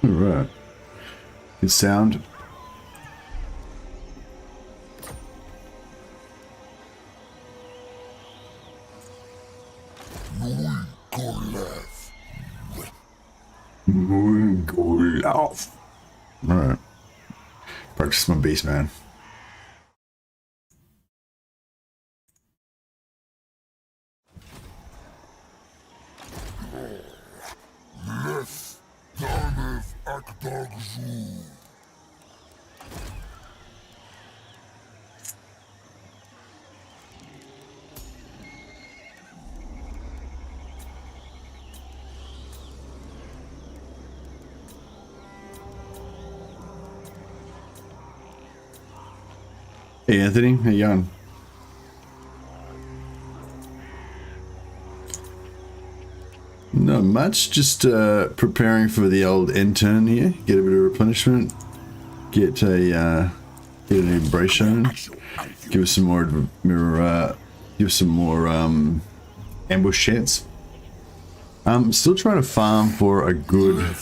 All right. Good sound. Alright. Purchase my Beastman. Hey Anthony, how you going? Not much, just preparing for the old end turn here. Get a bit of replenishment. Get a new brace shown. Give us some more ambush chance. I'm still trying to farm for a good.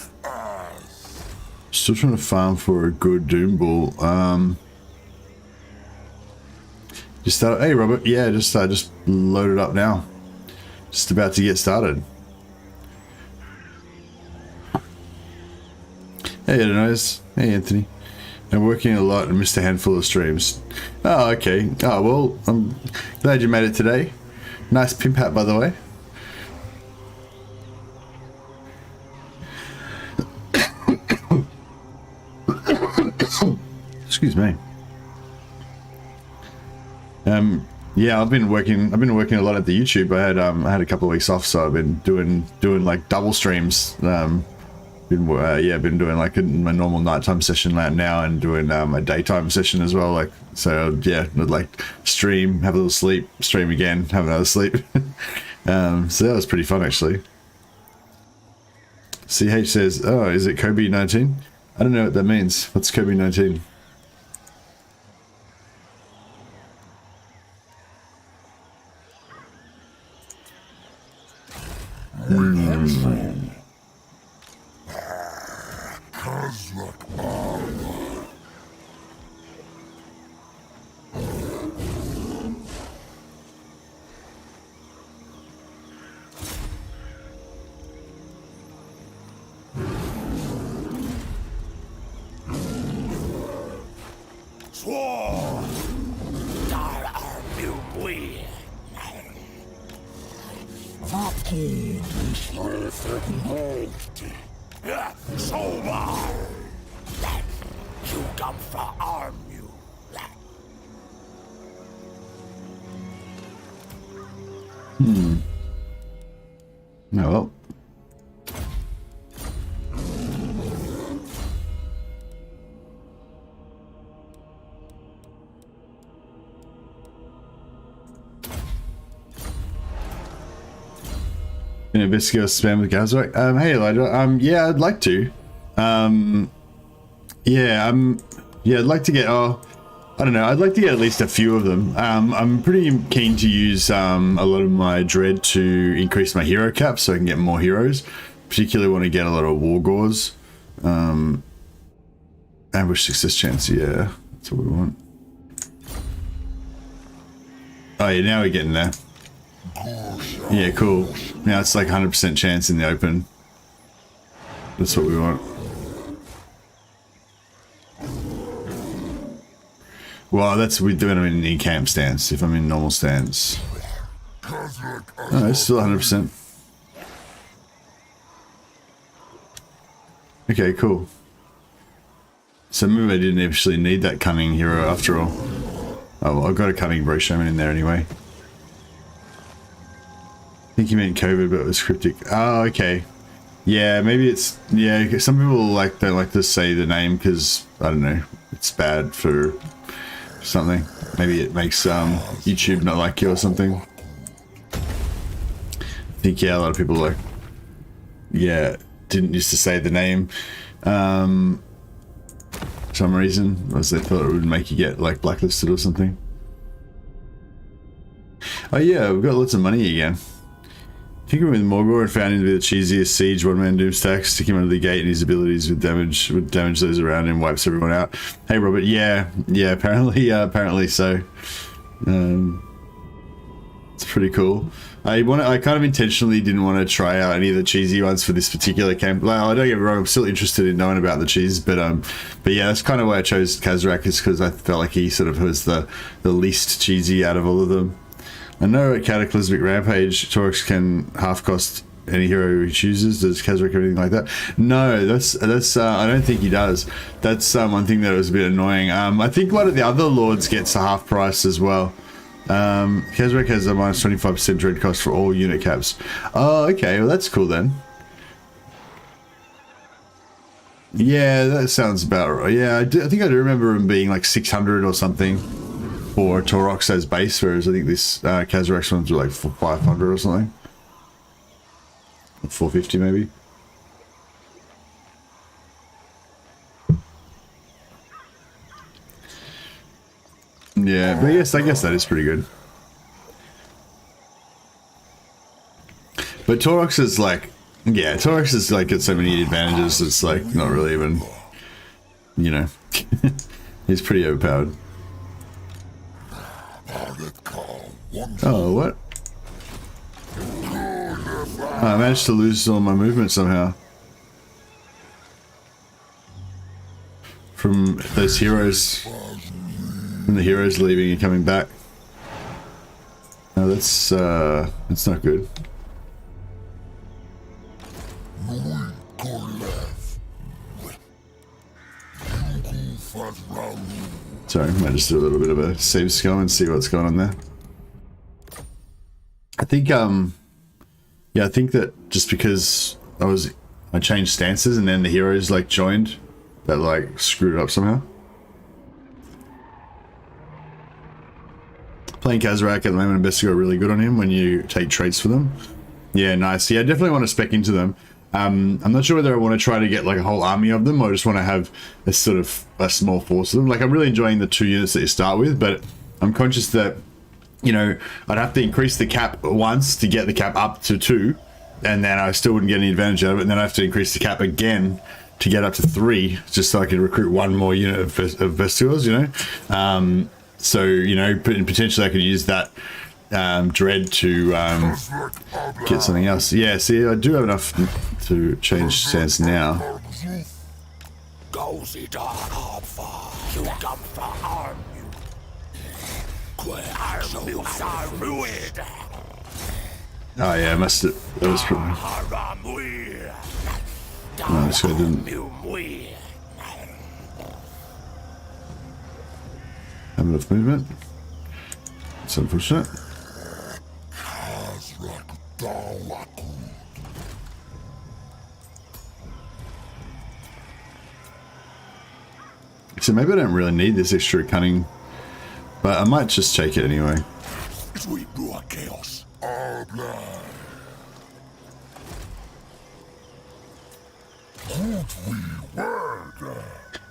Doom Ball. Just start. Hey Robert, yeah, just load it up now. Just about to get started. Hey Adonias. Hey Anthony. I'm working a lot and missed a handful of streams. Oh, okay. Oh well, I'm glad you made it today. Nice pimp hat, by the way. Excuse me. Yeah, I've been working a lot at the YouTube. I had a couple of weeks off, so I've been doing like double streams. Been doing like my normal nighttime session now and doing a daytime session as well. Like, so yeah, like stream, have a little sleep, stream again, have another sleep. So that was pretty fun actually. CH says, oh, is it COVID-19? I don't know what that means. What's COVID-19? Khazrak One-Eye. Swore! Daar are you weird. Wat is your vermogen? So that you come for arm you. Oh well. Visco spam with Khazrak. Hey Elijah. Yeah, I'd like to. I'd like to get. I don't know. I'd like to get at least a few of them. I'm pretty keen to use a lot of my dread to increase my hero cap so I can get more heroes. Particularly want to get a lot of war gores. Ambush success chance. Yeah, that's what we want. Oh yeah, now we're getting there. Yeah, cool. Now it's like 100% chance in the open. That's what we want. Well, that's we do it in the camp stance. If I'm in normal stance, oh, it's still 100%. Okay, cool. So maybe I didn't actually need that cunning hero after all. Oh, well, I've got a cunning bro shaman in there anyway. I think you meant COVID, but it was cryptic. Oh, okay. Yeah, maybe it's, yeah, some people like don't like to say the name because, I don't know, it's bad for something. Maybe it makes YouTube not like you or something. I think, yeah, a lot of people like, yeah, didn't used to say the name for some reason, as they thought it would make you get like blacklisted or something. Oh yeah, we've got lots of money again. Tinkering with Morgor and found him to be the cheesiest siege one-man doom stack. Stick him under the gate and his abilities would damage those around him, wipes everyone out. Hey Robert, yeah, apparently so. It's pretty cool. I kind of intentionally didn't want to try out any of the cheesy ones for this particular camp. Like, I don't get me wrong, I'm still interested in knowing about the cheese, but yeah, that's kind of why I chose Khazrak, is because I felt like he sort of was the least cheesy out of all of them. I know at Cataclysmic Rampage, Taurox can half cost any hero he chooses. Does Khazrak have anything like that? No, that's I don't think he does. That's one thing that was a bit annoying. I think one of the other lords gets a half price as well. Khazrak has a minus 25% dread cost for all unit caps. Oh, okay, well that's cool then. Yeah, that sounds about right. Yeah, I think I do remember him being like 600 or something for Taurox as base, whereas I think this Khazrak's ones were like 500 or something. 450 maybe. Yeah, but yes, I guess that is pretty good. But Taurox is like, yeah, Taurox is like got so many advantages. It's like not really even, you know, he's pretty overpowered. Oh, what? I managed to lose all my movement somehow from those heroes. From the heroes leaving and coming back. No, that's not good. Sorry, I might just do a little bit of a save scum and see what's going on there. I think yeah, I think that just because I changed stances and then the heroes like joined, that like screwed it up somehow. Playing Khazrak at the moment, Investigator are really good on him when you take traits for them. Yeah, nice. Yeah, I definitely want to spec into them. I'm not sure whether I want to try to get like a whole army of them or just want to have a sort of a small force of them. Like, I'm really enjoying the 2 units that you start with, but I'm conscious that, you know, I'd have to increase the cap once to get the cap up to 2, and then I still wouldn't get any advantage out of it, and then I have to increase the cap again to get up to 3, just so I can recruit 1 more unit of Vestigors, you know? So, you know, potentially I could use that dread to get something else. Yeah, see, I do have enough to change stance now. Oh yeah, I must have. That was probably. No, this guy didn't have enough movement. It's unfortunate. So maybe I don't really need this extra cunning, but I might just take it anyway.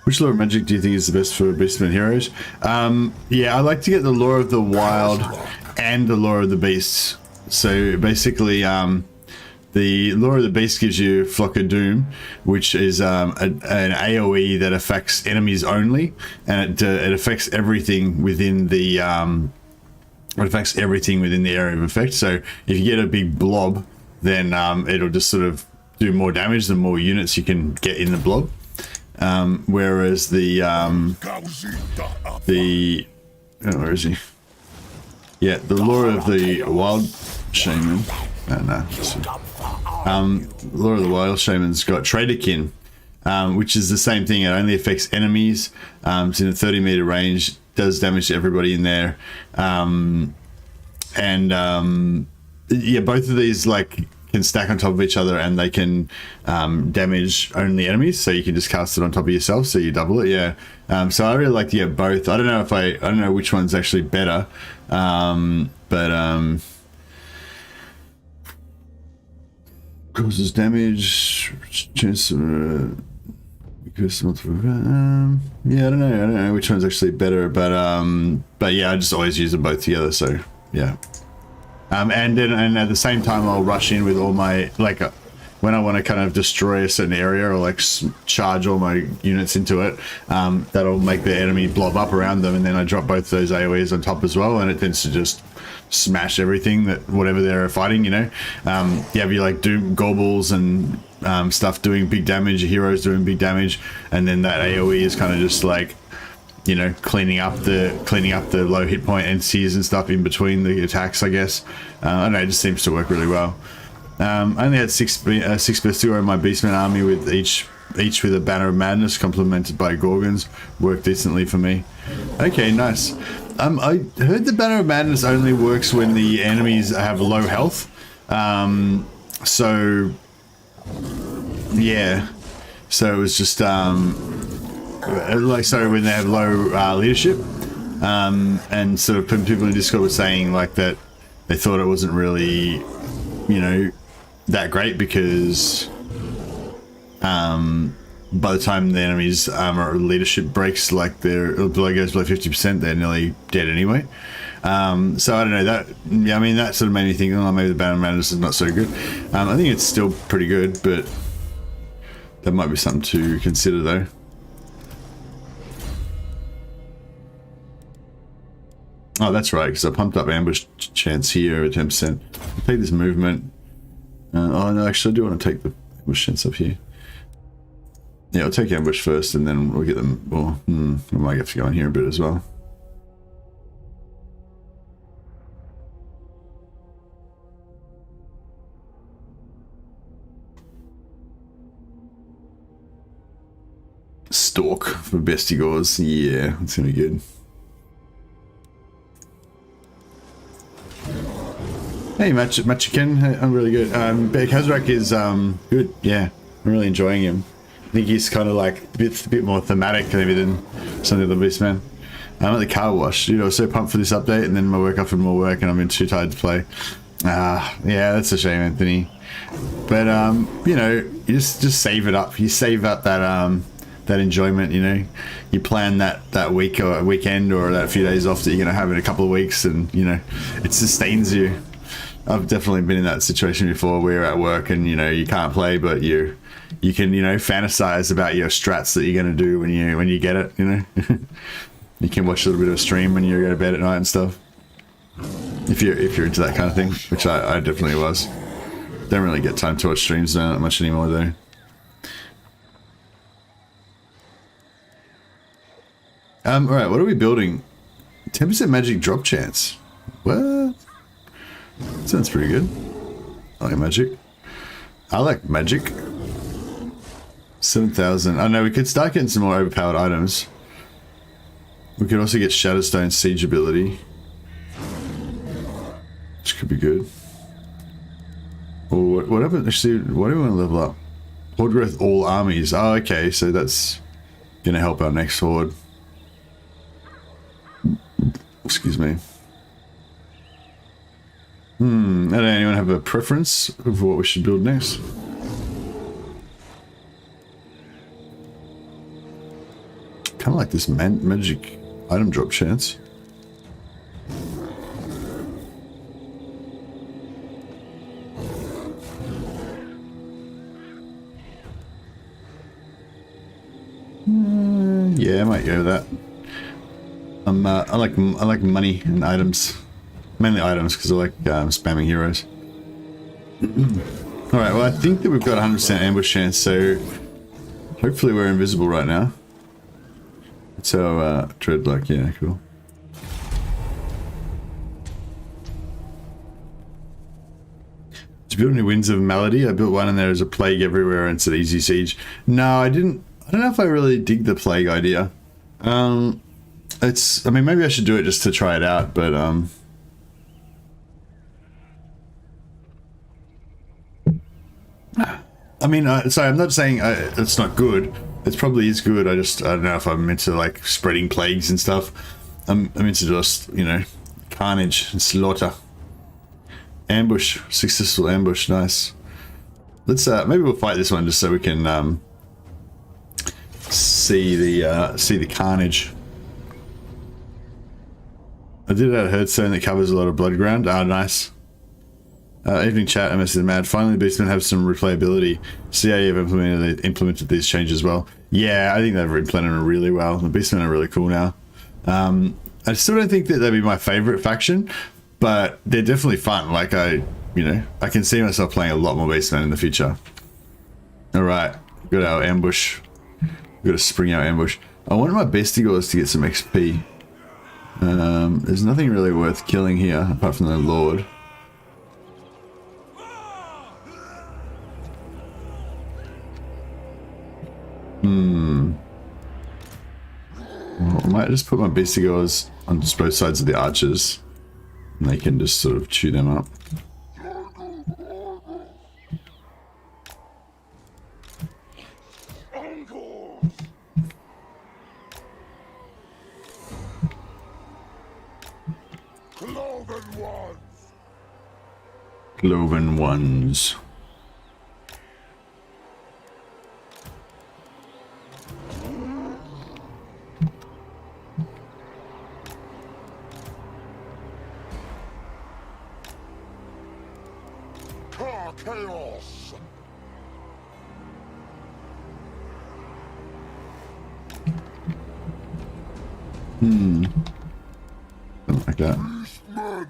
Which lore of magic do you think is the best for Beastmen heroes? Yeah, I like to get the lore of the wild and the lore of the beasts. So basically, the lore of the beast gives you Flock of Doom, which is an AoE that affects enemies only, and it affects everything within the area of effect. So if you get a big blob, then it'll just sort of do more damage the more units you can get in the blob. Whereas the where is he? Yeah, the lore of the wild shaman. Lore of the wild shaman's got Traderkin, which is the same thing. It only affects enemies. It's in a 30-meter range, does damage to everybody in there. Yeah, both of these like can stack on top of each other, and they can damage only enemies. So you can just cast it on top of yourself, so you double it. Yeah. So I really like to get both. I don't know which one's actually better, causes damage. Chance. Yeah, I don't know which one's actually better, but yeah, I just always use them both together. So yeah. And at the same time, I'll rush in with all my, like, when I want to kind of destroy a certain area or like charge all my units into it, that'll make the enemy blob up around them, and then I drop both those AoEs on top as well, and it tends to just smash everything that whatever they're fighting, you know. You have your like Doom Gorbals and stuff doing big damage, your heroes doing big damage, and then that AoE is kind of just like, you know, cleaning up the low hit point entities and stuff in between the attacks, I guess. I don't know, it just seems to work really well. I only had six Bestiae in my Beastman army, with each with a Banner of Madness complemented by Gorgons. Worked decently for me. Okay, nice. I heard the Banner of Madness only works when the enemies have low health. So yeah, so it was just like, so when they have low leadership, and sort of people in Discord were saying like that they thought it wasn't really, you know, that great, because by the time the enemy's leadership breaks, like goes below 50%, they're nearly dead anyway. So I don't know, that, yeah, I mean, that sort of made me think, oh, maybe the Banner of Madness is not so good. I think it's still pretty good, but that might be something to consider though. Oh, that's right, because I pumped up ambush chance here at 10%. I'll take this movement. Oh no, actually I do want to take the ambush chance up here. Yeah, I'll take ambush first, and then we'll get them. Well, I might have to go in here a bit as well. Stalk for Bestigors. Yeah, that's gonna be good. Hey, Machiken, I'm really good. Khazrak is good. Yeah, I'm really enjoying him. I think he's kind of like a bit more thematic maybe than some of the other Beastmen. I'm at the car wash. Dude, I was so pumped for this update, and then my work offered more work, and I've been too tired to play. Yeah, that's a shame, Anthony. But you know, you just save it up. You save up that enjoyment. You know, you plan that week or weekend or that few days off that you're gonna have in a couple of weeks, and you know, it sustains you. I've definitely been in that situation before, where you're at work and, you know, you can't play, but you can, you know, fantasize about your strats that you're going to do when you get it, you know. You can watch a little bit of a stream when you go to bed at night and stuff. If you're into that kind of thing, which I definitely was. Don't really get time to watch streams that much anymore though. Alright, what are we building? 10% magic drop chance. What? Sounds pretty good. I like magic. I like magic. 7,000. I know we could start getting some more overpowered items. We could also get Shadowstone siege ability, which could be good. Or whatever. Actually, what do we want to level up? Horde growth all armies. Oh, okay. So that's gonna help our next horde. Excuse me. I don't know, anyone have a preference of what we should build next? Kind of like this magic item drop chance. Yeah, I might go with that. I like money and items. Mainly items, because I like spamming heroes. Alright, well I think that we've got 100% ambush chance, so hopefully we're invisible right now. That's how Dread luck, yeah, cool. you build any Winds of Melody? I built one and there was a plague everywhere and it's an easy siege. No, I didn't. I don't know if I really dig the plague idea. It's, I mean, maybe I should do it just to try it out, but I mean, sorry, I'm not saying it's not good. It probably is good. I don't know if I'm into like spreading plagues and stuff. I'm into just, you know, carnage and slaughter. Ambush, successful ambush, nice. Let's maybe we'll fight this one just so we can see the carnage. I did add a headstone that covers a lot of blood ground. Ah, nice. Evening chat, MS is mad. Finally, Beastmen have some replayability. CA have implemented these changes well. Yeah, I think they've implemented them really well. The Beastmen are really cool now. I still don't think that they'd be my favorite faction, but they're definitely fun. Like I can see myself playing a lot more Beastmen in the future. All right, got our ambush. Got to spring our ambush. I want my Bestigors to get some XP. There's nothing really worth killing here apart from the Lord. Well, I might just put my Bestigors on just both sides of the archers, and they can just sort of chew them up. Cloven ones. Chaos. Something like that. Beastmen.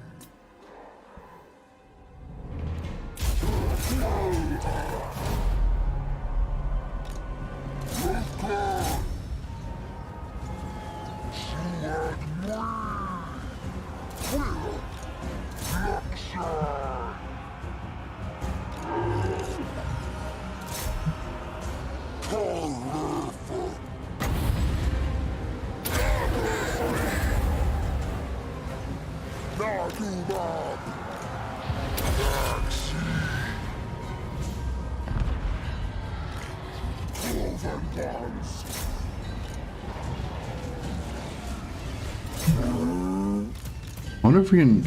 I wonder if we can.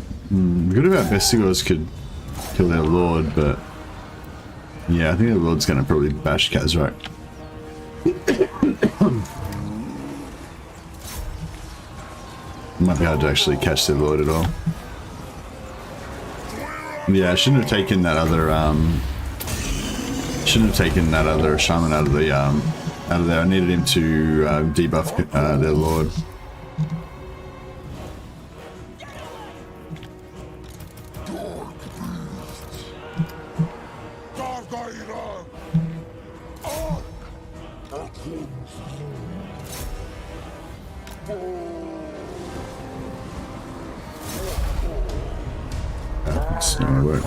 Good about Bestigors could kill their lord, but yeah, I think the lord's gonna probably bash Khazrak. Might be hard to actually catch their lord at all. Yeah, I shouldn't have taken that other shaman out of there. I needed him to debuff their lord. That's not gonna work.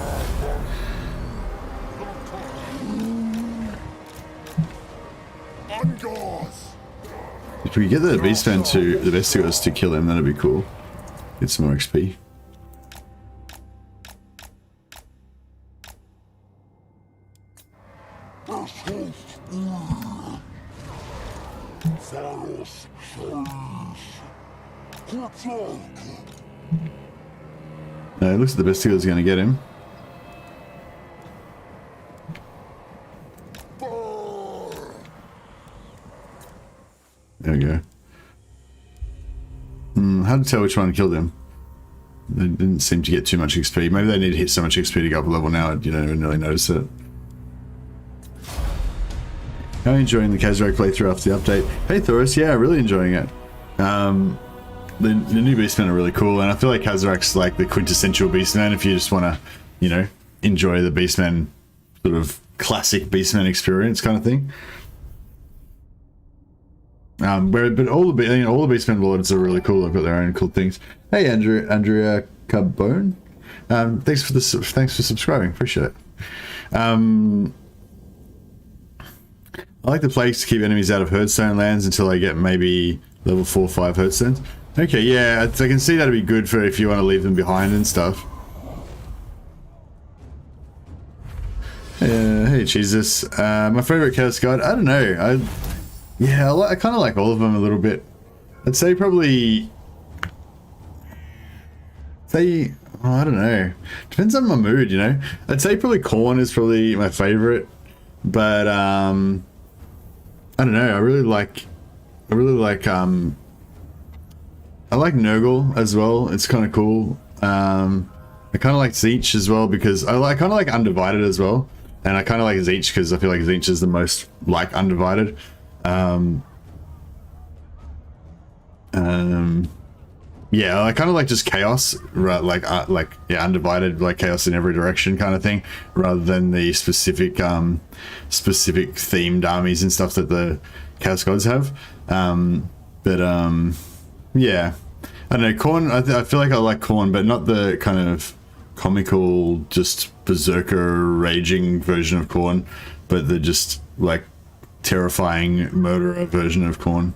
If we get the Beastman to the Bestigors to kill him, that'd be cool. Get some more XP. It looks like the Bestigors are going to get him. There we go. Hard to tell which one killed him. They didn't seem to get too much XP. Maybe they need to hit so much XP to go up a level now, you don't even really notice it. How are you enjoying the Khazrak playthrough after the update? Hey Taurox, yeah, really enjoying it. The new Beastmen are really cool, and I feel like Khazrak's like the quintessential Beastman if you just want to, you know, enjoy the Beastmen sort of classic Beastmen experience kind of thing. But all the Beastmen lords are really cool. They've got their own cool things. Hey Andrea Carbone, thanks for subscribing. Appreciate it. I like the plagues to keep enemies out of Herdstone lands until I get maybe level 4 or 5 Herdstones. Okay, yeah, I can see that'd be good for if you want to leave them behind and stuff. Hey, Jesus. My favorite Chaos God? I don't know. I kind of like all of them a little bit. I'd say probably... I don't know. Depends on my mood, you know? I'd say probably Khorne is probably my favorite. But, I don't know. I like Nurgle as well. It's kind of cool. I kind of like Tzeentch as well because I kind of like Undivided as well. And I kind of like Tzeentch because I feel like Tzeentch is the most like Undivided. Yeah, I kind of like just chaos, right? Yeah, Undivided, like chaos in every direction kind of thing, rather than the specific themed armies and stuff that the Chaos Gods have. Yeah, I don't know. Khorne, I feel like I like Khorne, but not the kind of comical, just berserker raging version of Khorne, but the just like terrifying murderer version of Khorne.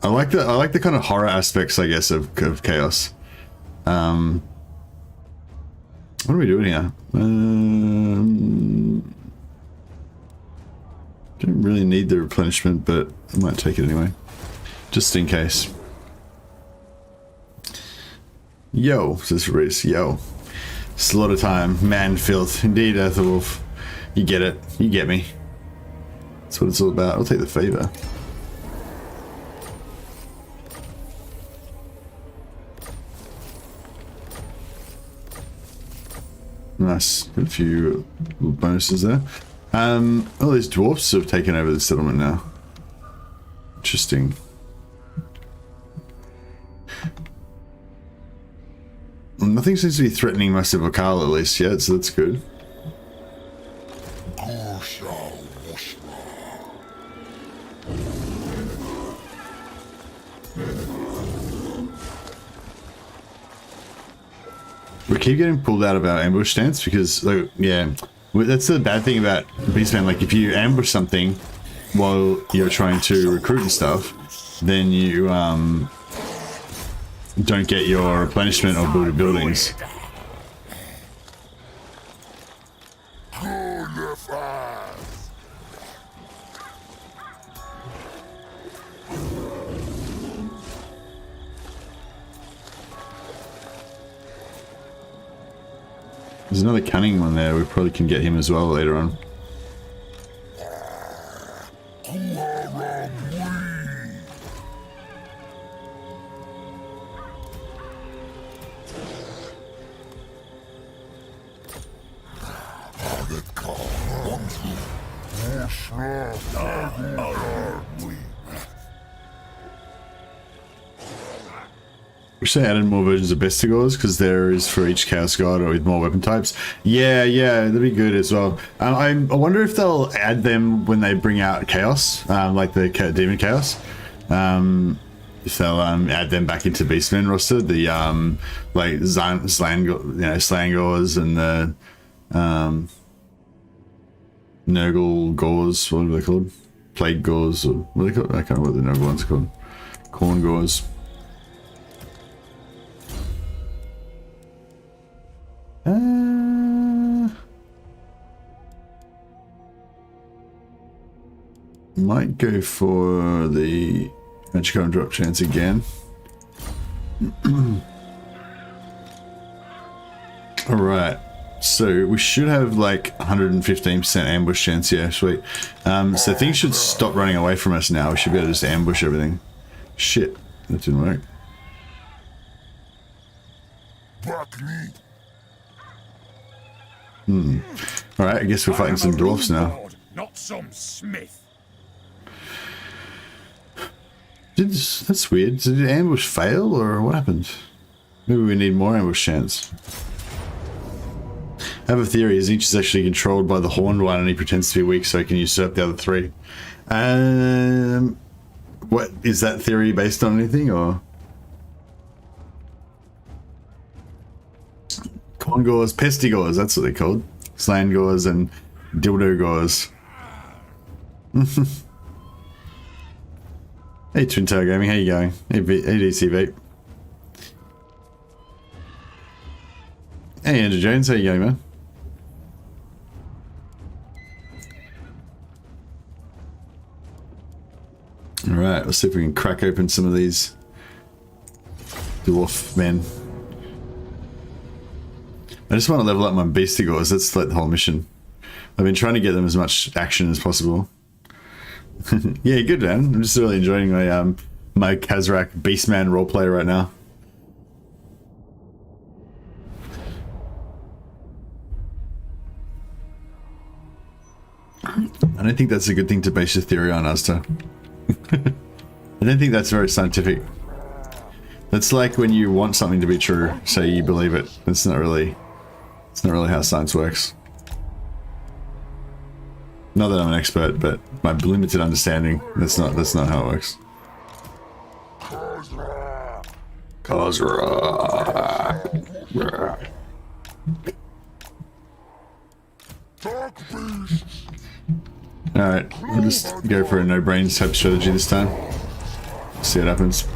I like the kind of horror aspects, I guess, of chaos. What are we doing here? Don't really need the replenishment, but I might take it anyway, just in case. Yo, says Reese. Yo, slaughter time, man filth. Indeed, Earthwolf. You get it. You get me. That's what it's all about. I'll take the favor. Nice. Got a few little bonuses there. Oh, these dwarfs have taken over the settlement now. Interesting. Nothing seems to be threatening my Civil-Carl at least yet, so that's good. We keep getting pulled out of our ambush stance because, like, yeah, that's the bad thing about Beastman. Like, if you ambush something while you're trying to recruit and stuff, then you don't get your replenishment or build buildings. There's another cunning one there. We probably can get him as well later on. Wish they added more versions of Bestigors because there is for each Chaos God or with more weapon types. Yeah, that'd be good as well. I wonder if they'll add them when they bring out Chaos, like the Demon Chaos. If they'll add them back into Beastmen roster, the like Slangors and the Nurgle Gores, what are they called? Plague Gores, or what are they called? I can't remember what the Nurgle one's called. Khorne Gores. Might go for the magic item drop chance again. Alright, so we should have like 115% ambush chance. Yeah, sweet. So things should stop running away from us now. We should be able to just ambush everything. Shit, that didn't work. Alright, I guess we're fighting some dwarfs now. Not some smith. That's weird. Did the ambush fail or what happened? Maybe we need more ambush chance. I have a theory. Tzeentch is actually controlled by the horned one and he pretends to be weak so he can usurp the other three. What is that theory based on anything or? Ongors, pestigors, that's what they're called. Slangors and dildogors. Hey Twin Tower Gaming, how you going? Hey, hey DC Vape. Hey Andrew Jones, how you going, man? Alright, let's see if we can crack open some of these dwarf men. I just want to level up my beastigors, that's like the whole mission. I've been trying to get them as much action as possible. Yeah, good man. I'm just really enjoying my my Khazrak Beastman roleplay right now. I don't think that's a good thing to base your theory on, Asta. I don't think that's very scientific. That's like when you want something to be true, so you believe it. It's not really how science works. Not that I'm an expert, but my limited understanding, that's not how it works. Khazrak. Alright, we'll just go for a no-brains type strategy this time. See what happens.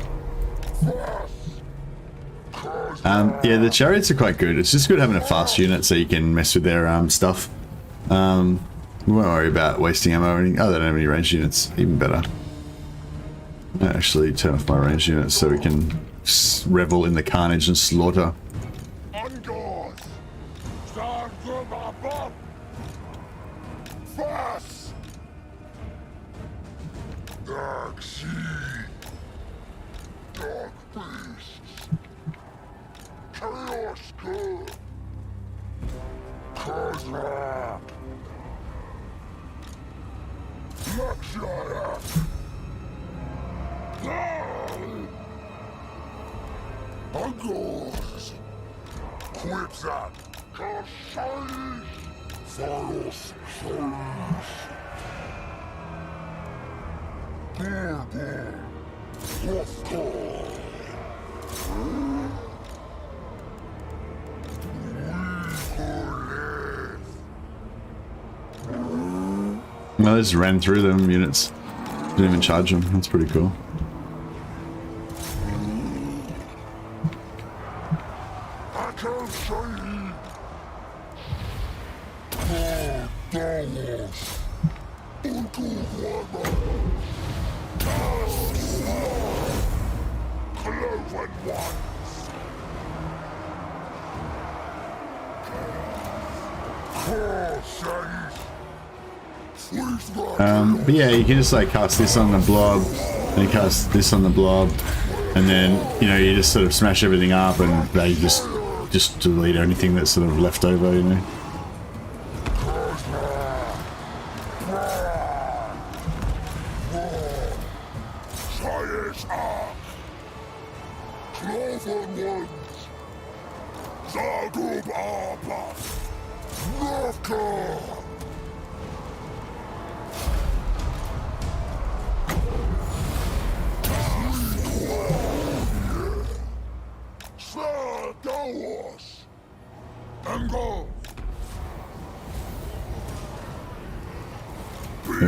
Yeah, the chariots are quite good. It's just good having a fast unit so you can mess with their stuff. We won't worry about wasting ammo or anything. Oh, they don't have any ranged units. Even better. I actually turn off my ranged units so we can revel in the carnage and slaughter. Well, I just ran through them units. Didn't even charge them. That's pretty cool. But yeah, you can just like cast this on the blob, and cast this on the blob, and then you just sort of smash everything up, and they just delete anything that's sort of left over, you know.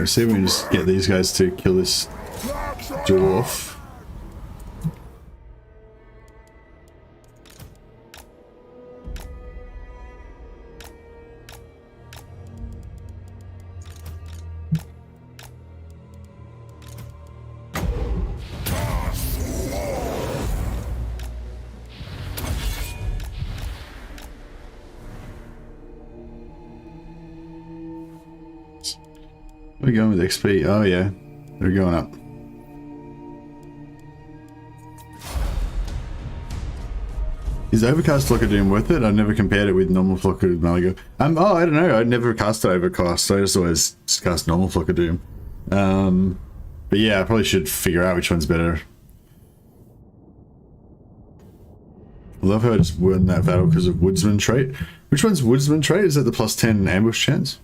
See if we can just get these guys to kill this dwarf. We're going with XP. Oh yeah, they're going up. Is Overcast Flock of Doom worth it? I've never compared it with normal Flock of Malaga. Oh, I don't know. I'd never casted Overcast, so I just always cast normal Flock of Doom. But yeah, I probably should figure out which one's better. I love how I just won that battle because of Woodsman trait. Which one's Woodsman trait? Is that the +10 ambush chance?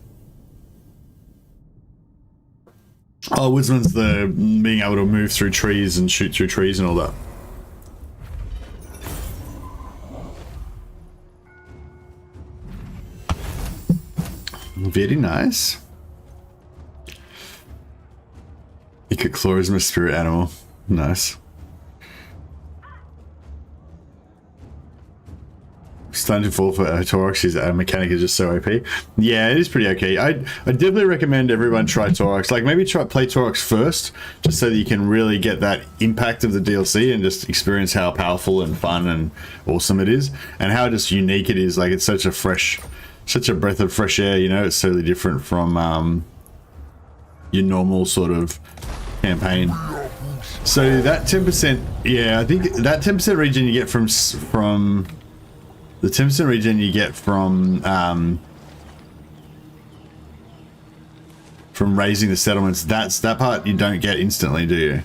Oh, Woodsman's the being able to move through trees and shoot through trees and all that. Very nice. Claw is my spirit animal. Nice. Starting to fall for Taurox. His mechanic is just so OP. Yeah, it is pretty okay. I definitely recommend everyone try Taurox. Like maybe play Taurox first, just so that you can really get that impact of the DLC and just experience how powerful and fun and awesome it is, and how just unique it is. Like it's such a breath of fresh air. You know, it's totally different from your normal sort of campaign. So that 10%, yeah, I think that 10% regen you get from the 10% regen you get from raising the settlements. That part you don't get instantly, do you?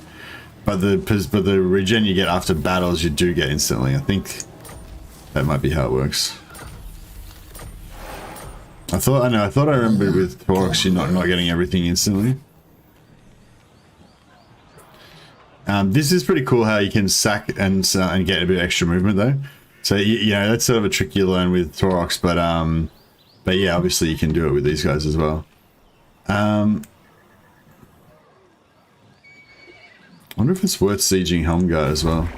But the regen you get after battles you do get instantly. I think that might be how it works. I thought I remembered with Taurox you're not getting everything instantly. This is pretty cool how you can sack and get a bit of extra movement though. So you know that's sort of a trick you learn with Taurox, but yeah, obviously you can do it with these guys as well. I wonder if it's worth sieging Helmgart as well.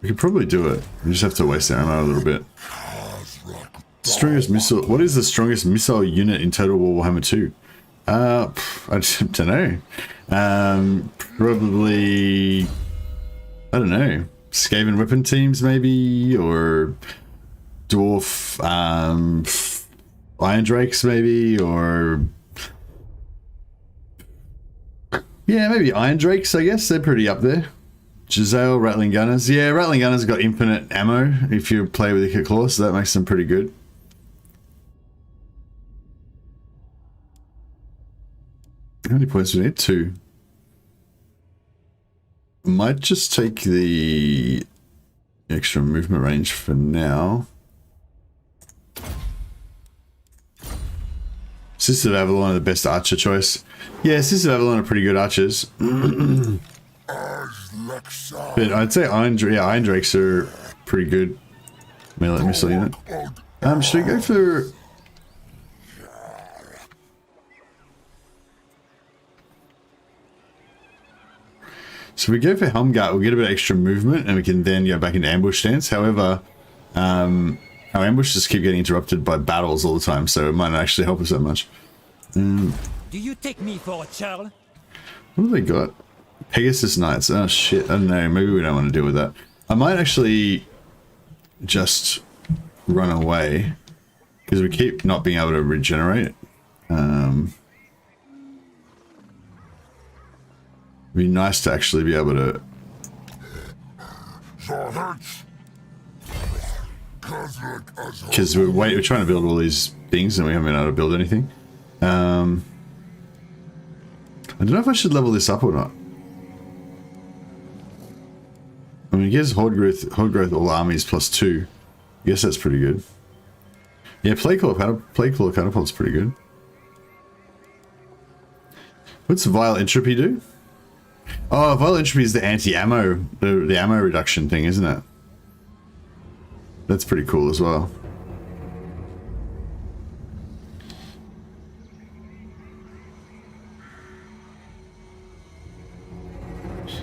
We could probably do it. We just have to waste our ammo a little bit. Strongest missile. What is the strongest missile unit in Total War Warhammer 2? I don't know. Probably, I don't know. Skaven weapon teams maybe, or dwarf Iron Drakes maybe, or yeah, maybe Iron Drakes. I guess they're pretty up there. Giselle, Rattling Gunners. Yeah, Rattling Gunners got infinite ammo if you play with the claw, so that makes them pretty good. How many points do we need? 2. Might just take the extra movement range for now. Sisters of Avalon are the best archer choice. Yeah, Sisters of Avalon are pretty good archers. But I'd say Iron Drakes are pretty good melee missile unit. Should we go for... So we go for Helmgart, we'll get a bit of extra movement and we can then go back into ambush stance. However, our ambushes keep getting interrupted by battles all the time, so it might not actually help us that much. Do you take me for a child? What have they got? Pegasus Knights. Oh shit, I don't know. Maybe we don't want to deal with that. I might actually just run away because we keep not being able to regenerate. It'd be nice to actually be able to... Because we're trying to build all these things and we haven't been able to build anything. I don't know if I should level this up or not. I mean, it gives horde growth all armies +2. I guess that's pretty good. Yeah, Plague Claw Catapult's pretty good. What's Vile Entropy do? Oh, Vile Entropy is the anti-ammo, the ammo reduction thing, isn't it? That's pretty cool as well.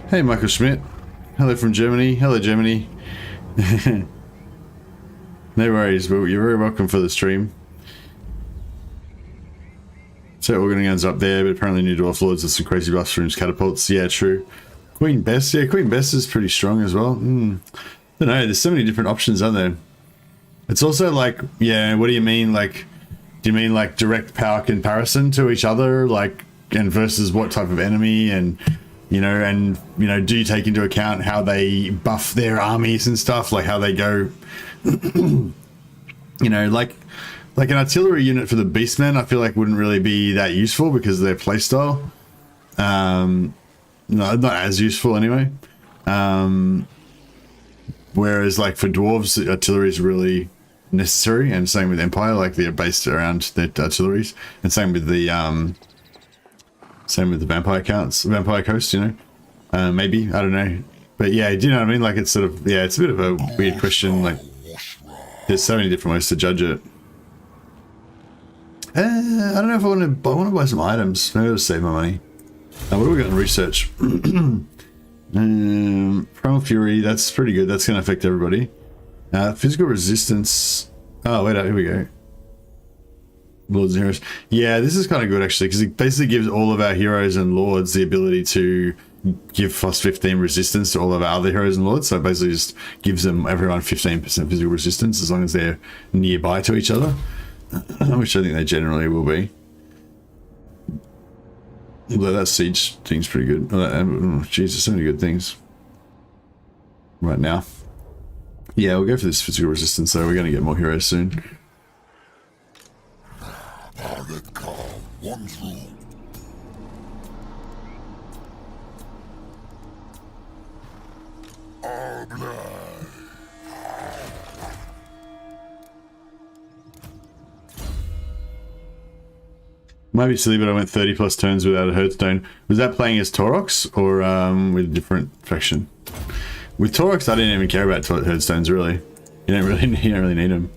Hey, Michael Schmidt. Hello from Germany. Hello, Germany. No worries, but you're very welcome for the stream. So Organ Guns up there, but apparently new Dwarf Lords with some crazy mushrooms, catapults. Yeah, true. Queen Bess. Yeah, Queen Bess is pretty strong as well. I don't know, there's so many different options, aren't there? It's also like, yeah, what do you mean? Like, do you mean like direct power comparison to each other? Like, and versus what type of enemy? And, you know, do you take into account how they buff their armies and stuff? Like how they go, you know, like an artillery unit for the Beastmen, I feel like wouldn't really be that useful because of their playstyle. No, not as useful anyway. Whereas like for dwarves, artillery is really necessary, and same with Empire, like they're based around their artilleries, and same with the vampire coast, you know. Maybe, I don't know, but yeah, do you know what I mean? Like it's sort of, yeah, it's a bit of a weird question. Like There's so many different ways to judge it. I don't know if I want to buy some items. Maybe I'll just save my money. What do we got in research? Primal Fury, that's pretty good. That's going to affect everybody. Physical resistance. Oh, wait, here we go. Lords and heroes. Yeah, this is kind of good actually, because it basically gives all of our heroes and lords the ability to give +15 resistance to all of our other heroes and lords. So it basically just gives them everyone 15% physical resistance as long as they're nearby to each other, which I think they generally will be. Although that siege thing's pretty good. Oh, Jesus, so many good things right now. Yeah, we'll go for this physical resistance, so we're going to get more heroes soon. Might be silly, but I went 30 plus turns without a Hearthstone. Was that playing as Taurox or with a different faction? With Taurox, I didn't even care about Hearthstones really. You don't really need them.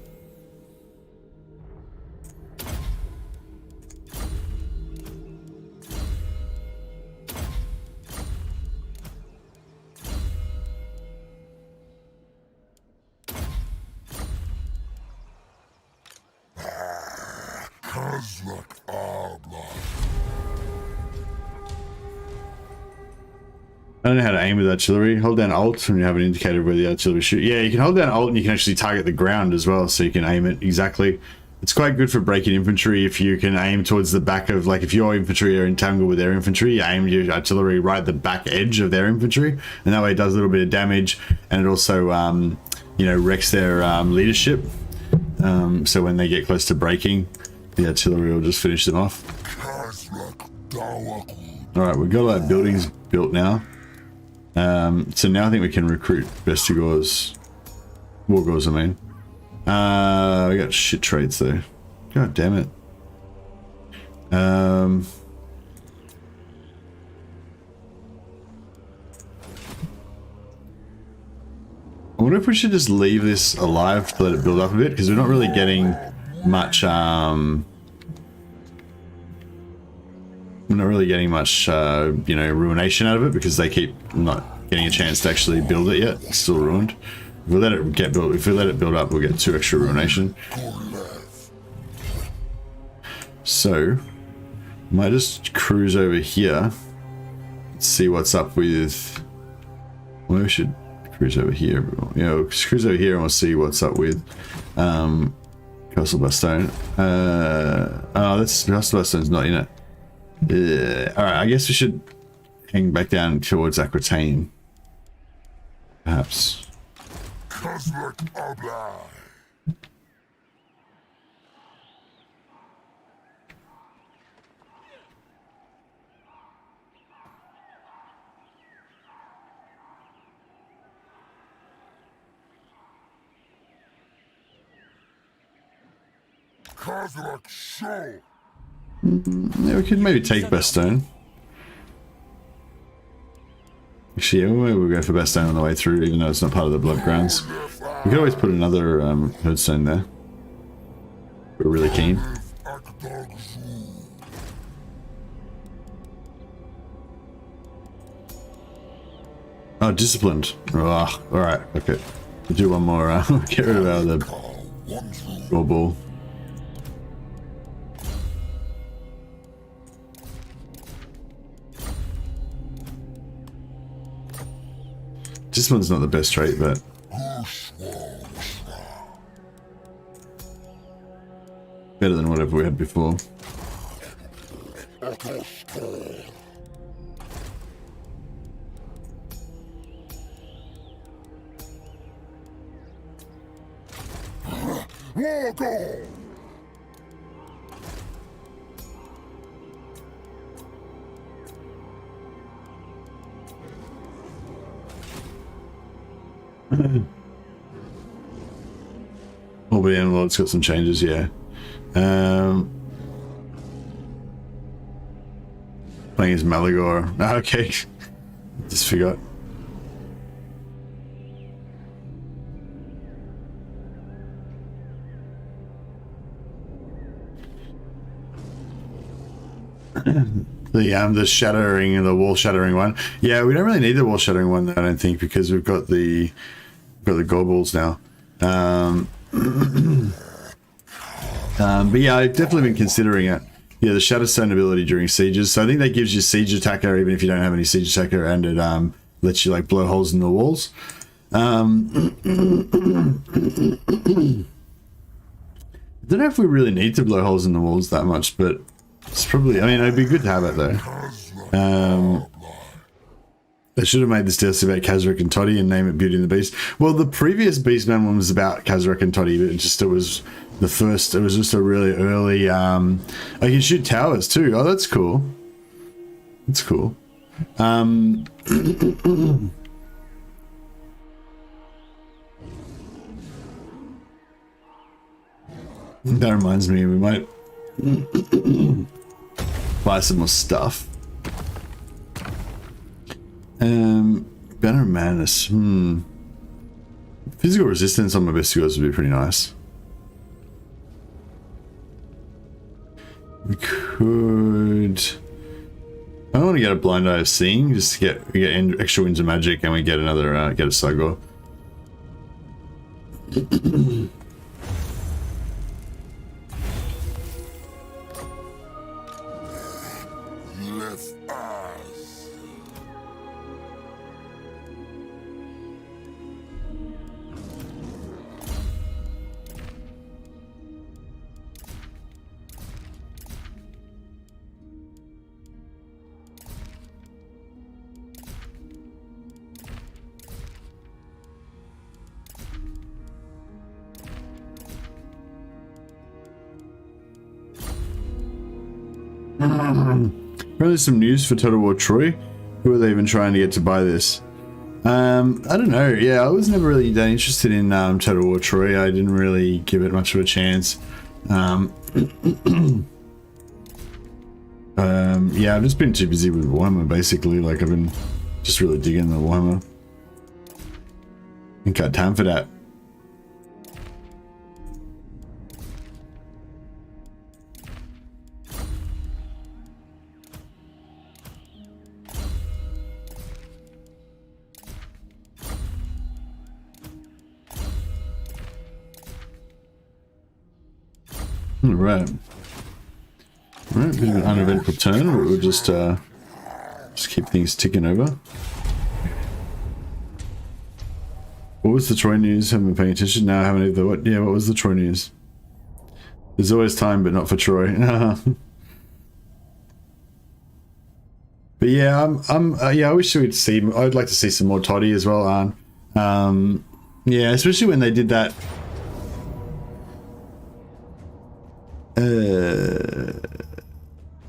Khazrak One-Eye. I don't know how to aim with artillery. Hold down Alt when you have an indicator of where the artillery shoot. Yeah, you can hold down Alt and you can actually target the ground as well, so you can aim it exactly. It's quite good for breaking infantry if you can aim towards the back of, like if your infantry are entangled with their infantry, you aim your artillery right at the back edge of their infantry, and that way it does a little bit of damage, and it also, you know, wrecks their leadership. So when they get close to breaking, the artillery will just finish them off. Alright, we've got our buildings built now. So now I think we can recruit Bestigors. Wargors, I mean. We got shit trades though. God damn it. I wonder if we should just leave this alive to let it build up a bit, because we're not really getting much, we're not really getting much, you know, ruination out of it, because they keep not getting a chance to actually build it yet. It's still ruined. If we let it get built, if we let it build up, we'll get 2 extra ruination. So, might just cruise over here. See what's up with. Well, we should cruise over here. You know, cruise over here and we'll see what's up with Castle Bastone. Oh, that's Castle Bastone's not in it. Alright, I guess we should hang back down towards Aquitaine. Perhaps. Khazrak One-Eye. Khazrak Show. Yeah, we could maybe take Bastone. Actually, yeah, we'll go for Bastone on the way through, even though it's not part of the Blood Grounds. We could always put another Hearthstone there. We're really keen. Oh, disciplined. Oh, alright, okay. We'll do one more, get rid of our raw ball. Discipline's not the best trait, but better than whatever we had before. Oh, but the Lord's got some changes, yeah. Playing as Malagor. Okay. Just forgot. The shattering and the wall shattering one. Yeah, we don't really need the wall shattering one though, I don't think, because we've got the goggles now. But yeah, I've definitely been considering it. Yeah, the Shatterstone ability during sieges. So I think that gives you siege attacker even if you don't have any siege attacker, and it lets you like blow holes in the walls. I don't know if we really need to blow holes in the walls that much, but it's probably, I mean, it'd be good to have it though. They should have made this DLC about Khazrak and Toddy and name it Beauty and the Beast. Well, the previous Beastman one was about Khazrak and Toddy, but it was the first, it was just a really early, I can shoot towers too. Oh, that's cool. That's cool. That reminds me, we might buy some more stuff. Banner of Madness. Physical resistance on my bestigos would be pretty nice. We could. I don't want to get a Blind Eye of Seeing, just to get extra Winds of Magic, and we get another get a Sagor. Probably some news for Total War Troy. Who are they even trying to get to buy this? I don't know. Yeah, I was never really that interested in Total War Troy. I didn't really give it much of a chance. Yeah, I've just been too busy with Warhammer basically. Like I've been just really digging the Warhammer. Ain't got time for that. Right. Alright, bit of an uneventful turn, but we'll just keep things ticking over. What was the Troy news? Haven't been paying attention. No, I haven't either. What was the Troy news? There's always time, but not for Troy. But yeah, yeah, I wish we'd see. I'd like to see some more Toddy as well. Yeah, especially when they did that.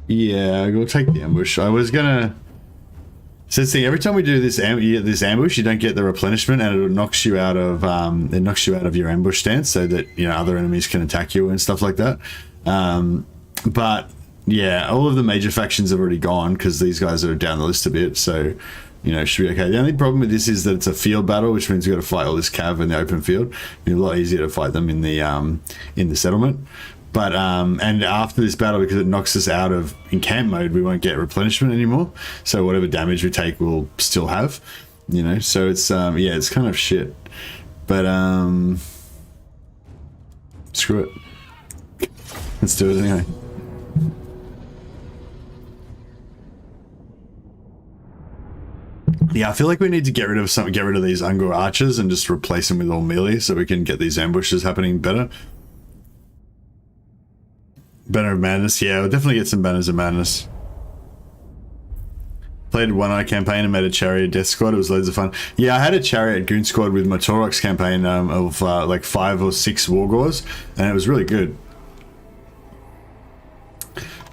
Yeah, we'll take the ambush. I was gonna. So see, every time we do this ambush, you don't get the replenishment, and it knocks you out of your ambush stance, so that other enemies can attack you and stuff like that. But yeah, all of the major factions have already gone because these guys are down the list a bit. So should be okay. The only problem with this is that it's a field battle, which means we've got to fight all this cav in the open field. It'd be a lot easier to fight them in the settlement. But and after this battle, because it knocks us out of encamp mode, we won't get replenishment anymore. So whatever damage we take, we'll still have. So it's yeah, it's kind of shit. But screw it. Let's do it anyway. Yeah, I feel like we need to get rid of these Ungor archers and just replace them with all melee, so we can get these ambushes happening better. Banner of Madness, yeah, we'll definitely get some Banners of Madness. Played One-Eye campaign and made a Chariot Death Squad. It was loads of fun. Yeah, I had a Chariot Goon Squad with my Taurox campaign of like 5 or 6 Wargors, and it was really good.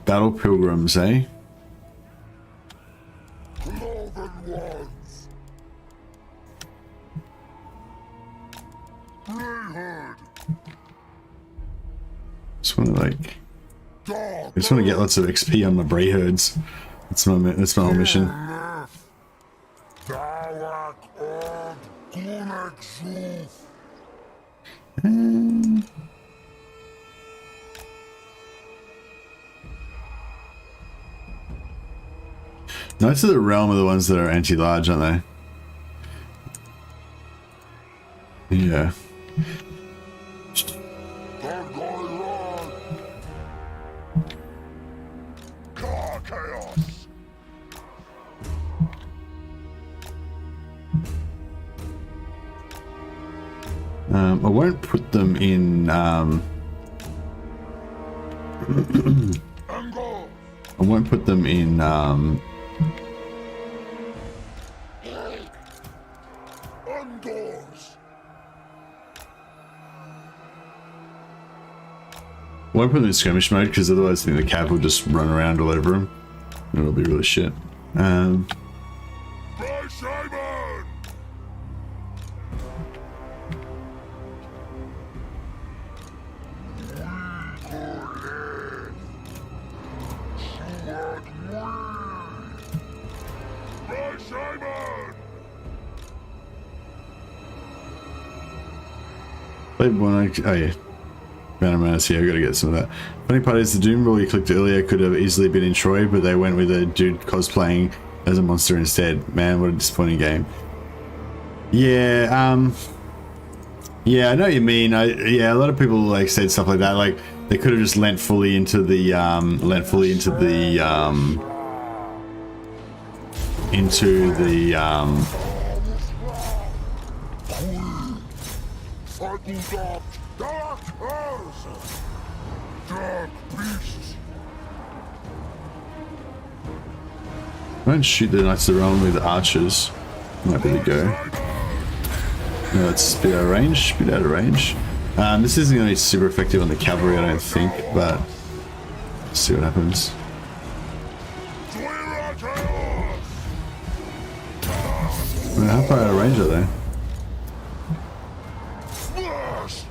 Battle Pilgrims, eh? Just want to I just want to get lots of XP on my Bray herds. That's my whole mission. Knights of the Realm are the ones that are anti-large, aren't they? Yeah. They're going wrong. Car chaos. I won't put them in. Angle. I won't put them in. Indoors. I won't put them in skirmish mode because otherwise I think the cav will just run around all over them. And it'll be really shit. By Simon. By Simon. Played one. Oh yeah. Random Menace, yeah, I gotta get some of that. Funny part is the Doom rule you clicked earlier could have easily been in Troy, but they went with a dude cosplaying as a monster instead. Man, what a disappointing game. Yeah, yeah, I know what you mean. Yeah, a lot of people like said stuff like that. Like they could have just lent fully into the Cycle dark. Dark earth. Dark beasts. Don't shoot the Knights of the Realm with archers. Might be the go. No, it's a bit out of range. Bit out of range. This isn't going to be super effective on the cavalry, I don't think, but let's see what happens. How far out of range are they? Smash.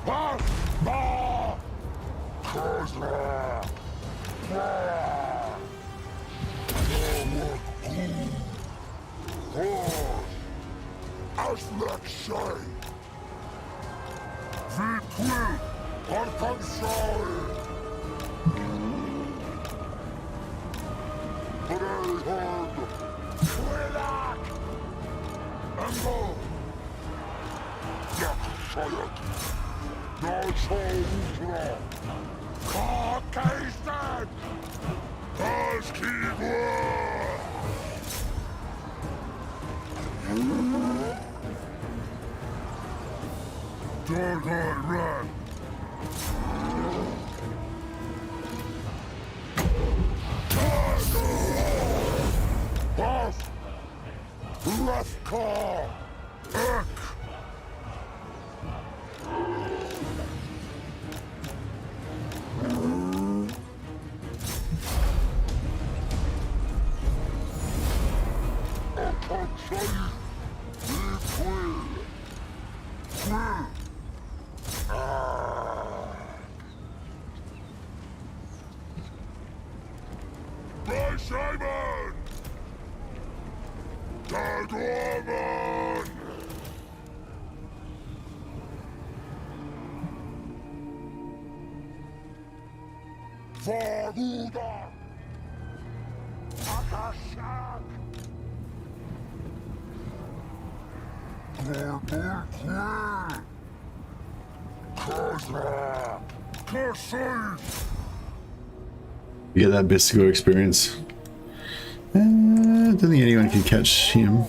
Bah. Bah. Khazrak. Bah. Khazrak Shay. Vitwil. Arkham Shay. Brayhard. Twilak. Angle. Yak Shayat. Nacho Ultra. Caucasian. Housekeeper. Dark Eye Rat. Buff. Left claw. Ek. By Simon! Tagorman! Faruda! Akashak! Khazrak! Khazrak! You get that Bestigo experience. I don't think anyone can catch him.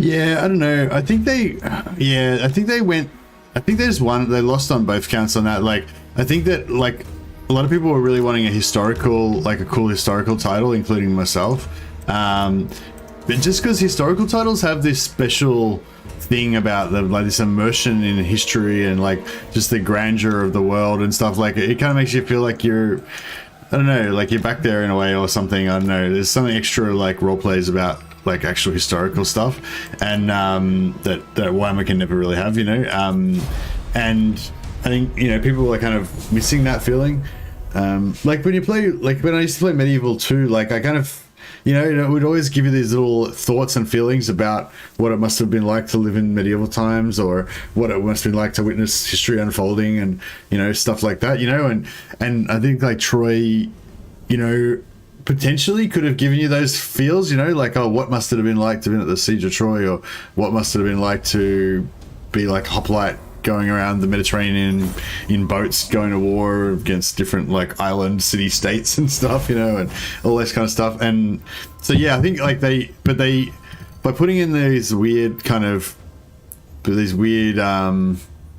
Yeah, I don't know. I think they, yeah, I think they went, I think they just won, they lost on both counts on that. Like, I think that, like, a lot of people were really wanting a historical, like a cool historical title, including myself. But just because historical titles have this special thing about them, like this immersion in history and like just the grandeur of the world and stuff, like it kind of makes you feel like you're, I don't know, like you're back there in a way or something. I don't know. There's something extra like role plays about like actual historical stuff, and that Warhammer can never really have, you know. And I think, you know, people are kind of missing that feeling. Like when you play, like when I used to play Medieval 2, like I kind of, you know, it would always give you these little thoughts and feelings about what it must have been like to live in medieval times, or what it must have been like to witness history unfolding, and, you know, stuff like that, you know. And I think like Troy, you know, potentially could have given you those feels, you know, like, oh, what must it have been like to have been at the Siege of Troy, or what must it have been like to be like hoplite going around the Mediterranean in boats going to war against different like island city states and stuff, you know, and all this kind of stuff. And so yeah, I think like they by putting in these weird kind of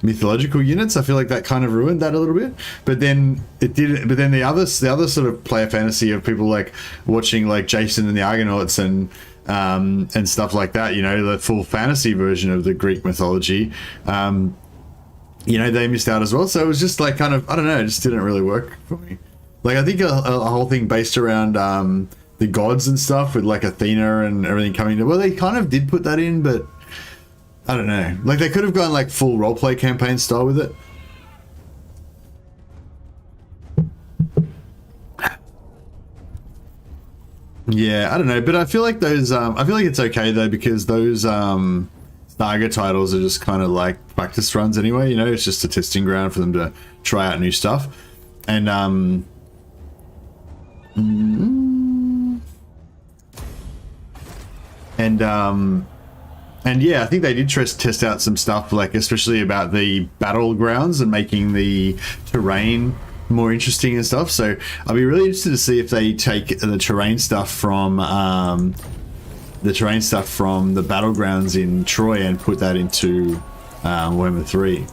mythological units, I feel like that kind of ruined that a little bit. But then it did. But then the other sort of player fantasy of people like watching like Jason and the Argonauts and stuff like that, you know, the full fantasy version of the Greek mythology, you know, they missed out as well. So it was just like kind of, I don't know, it just didn't really work for me. Like I think a whole thing based around the gods and stuff with like Athena and everything coming to, well, they kind of did put that in, but I don't know. Like they could have gone like full roleplay campaign style with it. Yeah, I don't know, but I feel like those I feel like it's okay though, because those Starga titles are just kind of like practice runs anyway, you know. It's just a testing ground for them to try out new stuff. And and yeah, I think they did test out some stuff, like especially about the battlegrounds and making the terrain more interesting and stuff. So I'll be really interested to see if they take the terrain stuff from the battlegrounds in Troy and put that into Warhammer 3.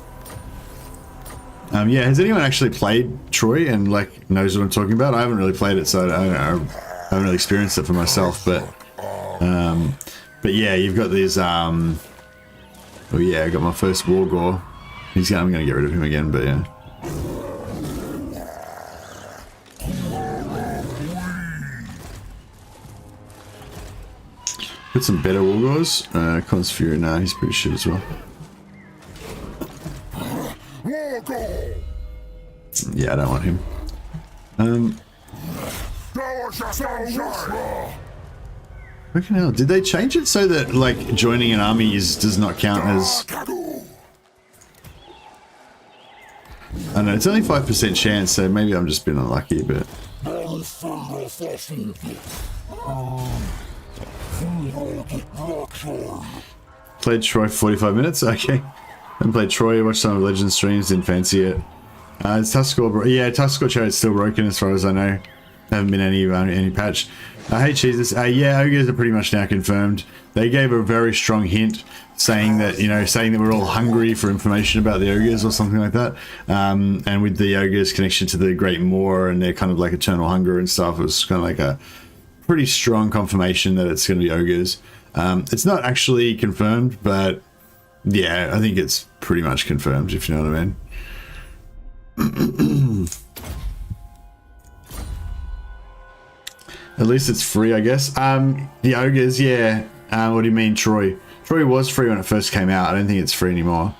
Yeah, has anyone actually played Troy and like knows what I'm talking about? I haven't really played it, so I haven't really experienced it for myself. But yeah, you've got these. Oh yeah, I got my first Wargore. I'm gonna get rid of him again, but yeah. Got some better Wargores. Cons Fury, nah, he's pretty shit as well. Yeah, I don't want him. Fucking hell, did they change it so that like joining an army does not count as? I don't know, it's only 5% chance, so maybe I'm just being unlucky, but. Played Troy for 45 minutes, okay. Haven't played Troy, watched some of Legends streams, didn't fancy it. It's Tuskor, yeah, Tuskor Chariot's still broken as far as I know. Haven't been any patch. Hey Jesus, yeah, ogres are pretty much now confirmed. They gave a very strong hint saying that, you know, saying that we're all hungry for information about the ogres or something like that. And with the ogres connection to the Great Moor and their kind of like eternal hunger and stuff, it was kind of like a pretty strong confirmation that it's going to be ogres. It's not actually confirmed, but yeah, I think it's pretty much confirmed, if you know what I mean. At least it's free, I guess. The ogres, yeah. What do you mean, Troy? Troy was free when it first came out. I don't think it's free anymore.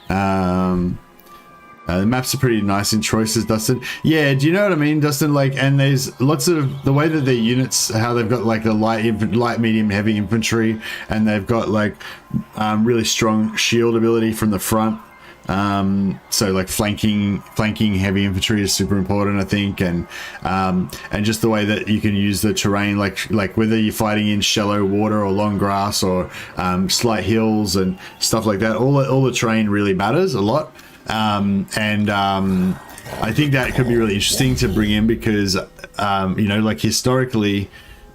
The maps are pretty nice in Troy, says Dustin. Yeah, do you know what I mean, Dustin? Like, and there's lots of the way that their units, how they've got like the light, medium, heavy infantry, and they've got like really strong shield ability from the front. So like flanking heavy infantry is super important, I think, and just the way that you can use the terrain, like whether you're fighting in shallow water or long grass or slight hills and stuff like that, all the terrain really matters a lot. I think that could be really interesting to bring in because you know, like historically,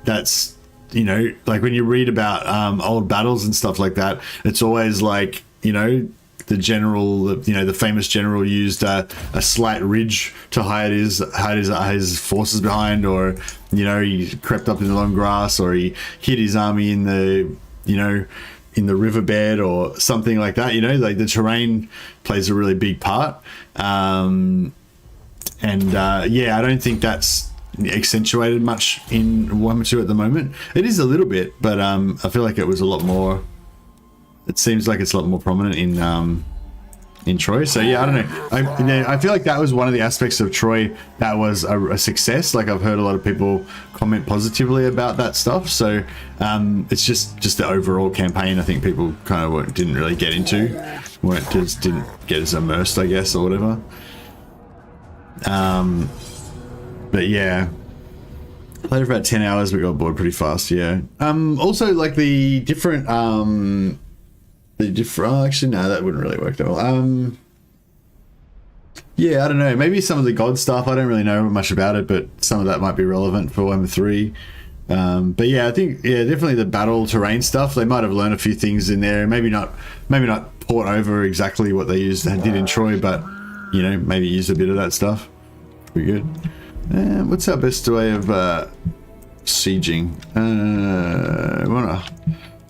that's, you know, like when you read about old battles and stuff like that, it's always like, you know, the general, you know, the famous general used a slight ridge to hide his forces behind, or, you know, he crept up in the long grass, or he hid his army in the, you know, in the riverbed or something like that. You know, like the terrain plays a really big part. Yeah, I don't think that's accentuated much in Warhammer 2 at the moment. It is a little bit, but I feel like it was a lot more. It seems like it's a lot more prominent in Troy. So yeah, I don't know. I feel like that was one of the aspects of Troy that was a success. Like I've heard a lot of people comment positively about that stuff. So it's just the overall campaign. I think people kind of didn't really get into, didn't get as immersed, I guess, or whatever. But yeah, played for about 10 hours, but got bored pretty fast. Yeah. Also like the different actually no, that wouldn't really work that well. Yeah, I don't know, maybe some of the god stuff, I don't really know much about it, but some of that might be relevant for Warhammer 3. But yeah, I think definitely the battle terrain stuff, they might have learned a few things in there, maybe not port over exactly what they did in Troy, but you know, maybe use a bit of that stuff. Pretty good. What's our best way of sieging? We want to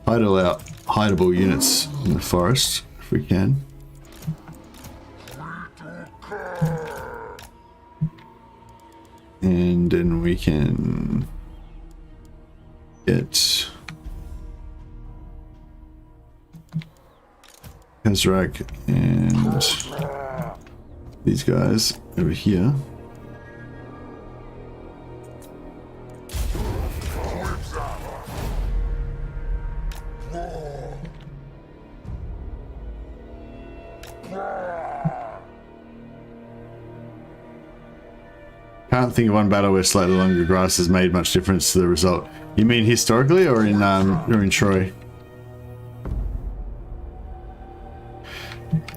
idle out hideable units in the forest if we can. And then we can get Khazrak and these guys over here. Can't think of one battle where slightly longer grass has made much difference to the result. You mean historically or in Troy?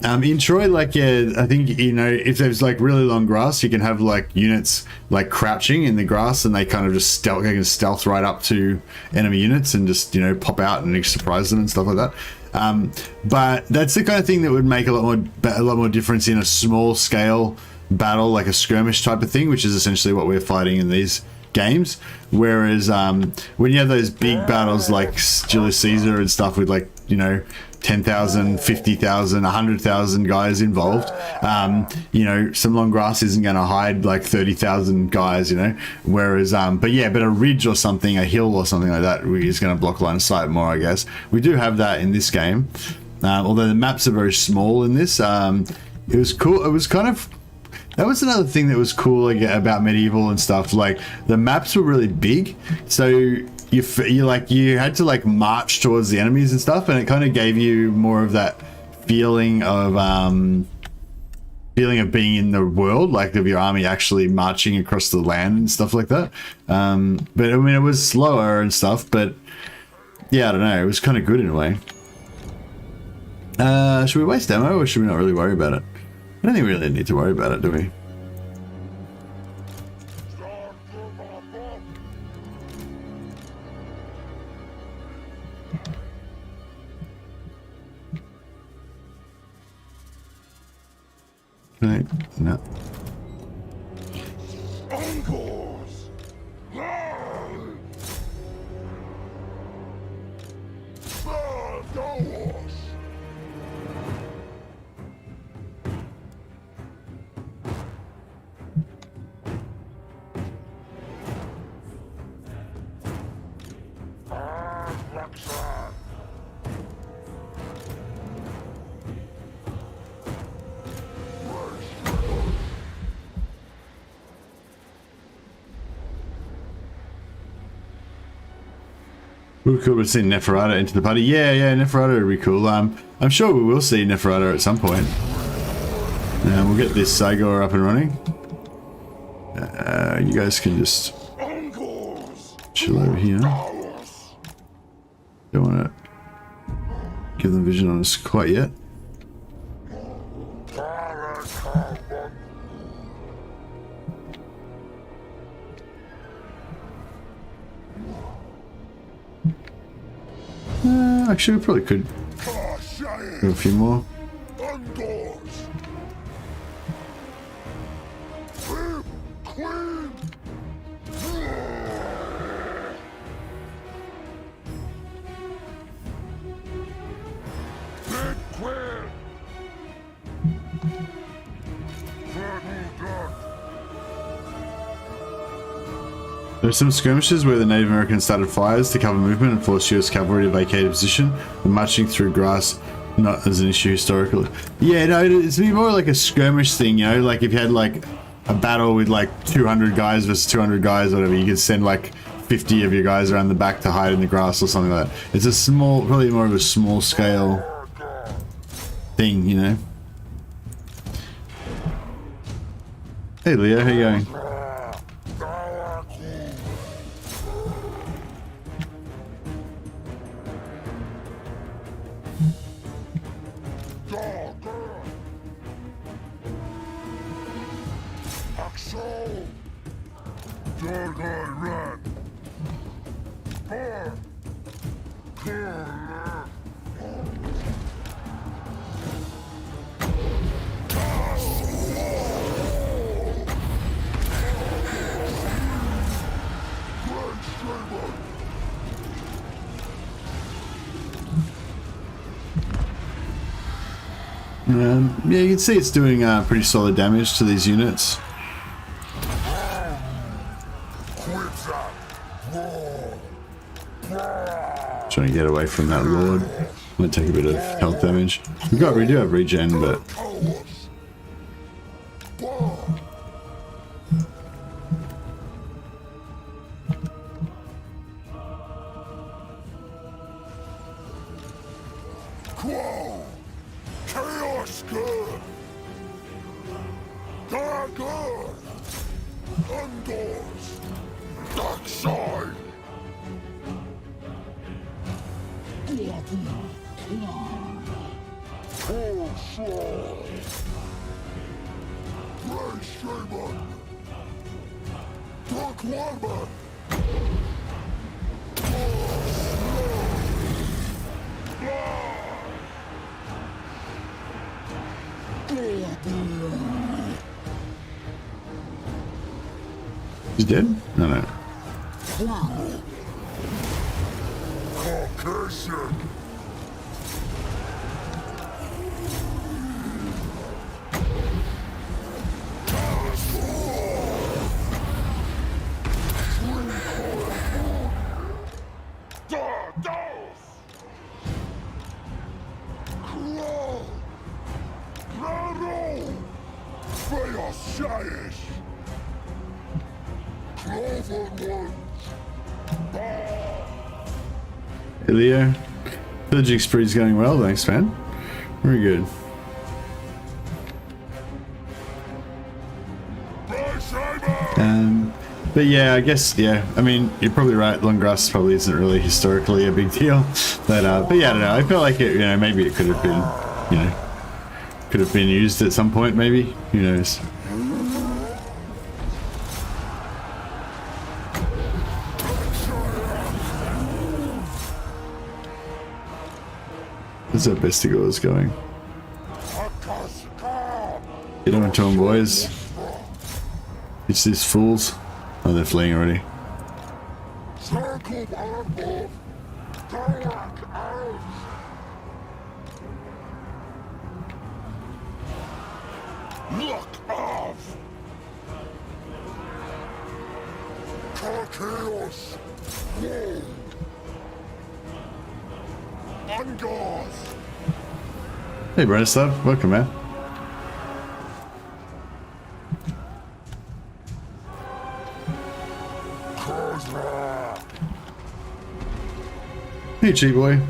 In Troy, like, yeah, I think, you know, if there's like really long grass, you can have like units like crouching in the grass and they kind of just stealth right up to enemy units and just, you know, pop out and surprise them and stuff like that. But that's the kind of thing that would make a lot more difference in a small scale battle, like a skirmish type of thing, which is essentially what we're fighting in these games. Whereas when you have those big battles like Julius Caesar and stuff with, like, you know, 10,000, 50,000, 100,000 guys involved, you know, some long grass isn't going to hide like 30,000 guys, you know. Whereas but a ridge or something, a hill or something like that is going to block line of sight more, I guess. We do have that in this game, although the maps are very small in this. It was cool. It was kind of, that was another thing that was cool about medieval and stuff. Like, the maps were really big, so you had to like march towards the enemies and stuff, and it kind of gave you more of that feeling of being in the world, like of your army actually marching across the land and stuff like that. But I mean, it was slower and stuff, but yeah, I don't know, it was kind of good in a way. Should we waste ammo or should we not really worry about it? I don't think we really need to worry about it, do we? Right, no. We could have seen Neferata into the party. Yeah, Neferata would be cool. I'm sure we will see Neferata at some point. We'll get this Sigor up and running. You guys can just chill over here. Don't want to give them vision on us quite yet. Actually, we probably could do a few more. There are some skirmishes where the Native Americans started fires to cover movement and forced US cavalry to vacate a position. The marching through grass, not as an issue historically. Yeah, no, it's more like a skirmish thing, you know, like if you had like a battle with like 200 guys versus 200 guys, whatever, you could send like 50 of your guys around the back to hide in the grass or something like that. It's a small, probably more of a small scale thing, you know. Hey Leo, how you going? Yeah, you can see it's doing pretty solid damage to these units. Trying to get away from that lord. I'm gonna take a bit of health damage. We do have regen, but he's dead? No, no. Hey Leo, pillaging spree's going well, thanks man. Very good. But yeah, I guess, yeah, I mean, you're probably right, long grass probably isn't really historically a big deal. But yeah, I don't know, I feel like it, you know, maybe it could have been, you know, could have been used at some point maybe, who knows. How's that Bestigor's going? Get on to him, boys. It's these fools. Oh, they're fleeing already. Look off! Chaos! Whoa! Angars! Hey Branislav, welcome man. Khazrak! Hey cheap boy.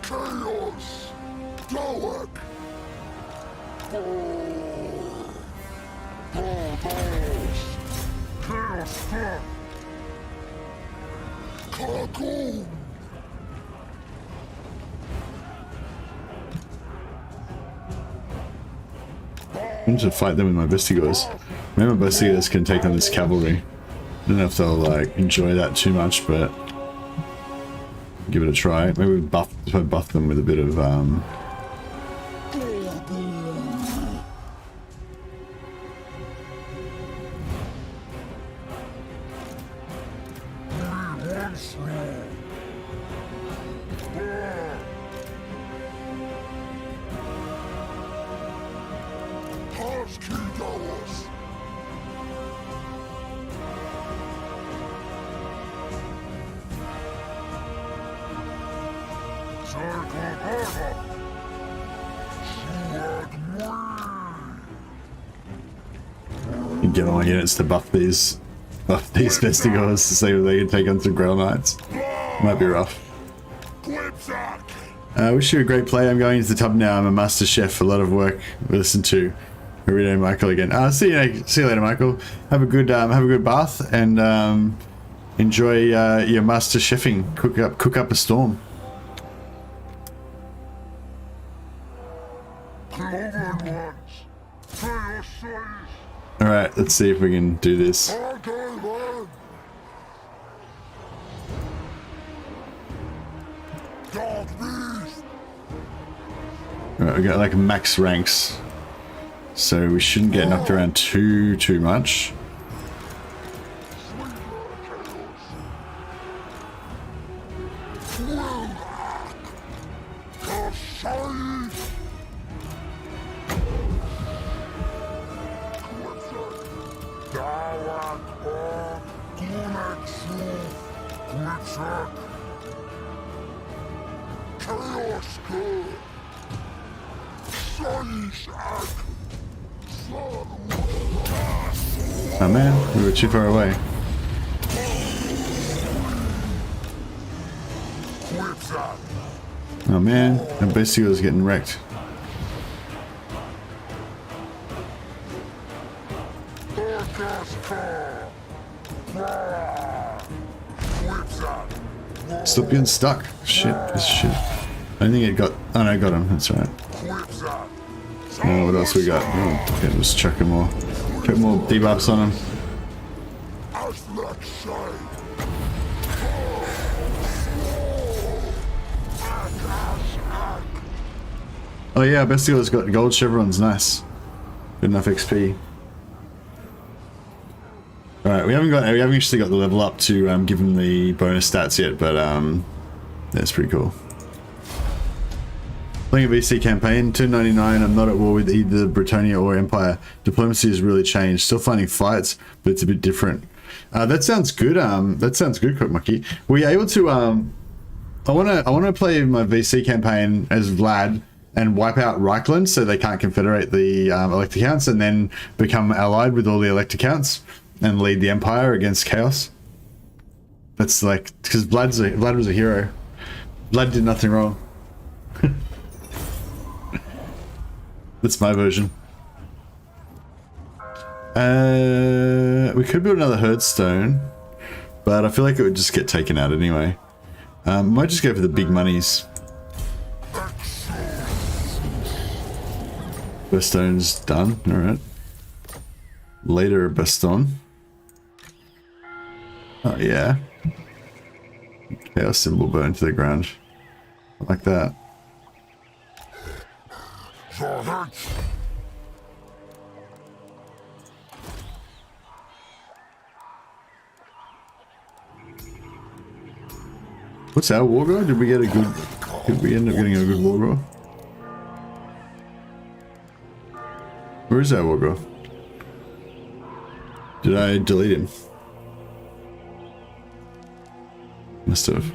Chaos! Taurox! Chaos! Carcoon! I need to fight them with my Vestigors. Maybe my Vestigors can take on this cavalry. I don't know if they'll like enjoy that too much, but give it a try. Maybe buff them with a bit of get all my units to buff these Vestigors to see if they can take on some Grail Knights. Might be rough. I wish you a great play. I'm going into the tub now. I'm a master chef. A lot of work. Listen to Rito Michael again. See you later, Michael. Have a good bath and enjoy your master chefing. Cook up a storm. All right, let's see if we can do this. Alright, we got like max ranks, so we shouldn't get knocked around too much. Oh man, we were too far away. Oh man, the Bestial is getting wrecked. Stop being stuck. Shit, this shit. I don't think it got. Oh no, I got him. That's right. Oh, what else we got? Oh, okay, let's chuck him more. Put more debuffs on him. Oh yeah, Bestial's got gold chevrons. Nice. Good enough XP. All right, we haven't actually got the level up to give him the bonus stats yet, but that's pretty cool. Playing a VC campaign, 299. I'm not at war with either Bretonnia or Empire. Diplomacy has really changed. Still finding fights, but it's a bit different. That sounds good. That sounds good, Cook Monkey. Were you able to? I wanna play my VC campaign as Vlad and wipe out Reichland so they can't confederate the Electocounts, and then become allied with all the Electocounts and lead the Empire against Chaos. That's like because Vlad was a hero. Vlad did nothing wrong. That's my version. We could build another Herdstone, but I feel like it would just get taken out anyway. Might just go for the big monies. Baston's done. All right. Later, Baston. Oh yeah. Chaos symbol burned to the ground. I like that. What's our war roll? Did we get a good? Did we end up getting a good war roll? Where is our war roll? Did I delete him? Must have.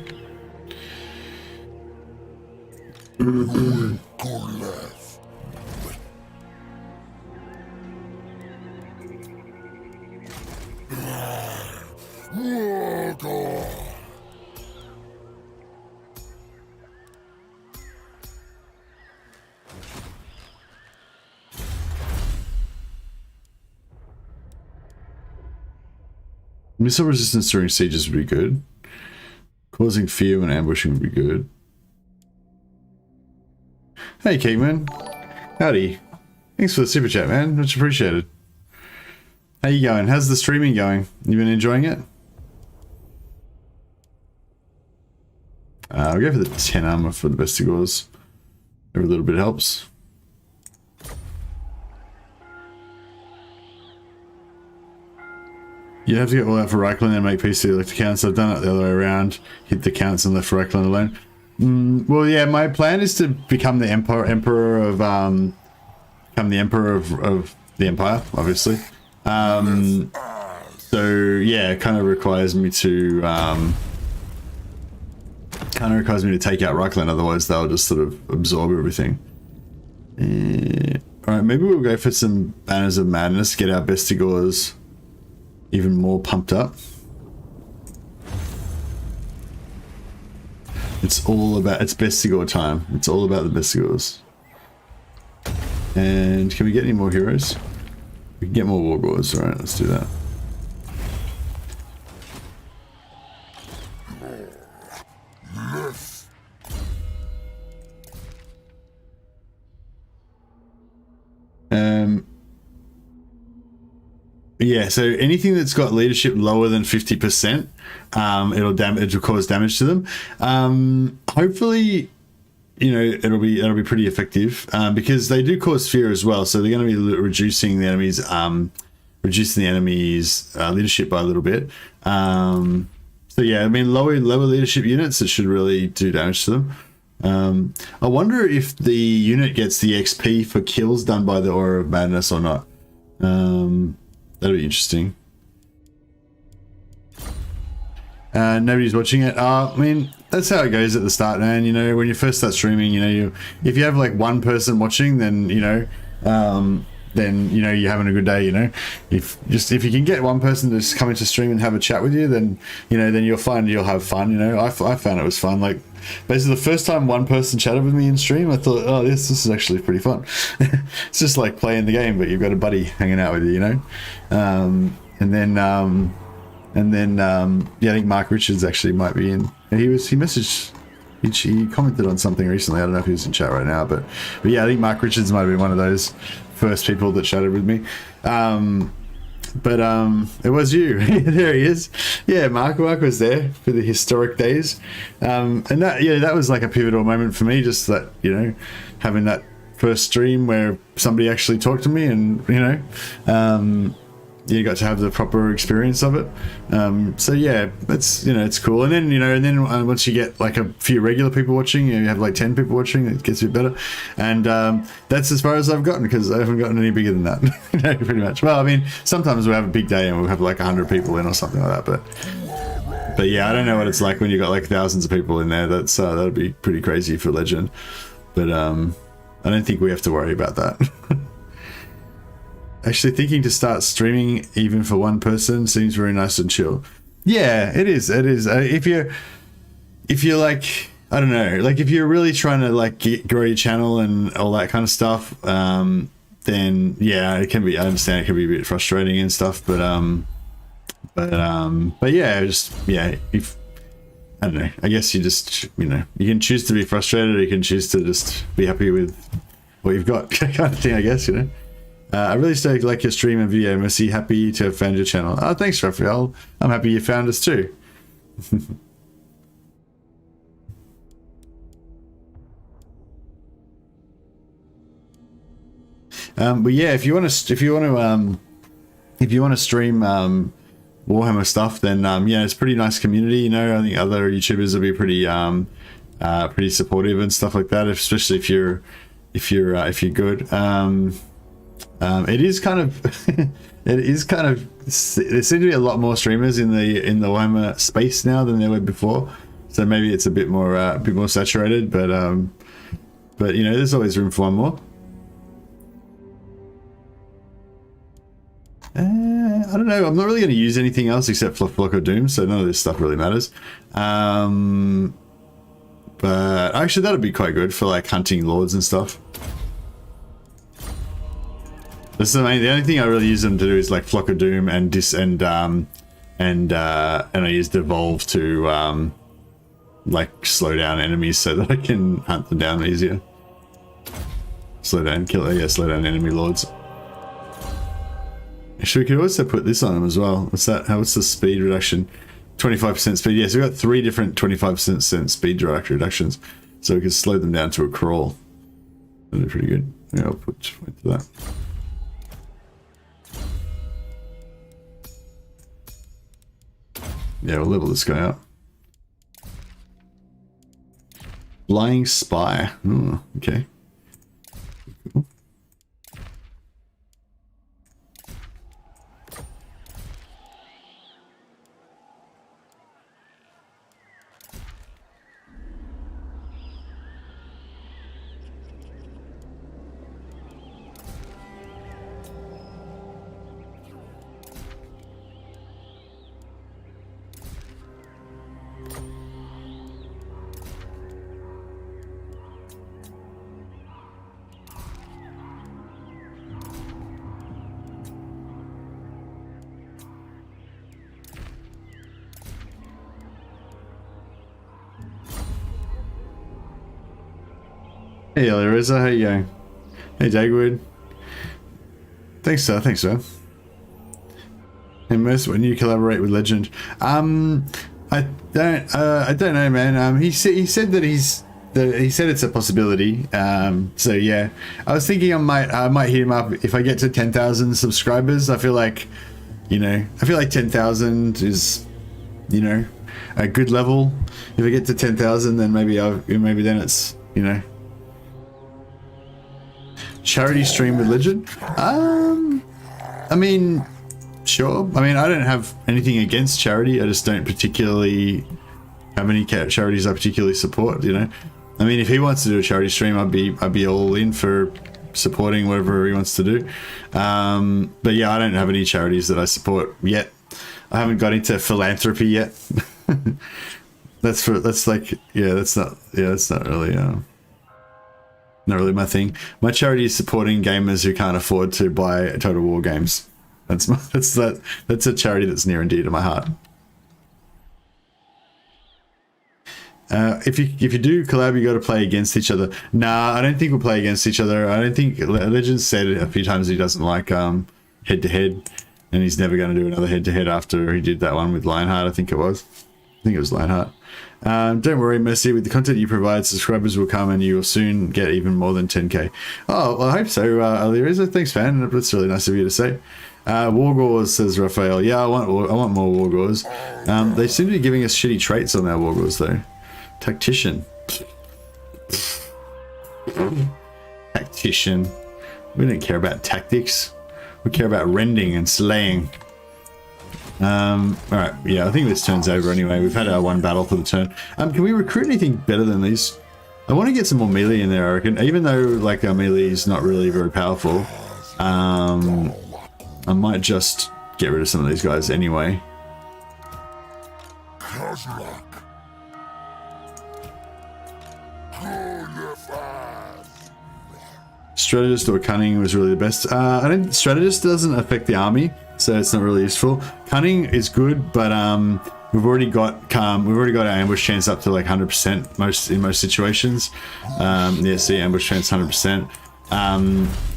Missile resistance during sieges would be good. Causing fear when ambushing would be good. Hey, Kingman. Howdy. Thanks for the super chat, man. Much appreciated. How you going? How's the streaming going? You been enjoying it? I'll go for the 10 armor for the Bestigors. Every little bit helps. You have to get all out for right click and make peace to the counts. I've done it the other way around. Hit the counts and left for right click alone. Well, yeah, my plan is to become the emperor of the empire, obviously. So yeah, it kind of requires me to take out Reichland, otherwise they'll just sort of absorb everything. All right, maybe we'll go for some Banners of Madness, get our Bestigors even more pumped up. It's Bestigor time. It's all about the Bestigors. And can we get any more heroes? We can get more Wargors. All right, let's do that. Yeah, so anything that's got leadership lower than 50%, it'll cause damage to them. Hopefully, you know, it'll be pretty effective because they do cause fear as well. So they're going to be reducing the enemy's leadership by a little bit. So yeah, I mean, lower leadership units, it should really do damage to them. I wonder if the unit gets the XP for kills done by the Aura of Madness or not. That'll be interesting. Nobody's watching it. I mean, that's how it goes at the start, man. You know, when you first start streaming, you know, if you have like one person watching, then you know, you're having a good day. You know, if you can get one person to just come into stream and have a chat with you, then you know, then you'll find you'll have fun. You know, I found it was fun. Like basically the first time one person chatted with me in stream, I thought, oh, this is actually pretty fun. It's just like playing the game, but you've got a buddy hanging out with you. You know, and then yeah, I think Mark Richards actually might be in. He commented on something recently. I don't know if he's in chat right now, but yeah, I think Mark Richards might have been one of those first people that chatted with me. It was you. There he is. Yeah, Mark was there for the historic days. And that was like a pivotal moment for me, just that, you know, having that first stream where somebody actually talked to me and, you know, you got to have the proper experience of it. So yeah, it's cool. And then once you get like a few regular people watching, you have like 10 people watching, it gets a bit better. And that's as far as I've gotten, because I haven't gotten any bigger than that. You know, pretty much. Well, I mean, sometimes we'll have a big day and we'll have like 100 people in or something like that. But yeah, I don't know what it's like when you got like thousands of people in there. That'd be pretty crazy for Legend. But I don't think we have to worry about that. Actually thinking to start streaming even for one person seems very nice and chill. Yeah, it is. If you're like, I don't know, like if you're really trying to like grow your channel and all that kind of stuff, then yeah, it can be, I understand it can be a bit frustrating and stuff, but yeah, if, I don't know, I guess you just, you know, you can choose to be frustrated or you can choose to just be happy with what you've got, kind of thing, I guess, you know. I really started like your stream and video. Mercy, happy to have found your channel. Oh, thanks, Raphael. I'm happy you found us too. But yeah, if you want to stream Warhammer stuff, then yeah, it's a pretty nice community. You know, I think other YouTubers will be pretty supportive and stuff like that, especially if you're good. It is kind of there seem to be a lot more streamers in the Warhammer space now than there were before, so maybe it's a bit more saturated, but you know, there's always room for one more. I don't know, I'm not really going to use anything else except for Flock of Doom, so none of this stuff really matters. But actually that'd be quite good for like hunting lords and stuff. That's the only thing I really use them to do is like Flock of Doom and I use Devolve to like slow down enemies so that I can hunt them down easier. Slow down, kill. Yeah, slow down enemy lords. Actually, we could also put this on them as well. What's that? What's the speed reduction? 25% speed. Yeah, so we've got 3 different 25% speed reductions. So we can slow them down to a crawl. That'd be pretty good. Yeah, I'll put into that. Yeah, we'll level this guy up. Flying Spy. Ooh, okay. Cool. Hey Larissa, how you going? Hey Dagwood. Thanks sir, thanks sir. Hey Merce, when you collaborate with Legend. I don't know man. He said that he said it's a possibility. So yeah. I was thinking I might hit him up if I get to 10,000 subscribers. I feel like 10,000 is, you know, a good level. If I get to 10,000 then maybe then it's, you know, charity stream religion. I mean, sure. I mean, I don't have anything against charity. I just don't particularly have any charities I particularly support, you know. I mean, if he wants to do a charity stream, I'd be all in for supporting whatever he wants to do. But yeah, I don't have any charities that I support yet. I haven't got into philanthropy yet. That's not really my thing. My charity is supporting gamers who can't afford to buy Total War games. That's a charity that's near and dear to my heart. If you do collab, you got to play against each other. Nah, I don't think we'll play against each other. I don't think Legend said a few times he doesn't like head to head, and he's never going to do another head to head after he did that one with Lionheart. I think it was Lionheart. Don't worry, Mercy, with the content you provide, subscribers will come and you will soon get even more than 10k. Oh, well, I hope so. Aliriza, thanks, fan. That's really nice of you to say. Wargors, says Raphael. Yeah, I want more Wargors. They seem to be giving us shitty traits on our Wargors, though. Tactician. Tactician. We don't care about tactics. We care about rending and slaying. Alright, yeah, I think this turn's over anyway. We've had our one battle for the turn. Can we recruit anything better than these? I want to get some more melee in there, I reckon. Even though, like, our melee is not really very powerful. I might just get rid of some of these guys anyway. Khazrak. Strategist or cunning was really the best. Strategist doesn't affect the army, so it's not really useful. Cunning is good, but we've already got our ambush chance up to like 100% in most situations. Yeah, see, ambush chance 100%.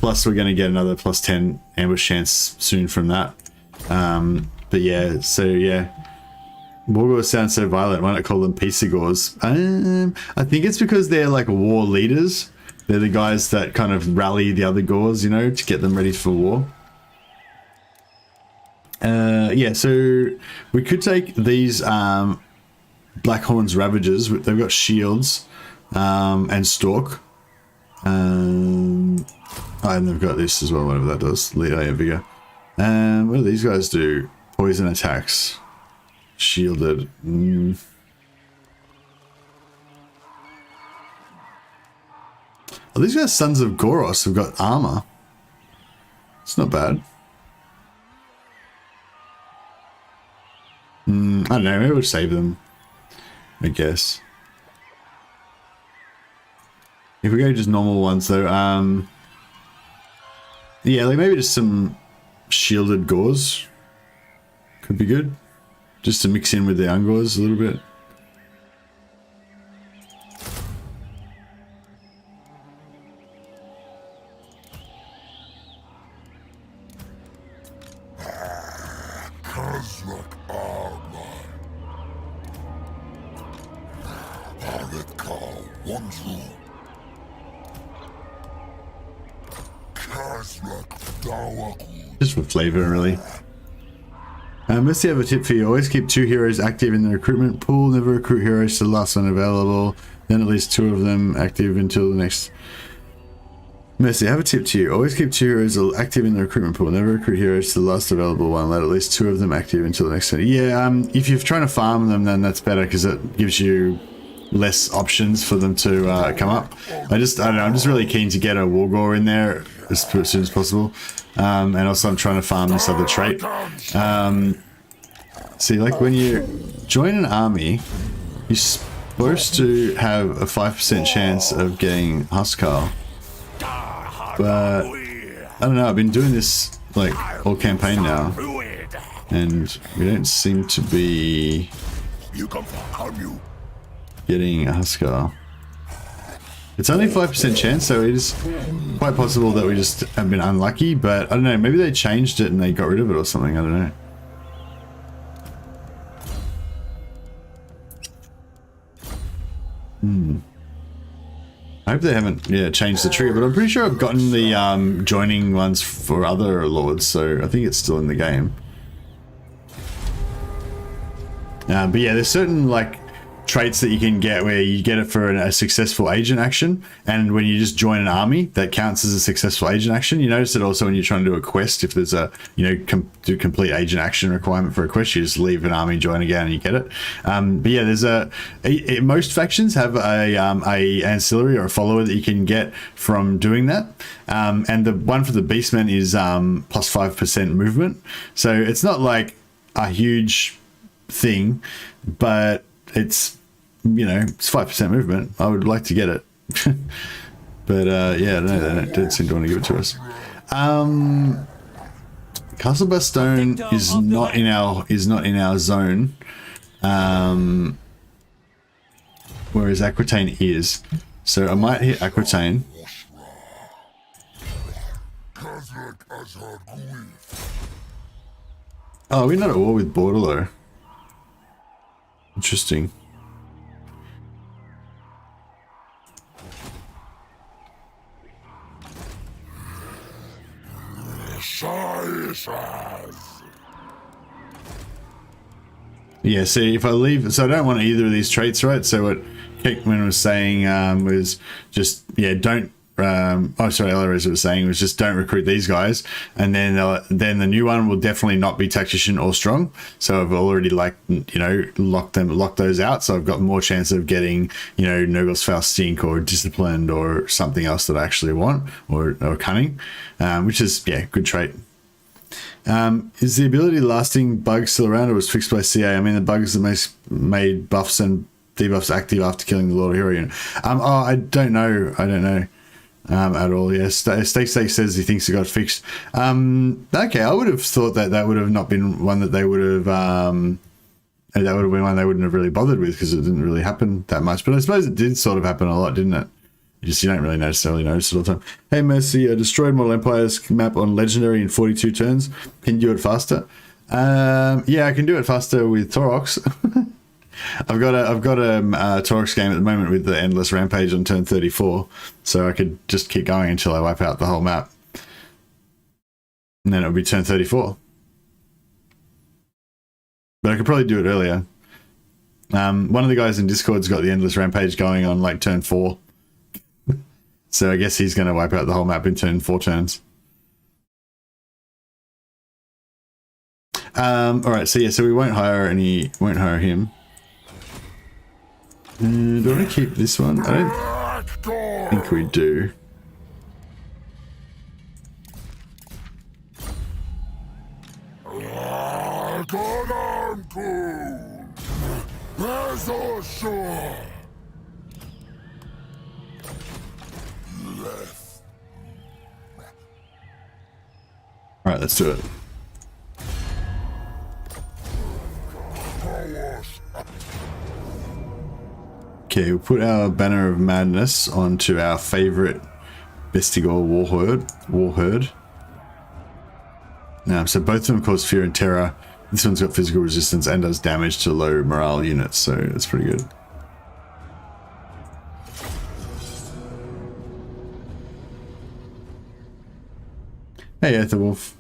Plus we're going to get another plus 10 ambush chance soon from that. But yeah, so yeah. Wargors sound so violent. Why not call them Peacegors? I think it's because they're like war leaders. They're the guys that kind of rally the other Gors, you know, to get them ready for war. Yeah, so we could take these Blackhorn's Ravagers. They've got shields and Stalk. And they've got this as well, whatever that does. Lead Eye of Vigor. What do these guys do? Poison attacks. Shielded. Oh, these guys, Sons of Goros, have got armor. It's not bad. I don't know, maybe we'll save them, I guess. If we go just normal ones though, yeah, like maybe just some shielded Gors could be good. Just to mix in with the Ungors a little bit. Just for flavor, really. Mostly have a tip for you. Always keep 2 heroes active in the recruitment pool. Never recruit heroes to the last one available. Then at least 2 of them active until the next. Mercy, I have a tip to you. Always keep 2 heroes active in the recruitment pool. Never recruit heroes to the last available one. Let at least 2 of them active until the next one. Yeah, if you're trying to farm them, then that's better because it gives you less options for them to come up. I don't know. I'm just really keen to get a Wargore in there as soon as possible. And also I'm trying to farm this other trait. See, like when you join an army, you're supposed to have a 5% chance of getting Huskar. But I don't know, I've been doing this like all campaign now, and we don't seem to be getting a Huskar. It's only 5% chance, so it is quite possible that we just have been unlucky, but I don't know, maybe they changed it and they got rid of it or something, I don't know. I hope they haven't changed the trigger, but I'm pretty sure I've gotten the joining ones for other lords, so I think it's still in the game. But yeah, there's certain like traits that you can get where you get it for a successful agent action, and when you just join an army, that counts as a successful agent action. You notice it also when you're trying to do a quest. If there's a do complete agent action requirement for a quest, you just leave an army, join again, and you get it. But yeah, there's most factions have a ancillary or a follower that you can get from doing that, and the one for the Beastmen is plus 5% movement. So it's not like a huge thing, but it's it's 5% movement. I would like to get it. But yeah, no, they don't seem to want to give it to us. Castle Bastone is not in our zone, whereas Aquitaine is. So I might hit Aquitaine. Oh, we're not at war with Bordello. Interesting. Yeah, see, if I leave, so I don't want either of these traits, right? So what Kickman was saying was just, yeah, don't, oh, sorry, Elreza was saying was just don't recruit these guys, and then the new one will definitely not be tactician or strong. So I've already locked those out. So I've got more chance of getting Noble's Faust Stink or Disciplined or something else that I actually want, or Cunning, which is good trait. Is the ability lasting bug still around, or was fixed by CA? I mean, the bugs that made buffs and debuffs active after killing the Lord of Hero unit. Oh, I don't know. At all. Yes, Steak says he thinks it got fixed. Okay, I would have thought that would have not been one that they would have that would have been one they wouldn't have really bothered with, because it didn't really happen that much. But I suppose it did sort of happen a lot, didn't it? You don't really necessarily notice it all the time. Hey Mercy, a destroyed Model Empires map on Legendary in 42 turns. Can you do it faster? Yeah, I can do it faster with Taurox. I've got a Taurox game at the moment with the Endless Rampage on turn 34, so I could just keep going until I wipe out the whole map, and then it'll be turn 34. But I could probably do it earlier. One of the guys in Discord's got the Endless Rampage going on like turn 4, so I guess he's going to wipe out the whole map in 4 turns. All right, so yeah, so we won't hire him. Do I want to keep this one? I don't think we do. Alright, let's do it. Okay, we'll put our Banner of Madness onto our favorite Bestigor Warherd. So both of them cause fear and terror. This one's got physical resistance and does damage to low morale units, so that's pretty good. Hey, Etherwolf.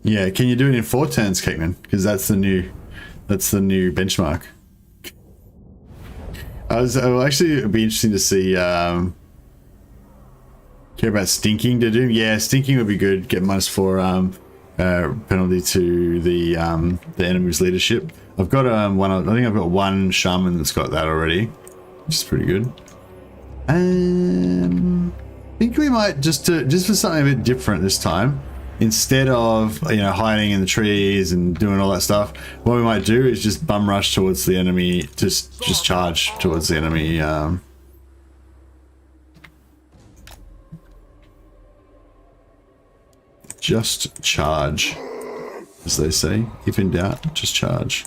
Yeah, can you do it in 4 turns, Cakeman? Because that's the new benchmark. I'll actually it'd be interesting to see care about stinking to do. Yeah, stinking would be good. Get -4 penalty to the enemy's leadership. I've got I think I've got one shaman that's got that already, which is pretty good. I think we might just for something a bit different this time. Instead of, you know, hiding in the trees and doing all that stuff, what we might do is just bum rush towards the enemy, just charge towards the enemy. Just charge, as they say. If in doubt, just charge.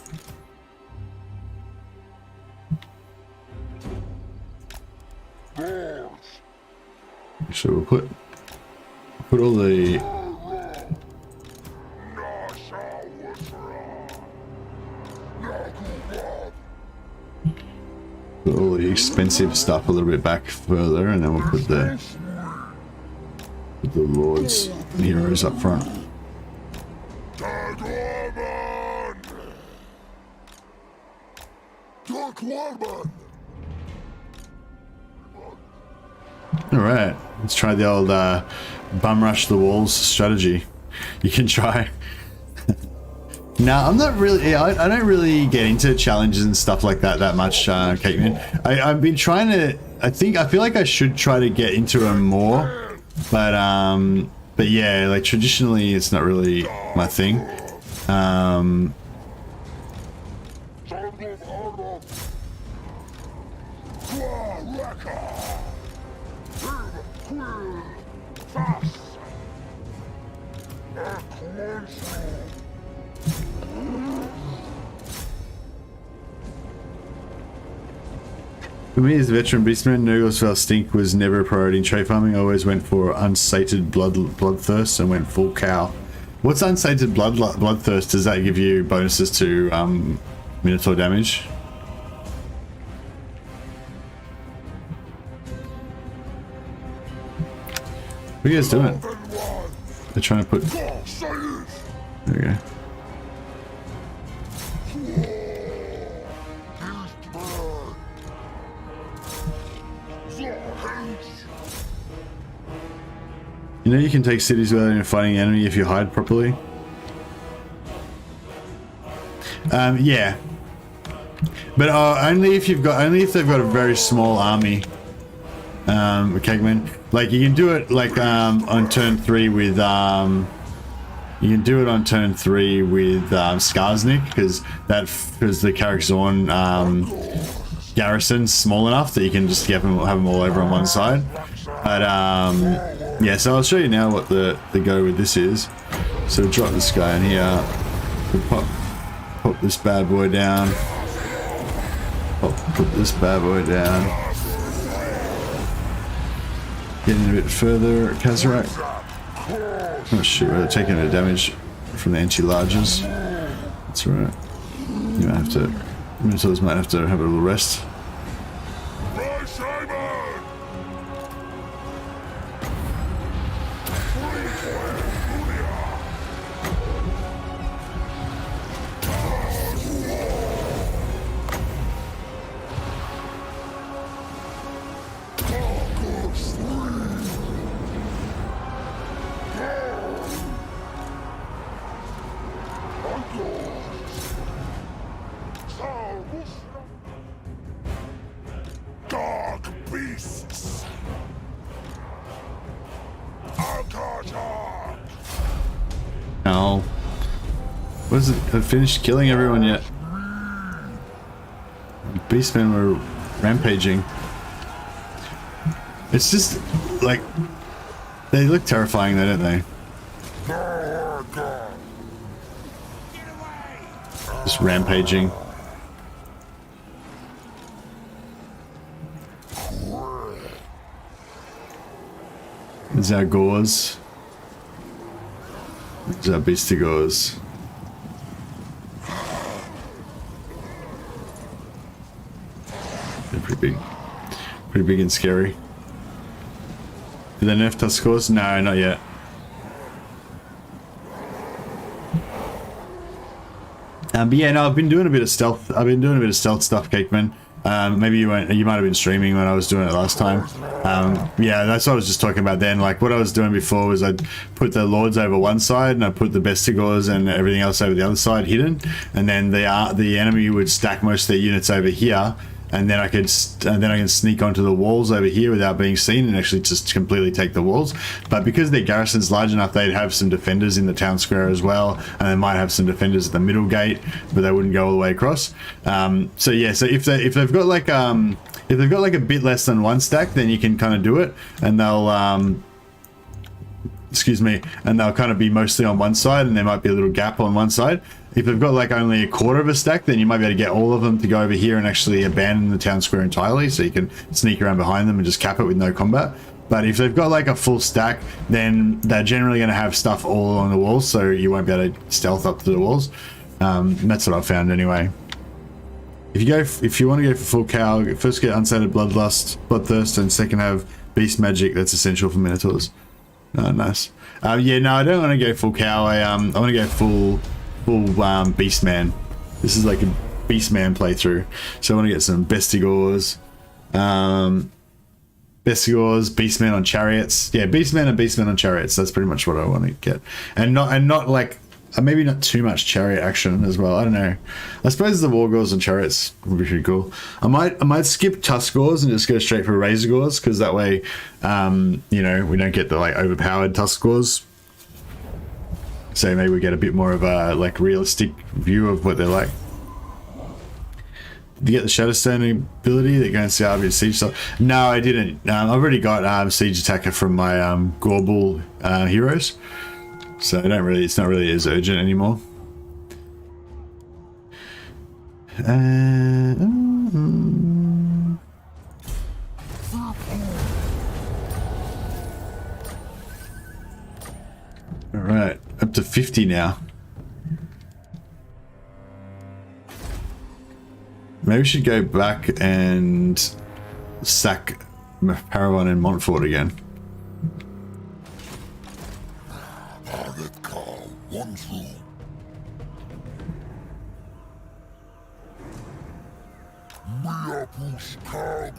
So we'll put all the expensive stuff a little bit back further, and then we'll put the lords and heroes up front. Alright, let's try the old bum rush the walls strategy. You can try. No, I'm not really. I don't really get into challenges and stuff like that much, Cakeman. I've been trying to. I feel like I should try to get into them more, but yeah, like traditionally, it's not really my thing. For me as a veteran beastman, Nurglesfell Stink was never a priority in trade farming. I always went for unsated bloodthirst and went full cow. What's unsated bloodthirst? Does that give you bonuses to Minotaur damage? What are you guys doing? They're trying to put... There we go. You know you can take cities without even fighting the enemy if you hide properly? Yeah. But only if they've got a very small army. Cakeman. Like you can do it like on turn 3 with Skarsnik, because the Khazrak garrison's small enough that you can just have them all over on one side. But yeah, so I'll show you now what the go with this is. So we'll drop this guy in here. We'll pop this bad boy down. Put this bad boy down. Getting a bit further at Khazrak. Oh shit, we're taking a bit of damage from the anti-larges. That's right. You might have to... Minotaurs might have to have a little rest. No. What is it? Have finished killing everyone yet? Beastmen were rampaging. It's just like they look terrifying, though, don't they? Just rampaging. There's our gores. There's our beastie gores. They're pretty Pretty big and scary. Did they nerf tusk scores? No, not yet. But yeah, no, I've been doing a bit of stealth. I've been doing a bit of stealth stuff, Cakeman. Maybe you weren't. You might have been streaming when I was doing it last time. Yeah, that's what I was just talking about then. Like what I was doing before was I'd put the lords over one side and I put the bestigors and everything else over the other side hidden, and then the enemy would stack most of their units over here. And then I can sneak onto the walls over here without being seen and actually just completely take the walls. But because their garrison's large enough, they'd have some defenders in the town square as well, and they might have some defenders at the middle gate, but they wouldn't go all the way across. So yeah, so if they've got like a bit less than one stack, then you can kind of do it, and they'll excuse me, and they'll kind of be mostly on one side, and there might be a little gap on one side. If they've got like only a quarter of a stack, then you might be able to get all of them to go over here and actually abandon the town square entirely, so you can sneak around behind them and just cap it with no combat. But if they've got like a full stack, then they're generally going to have stuff all along the walls, so you won't be able to stealth up to the walls. That's what I've found anyway. If you want to go for full cow, first get unsated bloodthirst, and second have beast magic. That's essential for minotaurs. Oh, nice. Yeah, no, I don't want to go full cow. I want to go full Beastman. This is like a Beastman playthrough, so I want to get some bestigors, Beastmen on chariots. Yeah, Beastmen and Beastmen on chariots. That's pretty much what I want to get, and not like maybe not too much chariot action as well. I don't know. I suppose the wargors and chariots would be pretty cool. I might skip tuskgors and just go straight for razorgors, because that way, you know, we don't get the like overpowered tuskgors. So maybe we get a bit more of a like realistic view of what they're like. Did you get the Shadowstone ability that goes to RB Siege stuff? No, I didn't. I've already got Siege Attacker from my Gorbel heroes, so I don't really. It's not really as urgent anymore. All right, up to 50 now. Maybe we should go back and sack Paragon and Montfort again. Target call 1 through. Mia push cargo.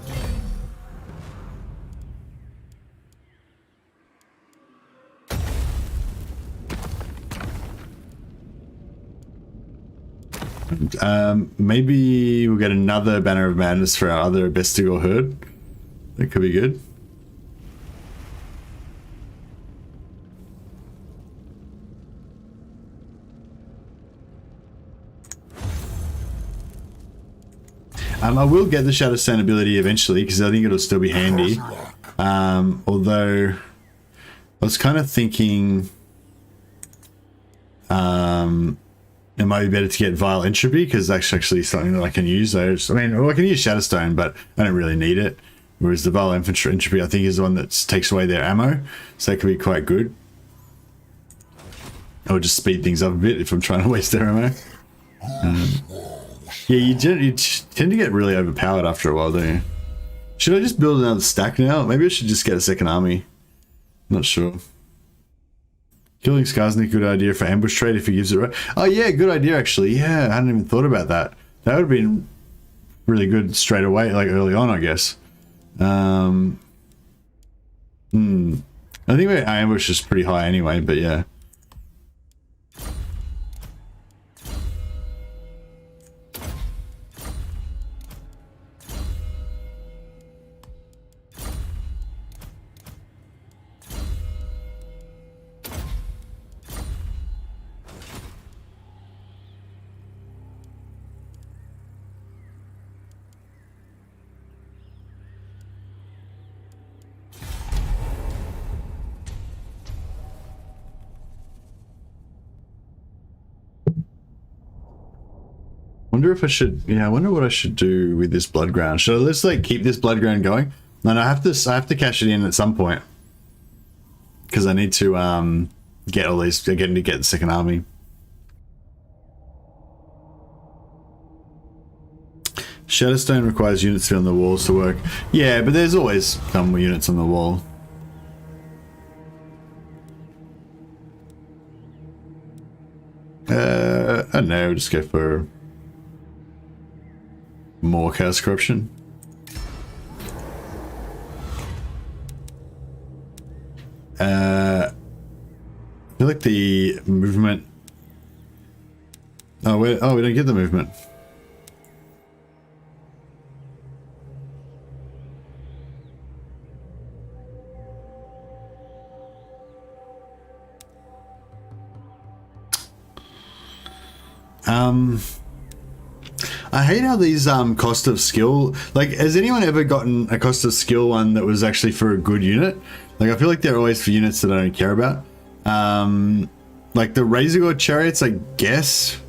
Maybe we'll get another Banner of Madness for our other Bestigor herd. That could be good. I will get the Shadowstone ability eventually, because I think it'll still be handy. Although I was kind of thinking it might be better to get Vile Entropy, because that's actually something that I can use. I mean, well, I can use Shadowstone, but I don't really need it. Whereas the Vile Entropy, I think, is the one that takes away their ammo, so that could be quite good. Or just speed things up a bit if I'm trying to waste their ammo. Yeah, you tend to get really overpowered after a while, don't you? Should I just build another stack now? Maybe I should just get a second army. Not sure. Killing Skarsnik, good idea for ambush trade if he gives it right. Oh yeah, good idea actually. Yeah, I hadn't even thought about that. That would have been really good straight away, like early on, I guess. I think my ambush is pretty high anyway, but yeah. Wonder if I should, yeah, I wonder what I should do with this blood ground. Should I let's like keep this blood ground going? No, I have to cash it in at some point, because I need to get all these again to get the second army. Shadowstone requires units to be on the walls to work. Yeah, but there's always some units on the wall. I don't know, just go for more chaos corruption. I feel like the movement. Oh, we don't get the movement. I hate how these cost of skill, like, has anyone ever gotten a cost of skill one that was actually for a good unit? Like, I feel like they're always for units that I don't care about. Like the Razorgore chariots, I guess,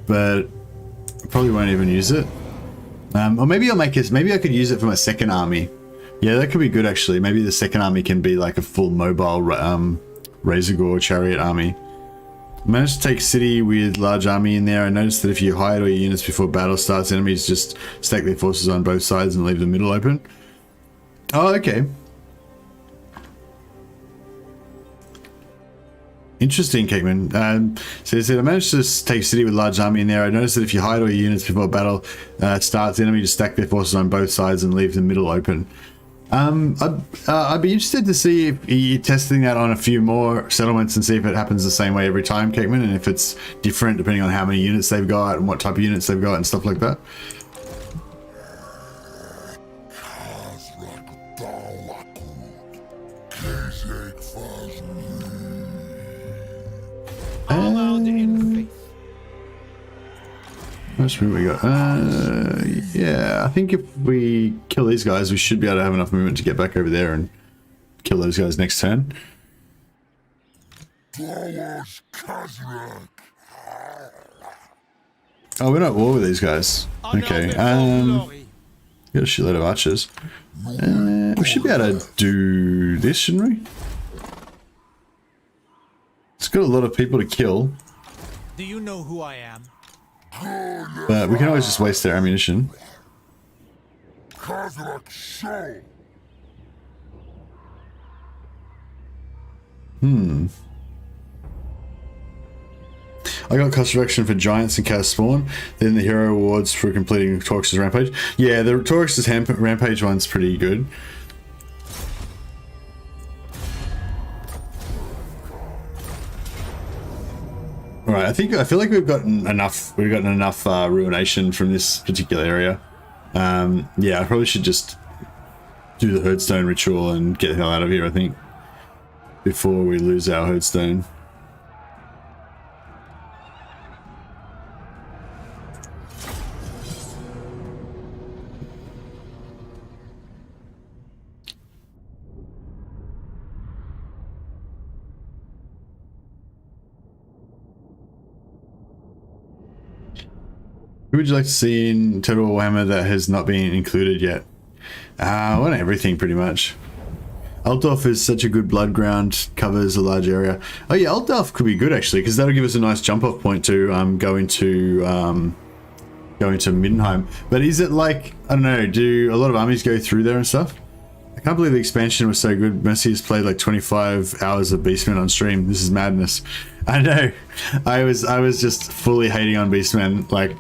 but I probably won't even use it. Or maybe I'll make it, maybe I could use it for my second army. Yeah, that could be good actually. Maybe the second army can be like a full mobile Razorgore chariot army. Managed to take city with large army in there. I noticed that if you hide all your units before battle starts, enemies just stack their forces on both sides and leave the middle open. Oh, okay. Interesting, Cakeman. So it said, I managed to take city with large army in there. I noticed that if you hide all your units before battle starts, the enemy just stack their forces on both sides and leave the middle open. I'd be interested to see if you're testing that on a few more settlements and see if it happens the same way every time, Cakeman, and if it's different depending on how many units they've got and what type of units they've got and stuff like that. How much movement we got? Yeah, I think if we kill these guys, we should be able to have enough movement to get back over there and kill those guys next turn. Khazrak. Oh, we're not at war with these guys. Okay. Got a shitload of archers. We should be able to do this, shouldn't we? It's got a lot of people to kill. Do you know who I am? But we can always just waste their ammunition. Khazrak show. I got cost reduction for giants and chaos spawn. Then the hero awards for completing Taurox's rampage. Yeah, the Taurox's rampage one's pretty good. All right, I feel like we've gotten enough. We've gotten enough ruination from this particular area. Yeah, I probably should just do the herdstone ritual and get the hell out of here, I think, before we lose our herdstone. Who would you like to see in Total Warhammer that has not been included yet? I want everything pretty much. Altdorf is such a good blood ground, covers a large area. Oh yeah, Altdorf could be good actually, because that'll give us a nice jump off point to go into Middenheim. But is it like, I don't know, do a lot of armies go through there and stuff? I can't believe the expansion was so good. Messi has played like 25 hours of Beastmen on stream. This is madness. I know. I was just fully hating on Beastmen, like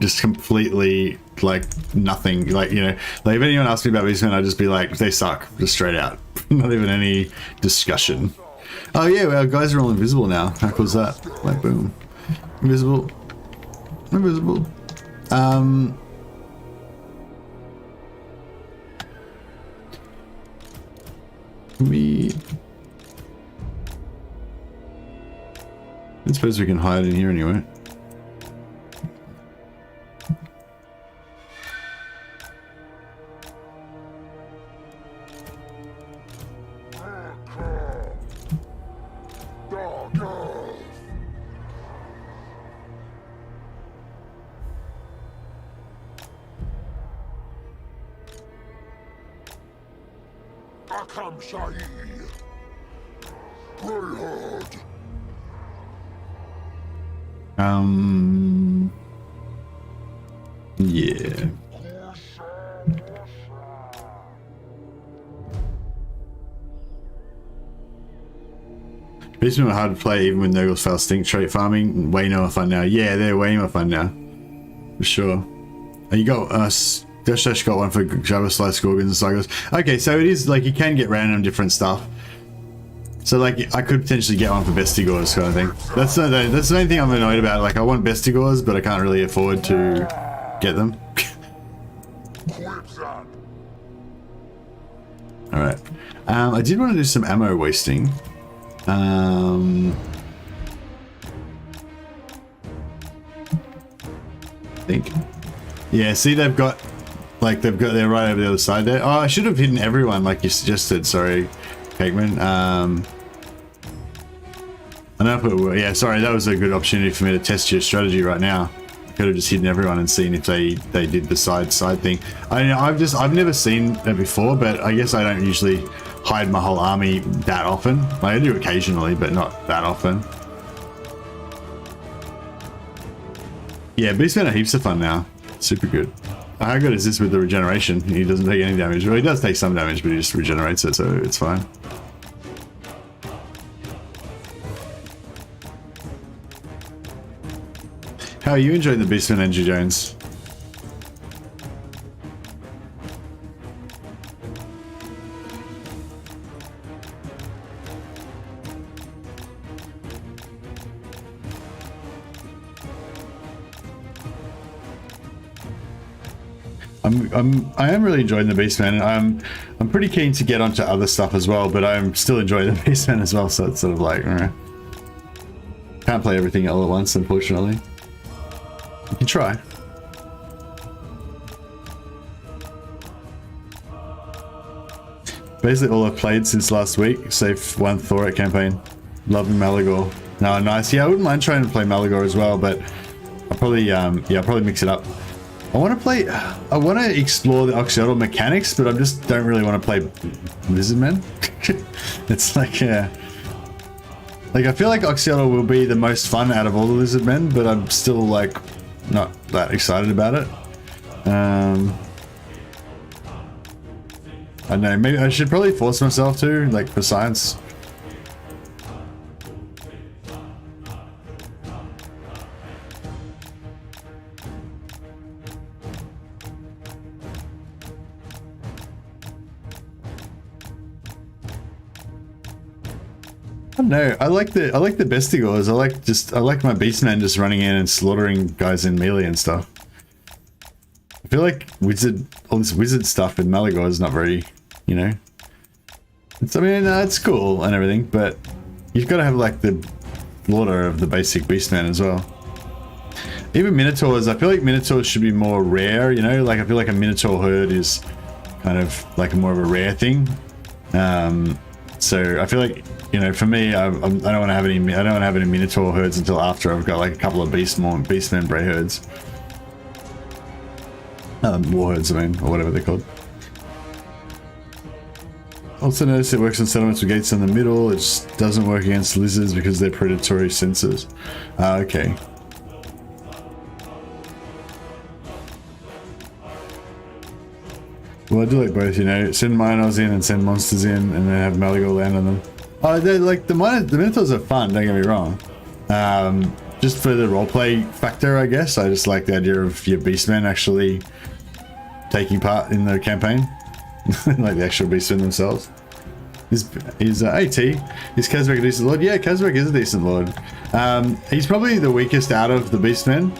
just completely like nothing, like, you know, like if anyone asked me about Beastmen, I'd just be like, they suck, just straight out. Not even any discussion. Oh yeah, our guys are all invisible now. How cool is that? Like boom, invisible. I suppose we can hide in here anyway. Yeah. Beastmen were hard to play even when Nurgles fail stink trait farming. Way more fun now. Yeah, they're way more fun now. For sure. And you got Dash got one for Java Slice Gorgons and Cygos. Okay, so it is like you can get random different stuff. So like I could potentially get one for Bestigors kind of thing. That's the main thing I'm annoyed about. Like I want Bestigors, but I can't really afford to get them. All right. I did want to do some ammo wasting. I think. Yeah. See, they're right over the other side there. Oh, I should have hidden everyone like you suggested. Sorry, Cakeman. I know if it were, yeah, sorry, that was a good opportunity for me to test your strategy right now. I could have just hidden everyone and seen if they did the side thing. I've never seen that before, but I guess I don't usually hide my whole army that often. Like, I do occasionally, but not that often. Yeah, Beastmen are heaps of fun now. Super good. How good is this with the regeneration? He doesn't take any damage. Well, he does take some damage, but he just regenerates it, so it's fine. How are you enjoying the Beastman, Andrew Jones? I am really enjoying the Beastman. I'm pretty keen to get onto other stuff as well, but I'm still enjoying the Beastman as well. So it's sort of like, can't play everything all at once, unfortunately. You can try. Basically all I've played since last week, save one Taurox campaign. Loving Malagor. No, nice. Yeah, I wouldn't mind trying to play Malagor as well, but I'll probably I'll probably mix it up. I want to explore the Oxyotl mechanics, but I just don't really want to play Lizardmen. It's like, like I feel like Oxyotl will be the most fun out of all the Lizardmen, but I'm still like not that excited about it. I don't know, maybe I should probably force myself to, like, for science. I don't know. I like the Bestigors. I like my Beastmen just running in and slaughtering guys in melee and stuff. I feel like all this wizard stuff in Malagor is not very, you know. I mean, it's cool and everything, but you've got to have like the slaughter of the basic Beastman as well. Even Minotaurs, I feel like Minotaurs should be more rare, you know. Like I feel like a Minotaur herd is kind of like more of a rare thing. So I feel like, you know, for me, I don't want to have any Minotaur herds until after I've got like a couple of Beastmen Bray herds. War herds, I mean, or whatever they're called. Also notice it works on settlements with gates in the middle. It just doesn't work against lizards because they're predatory sensors. Okay. Well, I do like both, you know. Send minors in and send monsters in, and then have Malagor land on them. Oh, they're like the Minotaurs are fun. Don't get me wrong. Just for the roleplay factor, I guess. I just like the idea of your Beastmen actually taking part in the campaign, like the actual Beastmen themselves. Is AT? Is Khazrak a decent lord? Yeah, Khazrak is a decent lord. He's probably the weakest out of the Beastmen,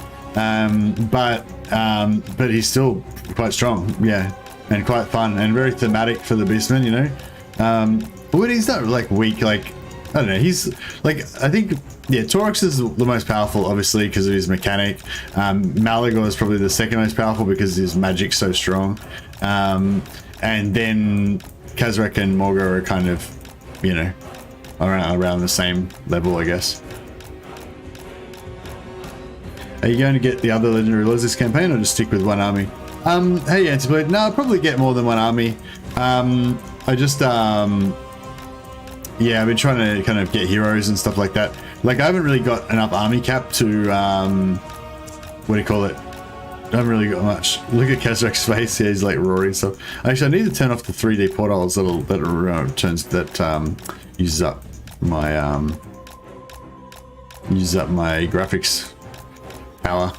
but he's still quite strong. Yeah. And quite fun and very thematic for the Beastmen, you know. But he's not like weak, like, I don't know, he's like, I think, yeah, Taurox is the most powerful, obviously, because of his mechanic. Malagor is probably the second most powerful because his magic's so strong. And then Khazrak and Morgor are kind of, you know, around the same level, I guess. Are you going to get the other legendary lords this campaign or just stick with one army? Hey, Antiblade. No, I'll probably get more than one army. I just, yeah, I've been trying to kind of get heroes and stuff like that. Like, I haven't really got enough army cap to, what do you call it? haven't really got much. Look at Khazrak's face. Yeah, he's like roaring stuff. Actually, I need to turn off the 3D portals that uses up my graphics power.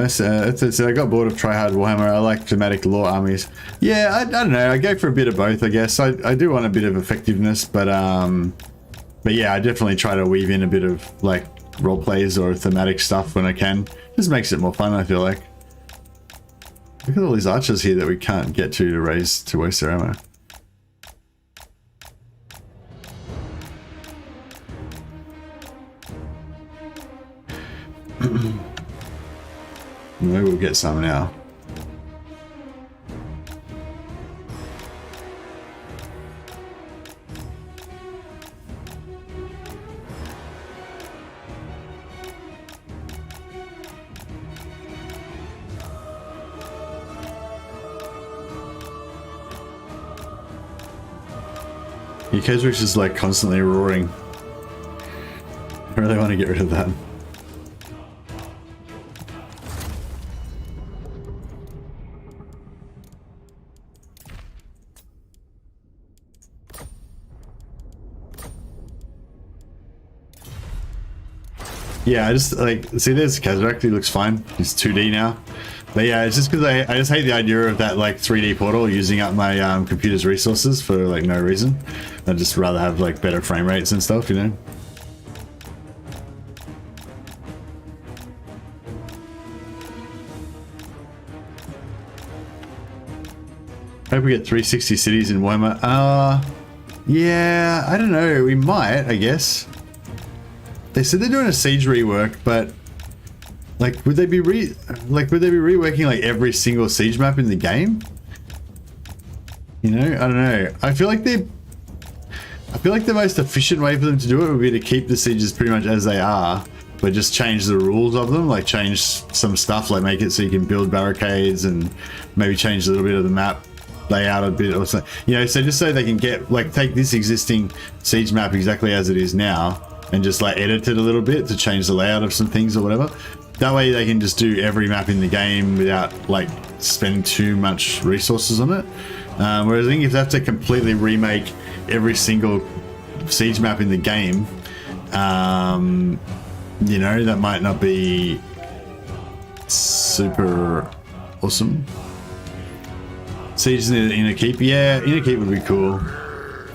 So I got bored of tryhard Warhammer. I like thematic lore armies. Yeah, I don't know. I go for a bit of both, I guess. I do want a bit of effectiveness, but yeah, I definitely try to weave in a bit of like role plays or thematic stuff when I can. Just makes it more fun, I feel like. Look at all these archers here that we can't get to waste their ammo. Maybe we'll get some now. Your Khazrak is like constantly roaring. I really want to get rid of that. Yeah, I just like, see there's Khazrak, he looks fine. He's 2D now. But yeah, it's just because I just hate the idea of that like 3D portal using up my computer's resources for like no reason. I'd just rather have like better frame rates and stuff, you know? Hope we get 360 cities in Warhammer. Yeah, I don't know, we might, I guess. They said they're doing a siege rework, but like, would they be reworking like every single siege map in the game? You know, I don't know. I feel like the most efficient way for them to do it would be to keep the sieges pretty much as they are, but just change the rules of them, like change some stuff, like make it so you can build barricades and maybe change a little bit of the map layout a bit or something. You know, so just so they can get like take this existing siege map exactly as it is now and just like edit it a little bit to change the layout of some things or whatever. That way they can just do every map in the game without like spending too much resources on it. Whereas I think if they have to completely remake every single siege map in the game, you know, that might not be super awesome. Siege in a keep, yeah, in a keep would be cool.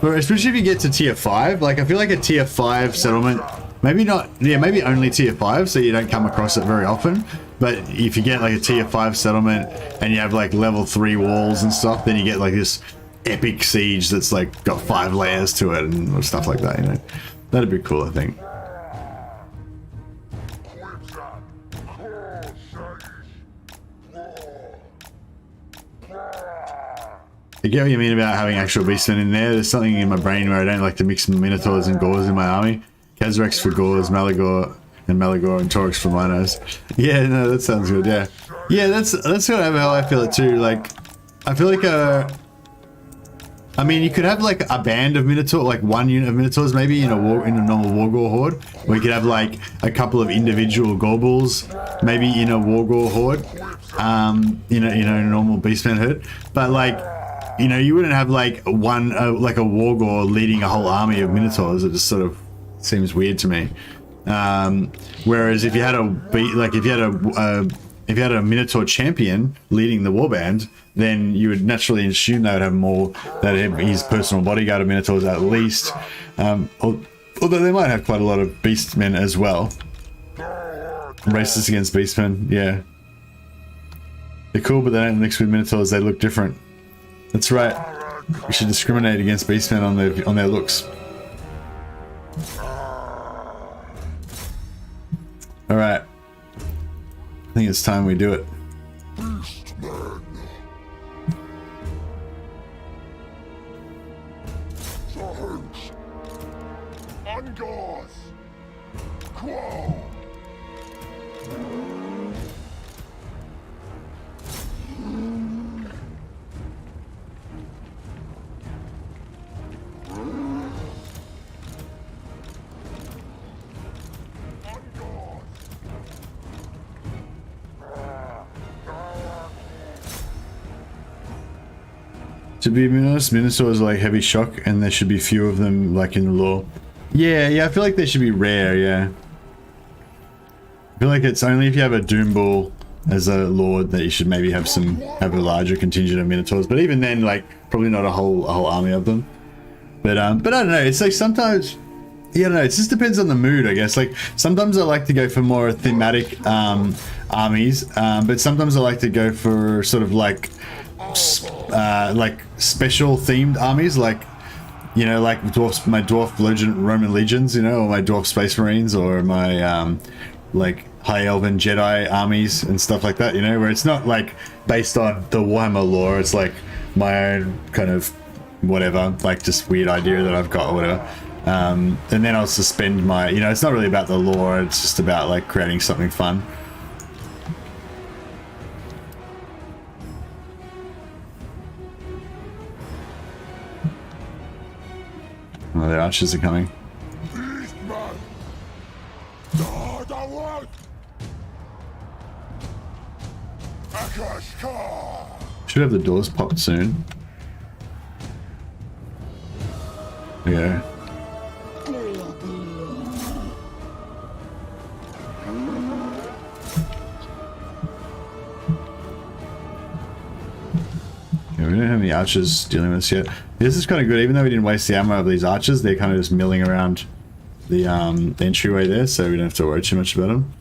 But especially if you get to tier 5, like I feel like a tier 5 settlement, maybe not, yeah, maybe only tier 5, so you don't come across it very often. But if you get like a tier 5 settlement and you have like level 3 walls and stuff, then you get like this epic siege that's like got 5 layers to it and stuff like that, you know. That'd be cool, I think. I get what you mean about having actual beastmen in there. There's something in my brain where I don't like to mix minotaurs and gores in my army. Khazrak's for gores, Malagor and Taurox for minos. Yeah, no, that sounds good. Yeah, yeah, that's sort of how I feel it too. Like, I feel like I mean, you could have like a band of minotaur, like one unit of minotaurs, maybe in a normal wargore horde. Or you could have like a couple of individual gorbals, maybe in a wargore horde. In a normal beastman herd, but like, you know, you wouldn't have like one like a wargore leading a whole army of minotaurs. It just sort of seems weird to me. Whereas if you had a minotaur champion leading the warband, then you would naturally assume they would have more, that his personal bodyguard of minotaurs at least. Although they might have quite a lot of beastmen as well. Races against beastmen, yeah. They're cool, but they don't mix with minotaurs. They look different. That's right. We should discriminate against beastmen on their looks. All right. I think it's time we do it. Beastmen. Taurox. Angos. Quo. To be honest, Minotaurs are like heavy shock, and there should be few of them like in the lore. Yeah, I feel like they should be rare, yeah. I feel like it's only if you have a Doom Bull as a lord that you should maybe have a larger contingent of Minotaurs, but even then, like, probably not a whole army of them. But I don't know, it's like sometimes, yeah, I don't know, it just depends on the mood, I guess. Like, sometimes I like to go for more thematic armies, but sometimes I like to go for sort of like special themed armies, like, you know, like my dwarf Roman legions, you know, or my dwarf space marines, or my like high elven Jedi armies and stuff like that, you know, where it's not like based on the Warhammer lore, it's like my own kind of whatever, like just weird idea that I've got or whatever. And then I'll suspend my, you know, it's not really about the lore, it's just about like creating something fun. Oh, the archers are coming. Beastman! Should have the doors popped soon. Yeah. Yeah, we don't have any archers dealing with this yet. This is kind of good, even though we didn't waste the ammo of these archers, they're kind of just milling around the entryway there, so we don't have to worry too much about them.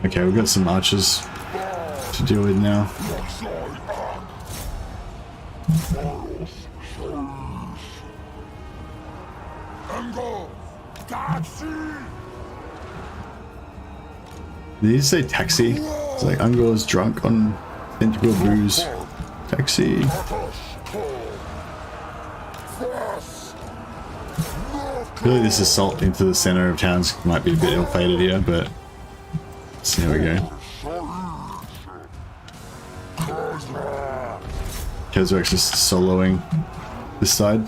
Okay, we've got some archers to deal with now. Did you say taxi? It's like Ungor's drunk on tentacle booze. Taxi. I feel like this assault into the center of towns might be a bit ill-fated here, but let's see how we go. Khazrak's just soloing this side.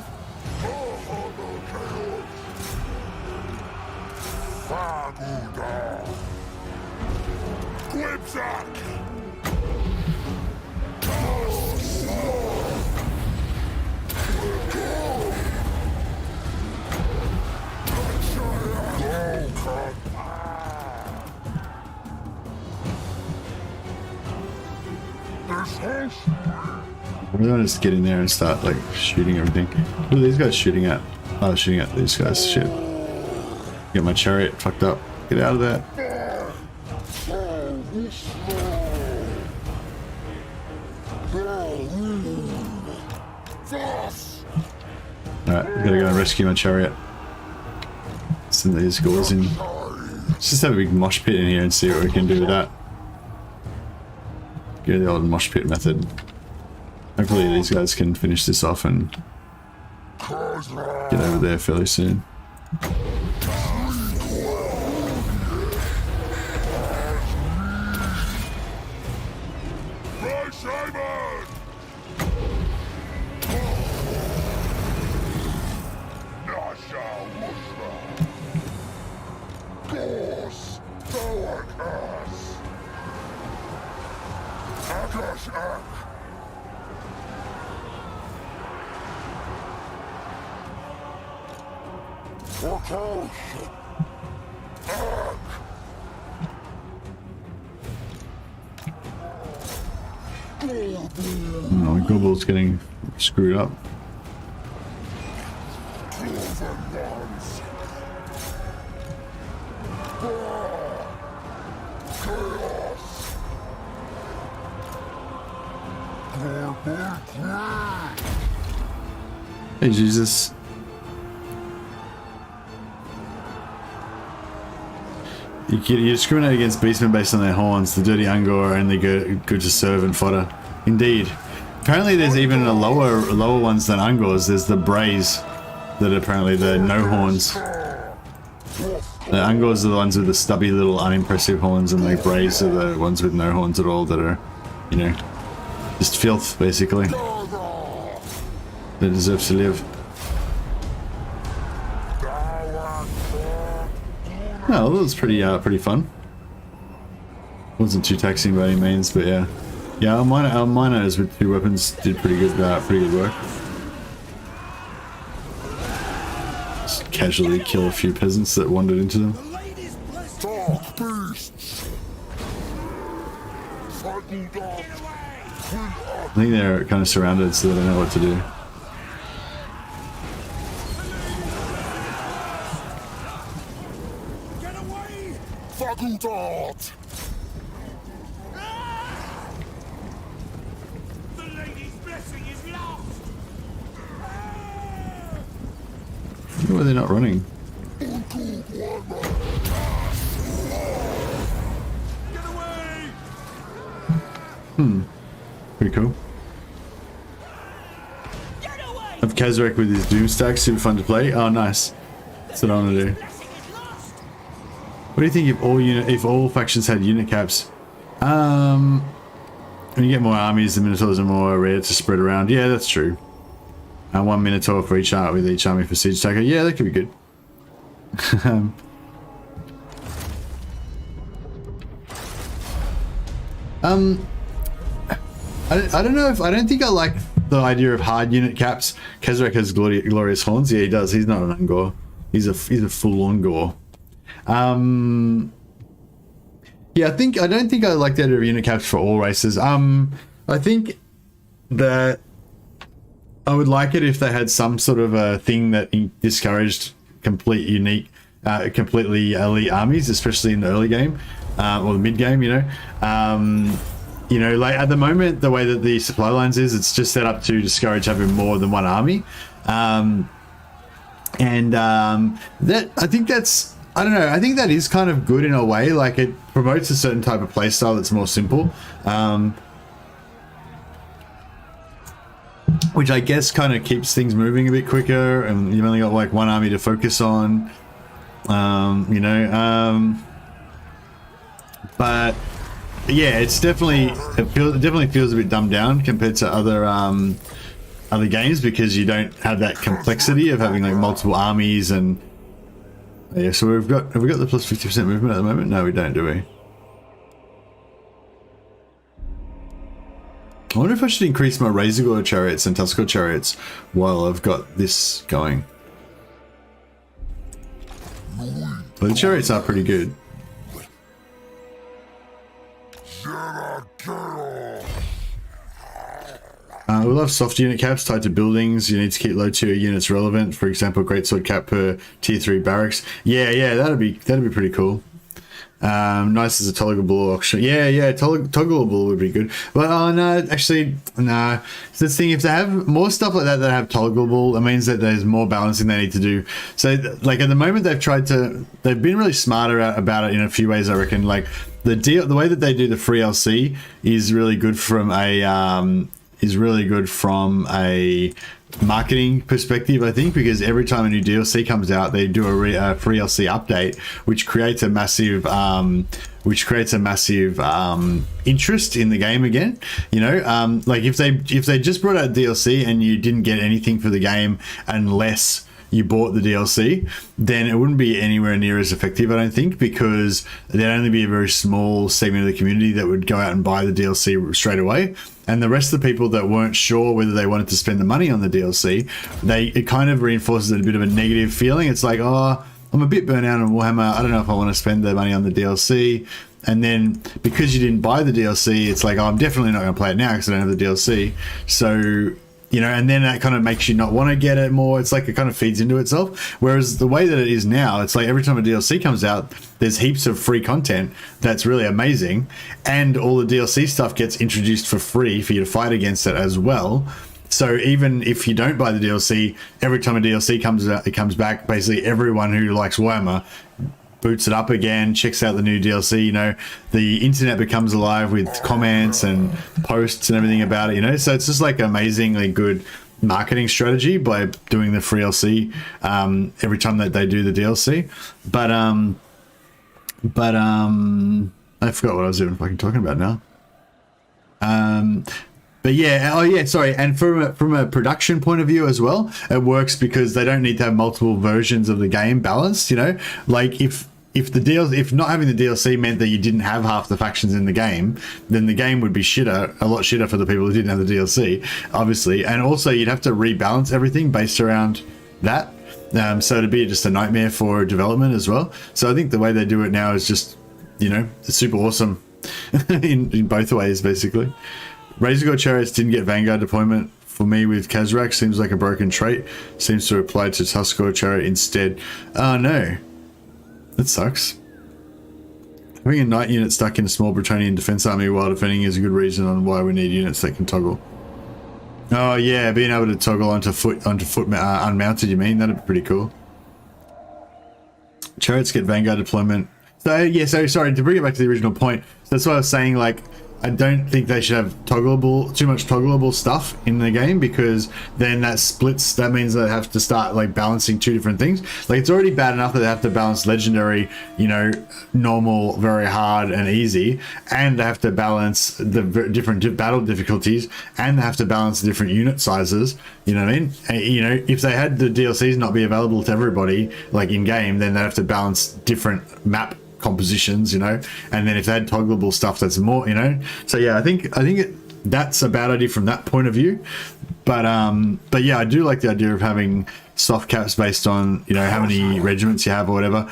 I'm gonna just get in there and start like shooting everything. What are these guys shooting at? Oh, shooting at these guys. Shit. Get my chariot fucked up. Get out of there. Alright, we gotta go and rescue my chariot. Send these guys in. Let's just have a big mosh pit in here and see what we can do with that. Go the old mosh pit method. Hopefully these guys can finish this off and get over there fairly soon. Oh, my gobble's getting screwed up. Hey, Jesus. You discriminate against beastmen based on their horns. The dirty Ungor are only good to serve and fodder. Indeed. Apparently there's even a lower ones than Ungors. There's the Brays that are apparently the no horns. The Ungors are the ones with the stubby little unimpressive horns, and the Brays are the ones with no horns at all that are, you know, just filth basically. They deserve to live. Oh, that was pretty fun. Wasn't too taxing by any means, but yeah. Yeah, our miners with 2 weapons did pretty good work. Just casually kill a few peasants that wandered into them. I think they're kind of surrounded, so they don't know what to do. I wonder why they're not running. Pretty cool. Have Khazrak with his doom stack, super fun to play. Oh, nice. That's what I want to do. What do you think if all factions had unit caps? When you get more armies, the Minotaurs are more rare to spread around. Yeah, that's true. And 1 Minotaur for each army, with each army for siege taker. Yeah, that could be good. I don't know if I don't think I like the idea of hard unit caps. Khazrak has glorious horns. Yeah, he does. He's not an Ungor. He's a full Ungor. Yeah, I don't think I like the idea of unit caps for all races. I think that I would like it if they had some sort of a thing that discouraged completely elite armies, especially in the early game or the mid game. You know, like at the moment, the way that the supply lines is, it's just set up to discourage having more than one army. That I think that's, I don't know, I think that is kind of good in a way. Like it promotes a certain type of playstyle that's more simple, which I guess kind of keeps things moving a bit quicker, and you've only got like one army to focus on, but yeah, it definitely feels a bit dumbed down compared to other games, because you don't have that complexity of having like multiple armies. And yeah, so have we got the plus 50% movement at the moment? No, we don't, do we? I wonder if I should increase my Razorgore chariots and Tuskor chariots while I've got this going. Well, the chariots are pretty good. We'll have soft unit caps tied to buildings. You need to keep low tier units relevant. For example, greatsword cap per tier 3 barracks. Yeah, that'd be pretty cool. Nice as a toggleable option. Yeah, toggleable would be good. But no, actually, no. So this thing, if they have more stuff like that have toggleable, it means that there's more balancing they need to do. So, like at the moment, they've been really smarter about it in a few ways. I reckon. Like the way that they do the free LC is really good from a marketing perspective, I think, because every time a new DLC comes out, they do a free LC update, which creates a massive interest in the game again. You know, like if they just brought out DLC and you didn't get anything for the game unless you bought the DLC, then it wouldn't be anywhere near as effective, I don't think, because there'd only be a very small segment of the community that would go out and buy the DLC straight away. And the rest of the people that weren't sure whether they wanted to spend the money on the DLC, it kind of reinforces a bit of a negative feeling. It's like, oh, I'm a bit burnt out on Warhammer. I don't know if I want to spend the money on the DLC. And then because you didn't buy the DLC, it's like, oh, I'm definitely not going to play it now because I don't have the DLC. So, you know, and then that kind of makes you not want to get it more. It's like it kind of feeds into itself. Whereas the way that it is now, it's like every time a DLC comes out, there's heaps of free content that's really amazing. And all the DLC stuff gets introduced for free for you to fight against it as well. So even if you don't buy the DLC, every time a DLC comes out, it comes back, basically everyone who likes Warhammer boots it up again, checks out the new DLC, you know, the internet becomes alive with comments and posts and everything about it, you know. So it's just like amazingly good marketing strategy by doing the free DLC every time that they do the DLC. But I forgot what I was even fucking talking about now. But yeah, oh yeah, sorry. And from a production point of view as well, it works because they don't need to have multiple versions of the game balanced. You know, like if not having the DLC meant that you didn't have half the factions in the game, then the game would be a lot shitter for the people who didn't have the DLC, obviously. And also you'd have to rebalance everything based around that. So it'd be just a nightmare for development as well. So I think the way they do it now is just, you know, it's super awesome in both ways, basically. Razorgore Chariots didn't get Vanguard deployment for me with Khazrak. Seems like a broken trait. Seems to apply to Tuskor Chariot instead. Oh no. That sucks. Having a knight unit stuck in a small Bretonnian defense army while defending is a good reason on why we need units that can toggle. Oh yeah, being able to toggle onto foot unmounted, you mean? That'd be pretty cool. Chariots get Vanguard deployment. So yeah, so sorry, to bring it back to the original point. So that's why I was saying, like, I don't think they should have too much toggleable stuff in the game, because then that splits. That means they have to start like balancing two different things. Like, it's already bad enough that they have to balance legendary, you know, normal, very hard, and easy, and they have to balance the different battle difficulties, and they have to balance the different unit sizes. You know what I mean? And, you know, if they had the DLCs not be available to everybody, like in game, then they have to balance different map compositions, you know, and then if they had toggleable stuff, that's more, you know. So yeah, I think that's a bad idea from that point of view, but yeah, I do like the idea of having soft caps based on, you know, how many regiments you have or whatever.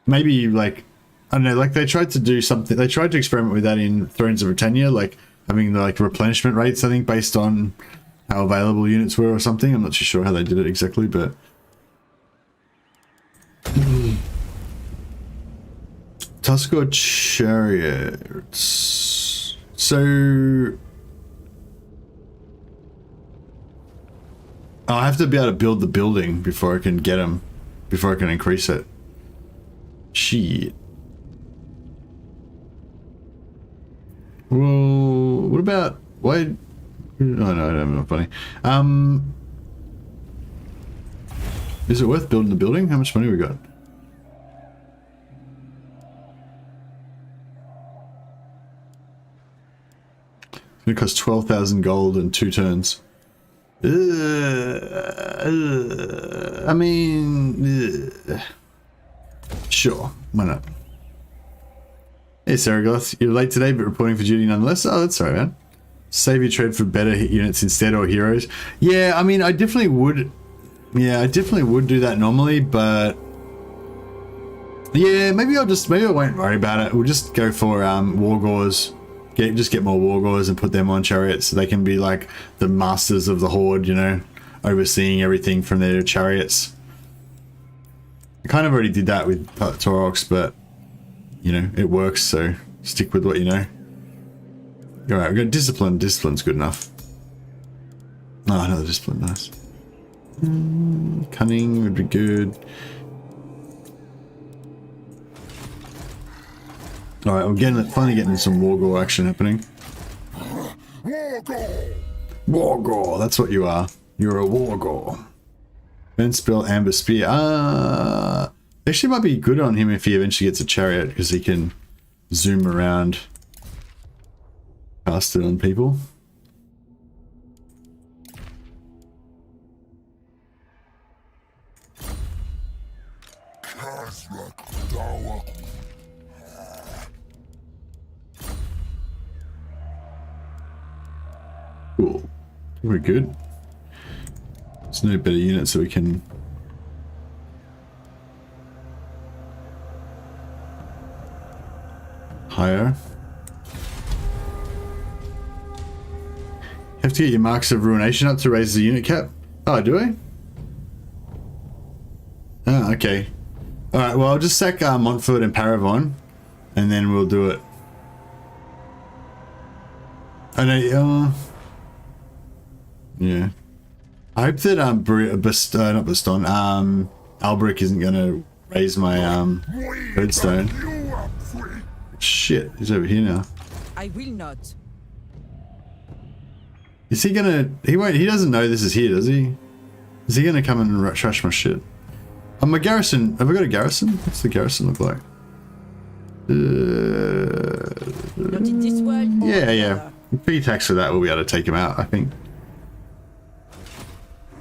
Maybe, like, I don't know, like they tried to do something, they tried to experiment with that in Thrones of Britannia, like having the like replenishment rates, I think, based on how available units were or something. I'm not too sure how they did it exactly, but Tuskor Chariots. So I have to be able to build the building before I can get them, before I can increase it. Shit. Well, what about why? Oh no, I'm not funny. Is it worth building the building? How much money we got? It costs 12,000 gold and 2 turns. I mean, sure, why not? Hey Saragoth, you're late today but reporting for duty nonetheless. Oh, that's alright, man. Save your trade for better units instead, or heroes. Yeah, I mean, I definitely would. Yeah, I definitely would do that normally, but yeah, maybe I won't worry about it. We'll just go for Wargores. Just get more Wargores and put them on chariots so they can be like the masters of the horde, you know, overseeing everything from their chariots. I kind of already did that with Taurox, but you know, it works, so stick with what you know. Alright, we've got discipline. Discipline's good enough. Oh, another discipline, nice. Cunning would be good. Alright, we're finally getting some Wargore action happening. Wargore, that's what you are. You're a Wargore. Vent spell, Amber Spear. Actually might be good on him if he eventually gets a chariot, because he can zoom around faster on people. Cool. We're good. There's no better unit, so we can hire. Have to get your marks of ruination up to raise the unit cap. Oh, do I? Oh, okay. Alright, well, I'll just sack Montfort and Paravon, and then we'll do it. I know, yeah. I hope that not Baston, Alberic isn't gonna raise my redstone. You up, freak. Shit, he's over here now. I will not. Is he gonna? He won't. He doesn't know this is here, does he? Is he gonna come and trash my shit? My garrison. Have I got a garrison? What's the garrison look like? Not in this world. Yeah. Fee tax for that will be able to take him out, I think.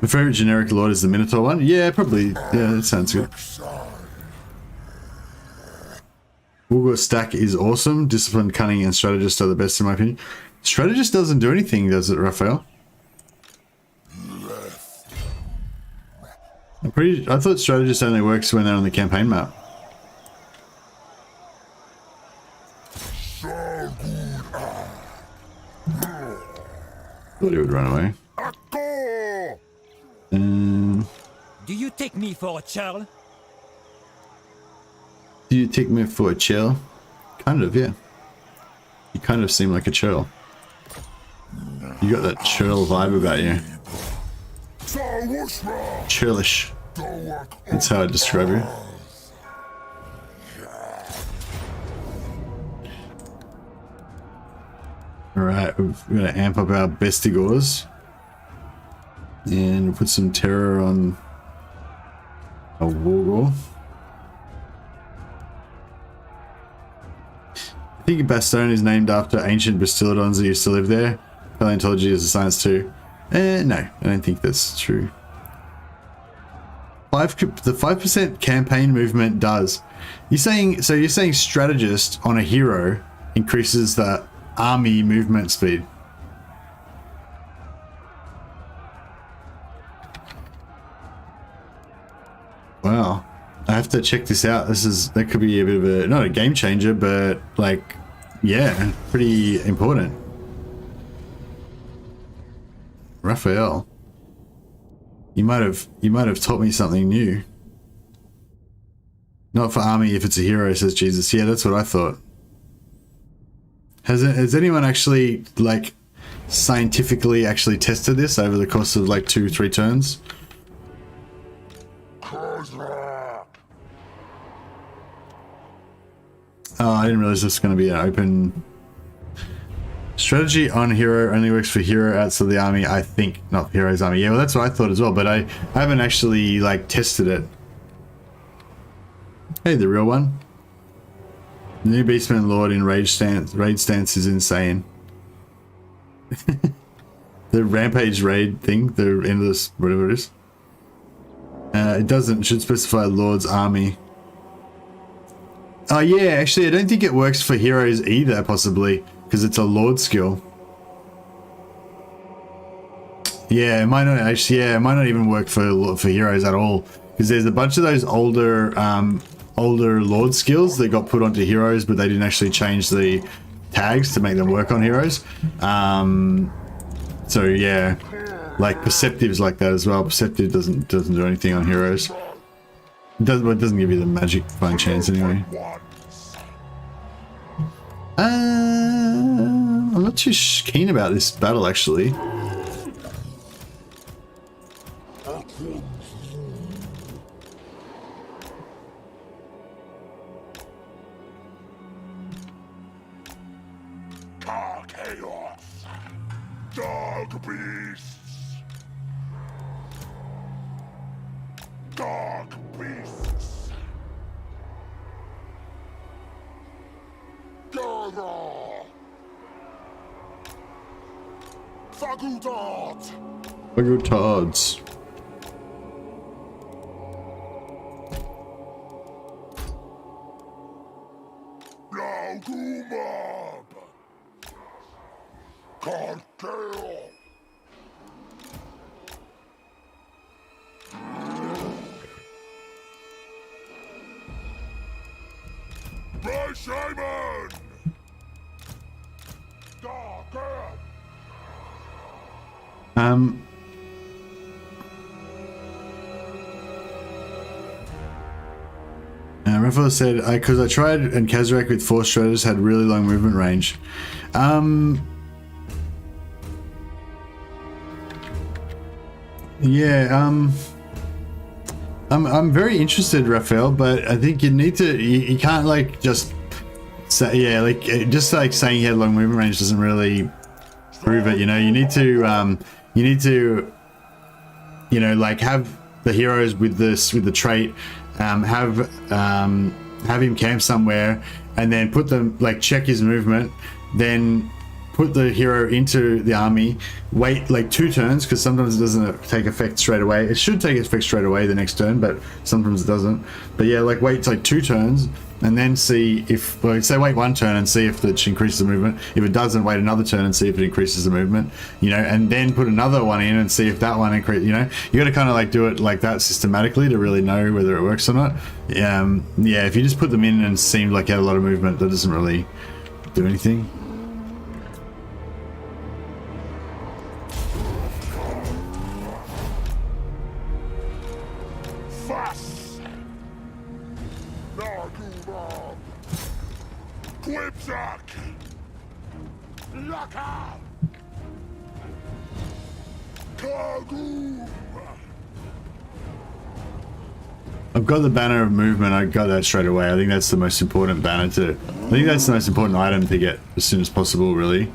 My favorite generic lord is the Minotaur one. Yeah, probably. Yeah, that sounds good. Woolgore stack is awesome. Disciplined, cunning, and strategist are the best in my opinion. Strategist doesn't do anything, does it, Raphael? I thought strategist only works when they're on the campaign map. Thought he would run away. Do you take me for a churl? Do you take me for a churl? Kind of, yeah. You kind of seem like a churl. You got that churl vibe about you. Churlish. That's how I describe you. Alright, we're going to amp up our bestigores. And we'll put some terror on a Wargore. I think Bastogne is named after ancient Bastiladons that used to live there. Paleontology is a science too. No, I don't think that's true. The 5% campaign movement does. You're saying strategist on a hero increases the army movement speed. Wow. I have to check this out. That could be a bit of a, not a game changer, but like, yeah, pretty important. Raphael, you might have taught me something new. Not for army if it's a hero, says Jesus. Yeah, that's what I thought. Has anyone actually like scientifically actually tested this over the course of like 2-3 turns? Khazrak. Oh, I didn't realize this was going to be an open strategy on hero. Only works for hero outside the army. I think not hero's army. Yeah, well, that's what I thought as well. But I haven't actually like tested it. Hey, the real one. The new Beastman Lord in raid stance is insane. The rampage raid thing, the endless whatever it is. It should specify Lord's army. Oh yeah, actually I don't think it works for heroes either, possibly, because it's a Lord skill. Yeah, it might not actually. Yeah, it might not even work for heroes at all, because there's a bunch of those older Lord skills that got put onto heroes, but they didn't actually change the tags to make them work on heroes. So yeah, like Perceptive's like that as well. Perceptive doesn't do anything on heroes. It doesn't give you the magic flying chance anyway. I'm not too keen about this battle actually. Chaos. Dog beasts. Dog beasts. Gather. Fagutat. Fagutards. Laugumab. Cartel. My shaman. Raphael said, because I tried and Khazrak with 4 strategists had really long movement range. Yeah, I'm very interested, Raphael, but I think you need to. You can't like just say like just like saying he had long movement range doesn't really prove it. You know, you need to like have the heroes with the trait, have him camp somewhere, and then put them like check his movement, then put the hero into the army, wait like 2 turns, because sometimes it doesn't take effect straight away. It should take effect straight away the next turn, but sometimes it doesn't. But yeah, like wait like 2 turns and then see if, well, say wait 1 turn and see if it increases the movement. If it doesn't, wait another turn and see if it increases the movement, you know, and then put another one in and see if that one increases, you know. You got to kind of like do it like that systematically to really know whether it works or not. Yeah, if you just put them in and it seemed like you had a lot of movement, that doesn't really do anything. I've got the banner of movement. I got that straight away. I think that's the most important banner to. I think that's the most important item to get as soon as possible, really.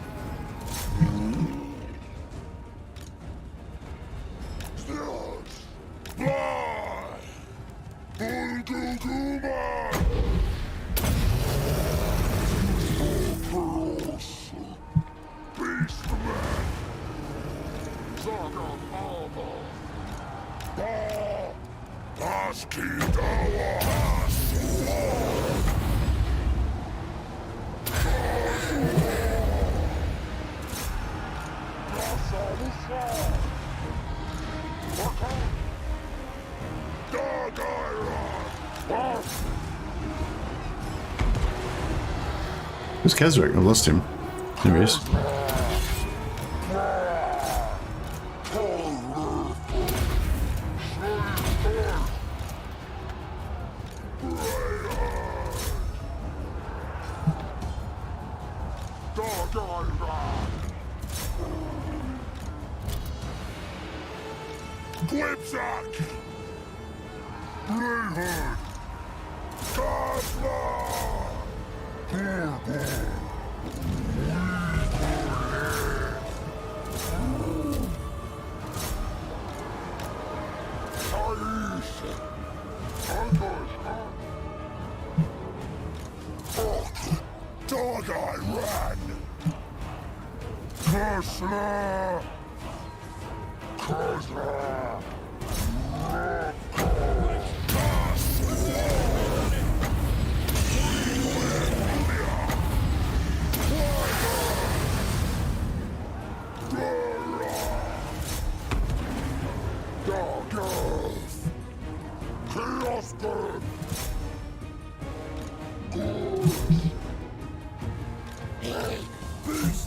Who's Khazrak? I've lost him. There he is.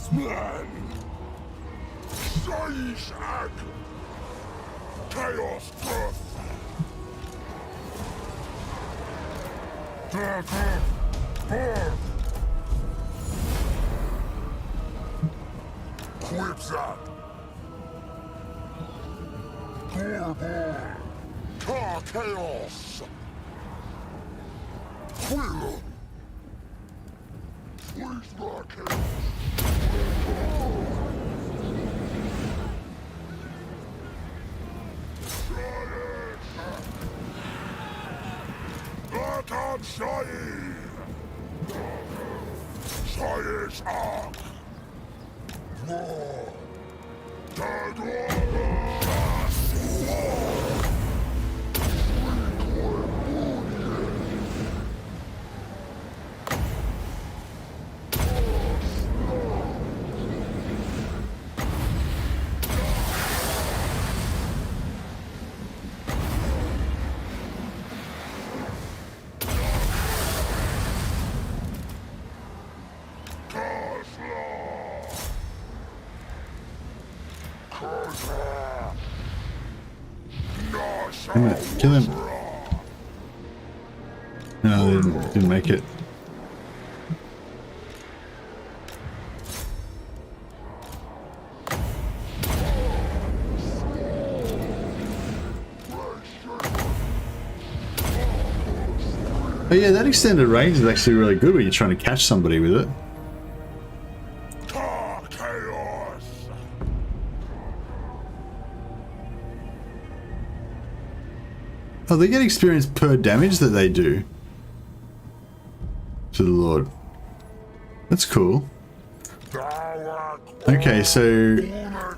Beastmen! CEST! Chaos Death! Burn! Khazrak! Chaos! Quill! Please not chaos! Baton Shai! Science Ark! War! Kill him. No, they didn't make it. Oh yeah, that extended range is actually really good when you're trying to catch somebody with it. Chaos. Oh, they get experience per damage that they do to the Lord. That's cool. Okay, so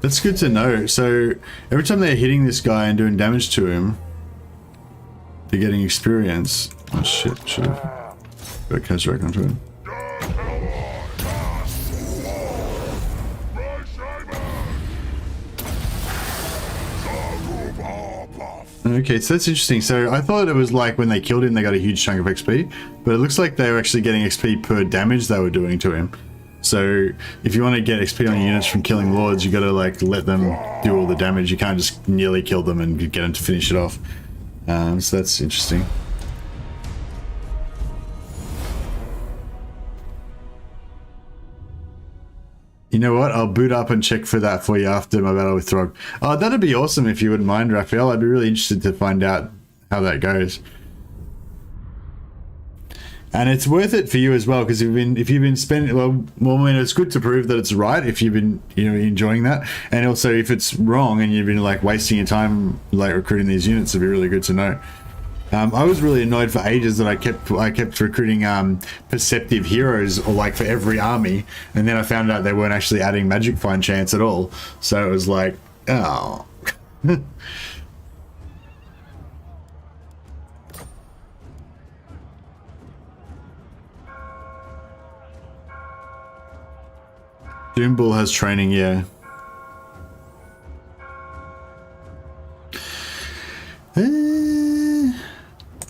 that's good to know. So every time they're hitting this guy and doing damage to him, they're getting experience. Oh shit, should have got Khazrak onto him. Okay, so that's interesting. So I thought it was like when they killed him, they got a huge chunk of XP, but it looks like they were actually getting XP per damage they were doing to him. So if you want to get XP on your units from killing lords, you got to like let them do all the damage. You can't just nearly kill them and get them to finish it off. So that's interesting. You know what? I'll boot up and check for that for you after my battle with Throg. Oh, that'd be awesome if you wouldn't mind, Raphael. I'd be really interested to find out how that goes. And it's worth it for you as well, because if you've been spending, well, I mean, it's good to prove that it's right if you've been, you know, enjoying that, and also if it's wrong and you've been like wasting your time like recruiting these units, it'd be really good to know. I was really annoyed for ages that I kept recruiting perceptive heroes, or like for every army, and then I found out they weren't actually adding magic find chance at all. So it was like, oh. Doombull has training, yeah.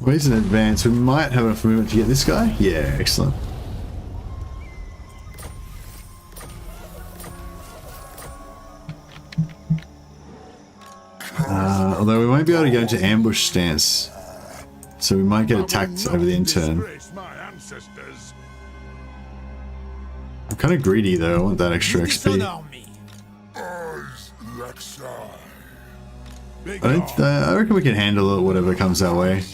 Where's an advance? We might have enough movement to get this guy. Yeah, excellent. Although we won't be able to go into ambush stance, so we might get attacked over the intern. I'm kind of greedy though. I want that extra XP. I reckon we can handle it, whatever comes our way.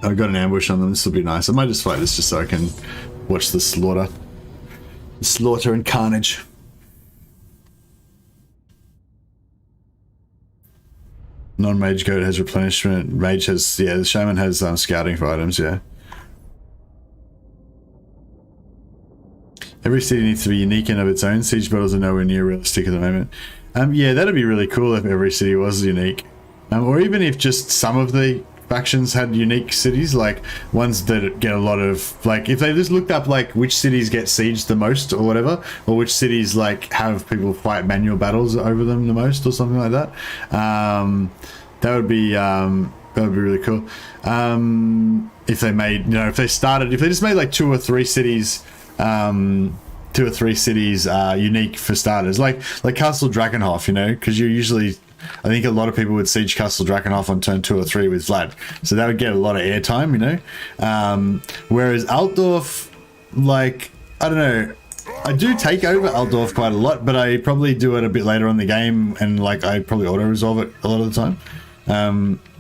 I got an ambush on them. This will be nice. I might just fight this just so I can watch the slaughter. The slaughter and carnage. Non-mage goat has replenishment. Mage has, yeah, the shaman has scouting for items, yeah. Every city needs to be unique and of its own. Siege battles are nowhere near realistic at the moment. Yeah, that'd be really cool if every city was unique. Or even if just some of the factions had unique cities, like ones that get a lot of, like if they just looked up like which cities get sieged the most or whatever, or which cities like have people fight manual battles over them the most or something like that. That would be really cool. If they made, you know, if they just made like two or three cities unique for starters, like Castle Drakenhof, you know, because you usually, I think a lot of people would siege Castle Drakenhof on turn 2 or 3 with Vlad, so that would get a lot of airtime, you know. Whereas Altdorf, like, I don't know, I do take over Altdorf quite a lot, but I probably do it a bit later on in the game, and like I probably auto resolve it a lot of the time,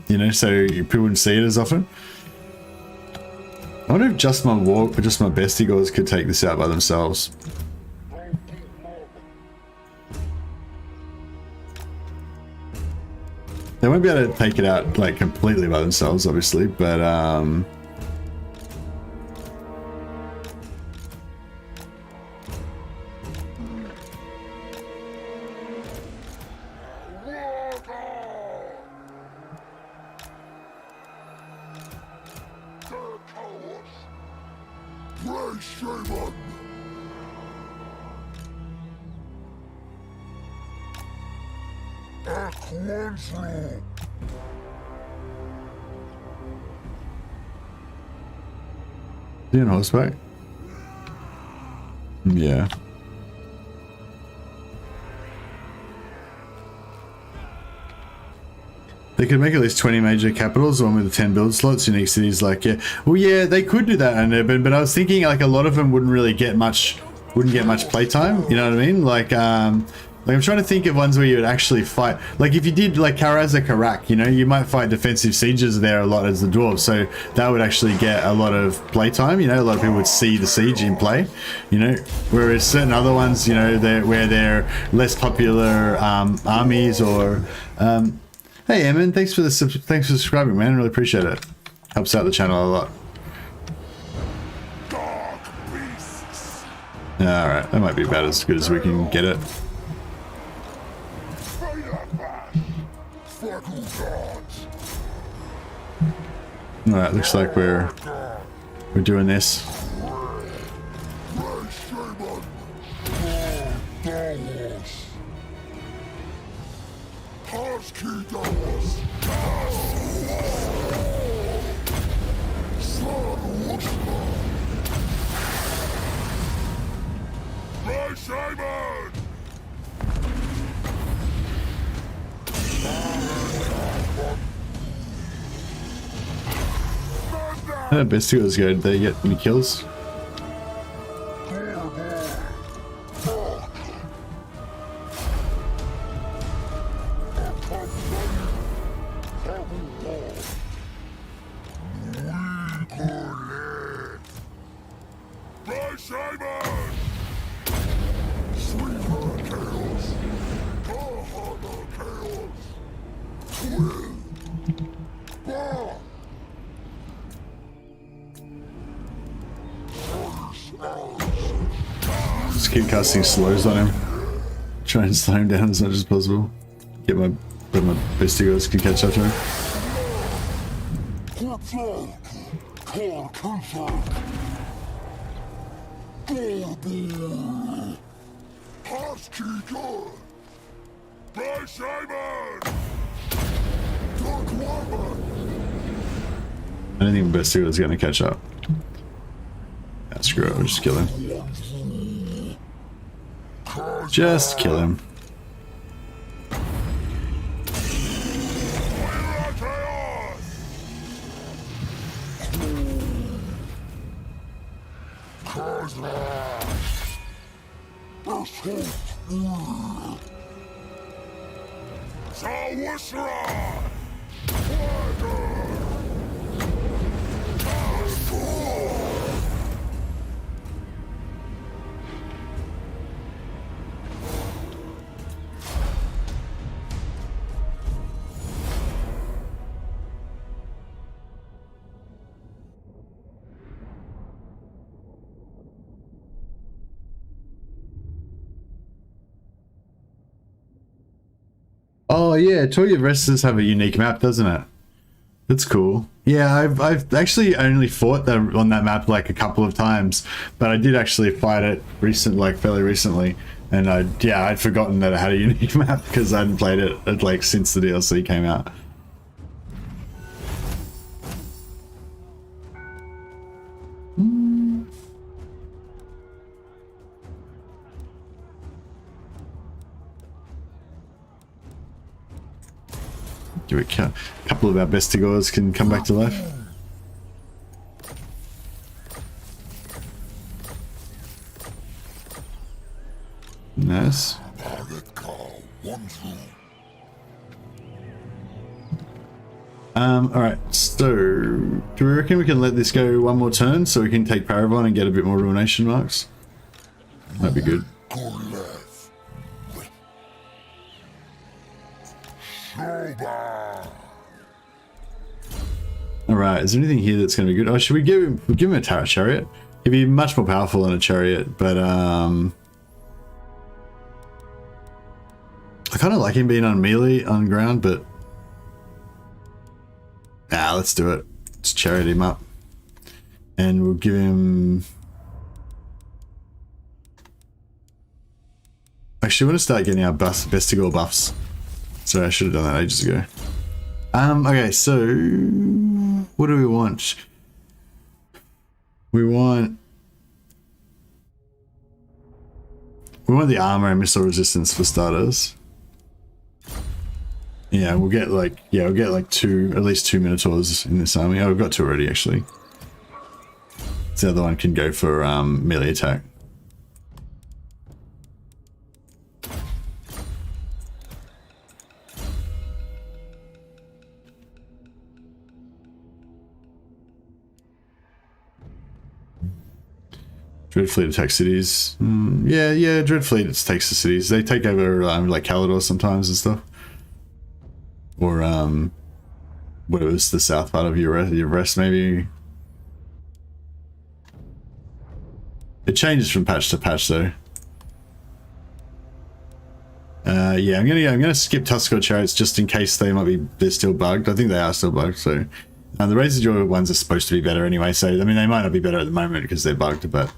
you know, so people wouldn't see it as often. I wonder if just my bestie gods could take this out by themselves. They won't be able to take it out like completely by themselves, obviously, but is he on horseback? Yeah. They could make at least 20 major capitals, one with 10 build slots, unique cities, like, yeah. Well, yeah, they could do that, but I was thinking like a lot of them wouldn't get much playtime, you know what I mean? Like, Like I'm trying to think of ones where you would actually fight. Like if you did like Khazrak, you know, you might fight defensive sieges there a lot as the dwarves. So that would actually get a lot of playtime. You know, a lot of people would see the siege in play. You know, whereas certain other ones, you know, where they're less popular armies or. Hey, Emin, thanks for subscribing, man. Really appreciate it. Helps out the channel a lot. Dark beasts. All right, that might be about as good as we can get it. All right, looks like we're doing this. Best two is good. They get any kills? Just keep casting slows on him. Try and slow him down as much as possible. Get my bestigos can catch up to him. I don't think Bestigo is going to catch up. Yeah, screw it, we'll just kill him. Just kill him. Oh yeah, Toy Versus have a unique map, doesn't it? That's cool. Yeah, I've actually only fought on that map like a couple of times, but I did actually fight it fairly recently, and I'd forgotten that it had a unique map because I hadn't played it like since the DLC came out. Give it a couple of our bestigors can come back to life. Nice. Alright, so do we reckon we can let this go one more turn so we can take Paravon and get a bit more ruination marks? That'd be good. Alright, is there anything here that's going to be good? Oh, should we give him a chariot? He'd be much more powerful than a chariot, but I kind of like him being on melee on ground, but let's do it. Let's chariot him up. And we'll give him... Actually, we want to start getting our Bestigor buffs. Sorry, I should have done that ages ago. Okay, so what do we want? We want the armor and missile resistance for starters. Yeah, we'll get like at least two Minotaurs in this army. Oh, we've got two already actually. The other one can go for melee attack. Dreadfleet attacks cities. Yeah, Dreadfleet takes the cities. They take over like Calidor sometimes and stuff. Or what was the south part of your rest maybe. It changes from patch to patch though. Yeah, I'm gonna skip Tuskor chariots just in case they're still bugged. I think they are still bugged. So the Razor Jaw ones are supposed to be better anyway. So I mean, they might not be better at the moment because they're bugged, but.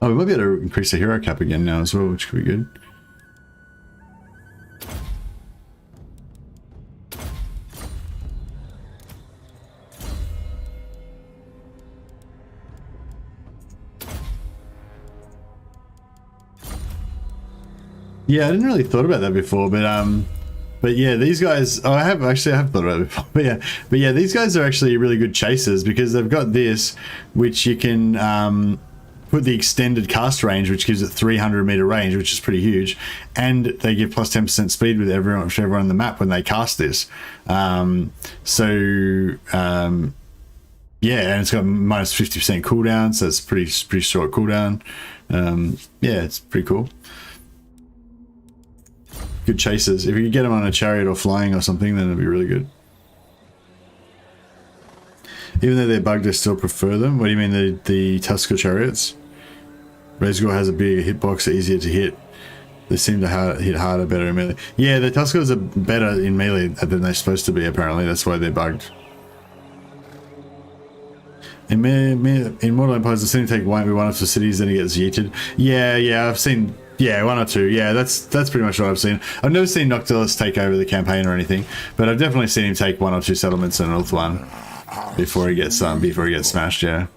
Oh, we might be able to increase the hero cap again now as well, which could be good. Yeah, I didn't really thought about that before, but yeah, these guys. Oh, I have thought about it before, but yeah, these guys are actually really good chasers because they've got this, which you can put the extended cast range, which gives it 300 meter range, which is pretty huge, and they give plus 10% speed with everyone on the map when they cast this. Yeah, and it's got minus 50% cooldown, so it's pretty short cooldown. Yeah, it's pretty cool. Good chasers. If you could get them on a chariot or flying or something, then it'd be really good. Even though they're bugged, I still prefer them. What do you mean, the Tuskor chariots? Razor has a bigger hitbox, they're easier to hit. They seem to hit harder, better in melee. Yeah, the Tuskors are better in melee than they're supposed to be, apparently. That's why they're bugged. In Mortal Empires, I've seen him take one or two cities, then he gets yeeted. Yeah, I've seen... Yeah, one or two. Yeah, that's pretty much what I've seen. I've never seen Noctilus take over the campaign or anything, but I've definitely seen him take one or two settlements and an Ulth one before he gets smashed. Yeah.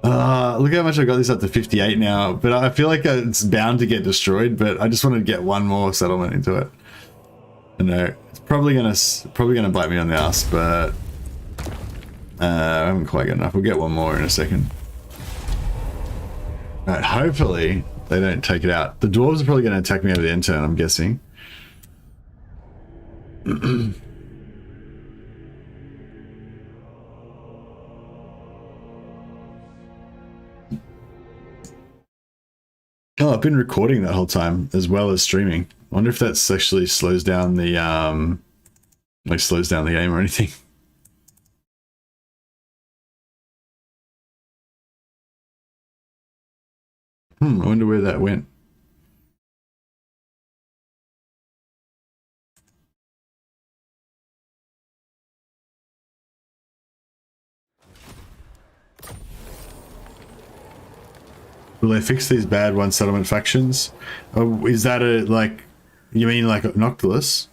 Look how much I got this up to 58 now, but I feel like it's bound to get destroyed. But I just wanted to get one more settlement into it. I know it's probably gonna bite me on the ass, but I haven't quite got enough. We'll get one more in a second. All right, hopefully they don't take it out. The dwarves are probably going to attack me over the end turn, I'm guessing. Oh, I've been recording that whole time as well as streaming. I wonder if that actually slows down the slows down the game or anything. I wonder where that went. Will they fix these bad one settlement factions? Oh, is that a, like, you mean like Noctilus?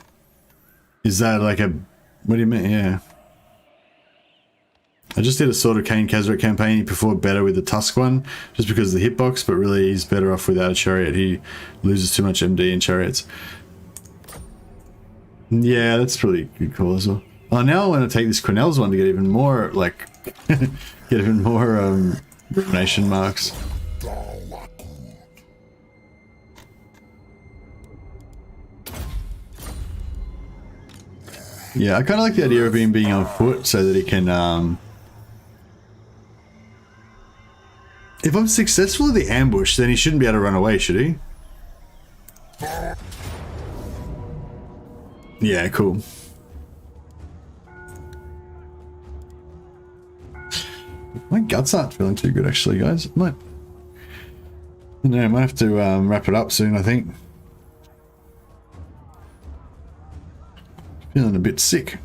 Is that like a, what do you mean? Yeah. I just did a Sword of Cain Khazrak campaign. He performed better with the Tusk one, just because of the hitbox, but really he's better off without a chariot. He loses too much MD in chariots. Yeah, that's pretty good call as well. Oh, now I want to take this Quenell's one to get even more, like, get even more nation marks. Yeah, I kind of like the idea of him being on foot so that he can, if I'm successful at the ambush, then he shouldn't be able to run away, should he? Yeah, cool. My guts aren't feeling too good, actually, guys. I might have to wrap it up soon, I think. Feeling a bit sick.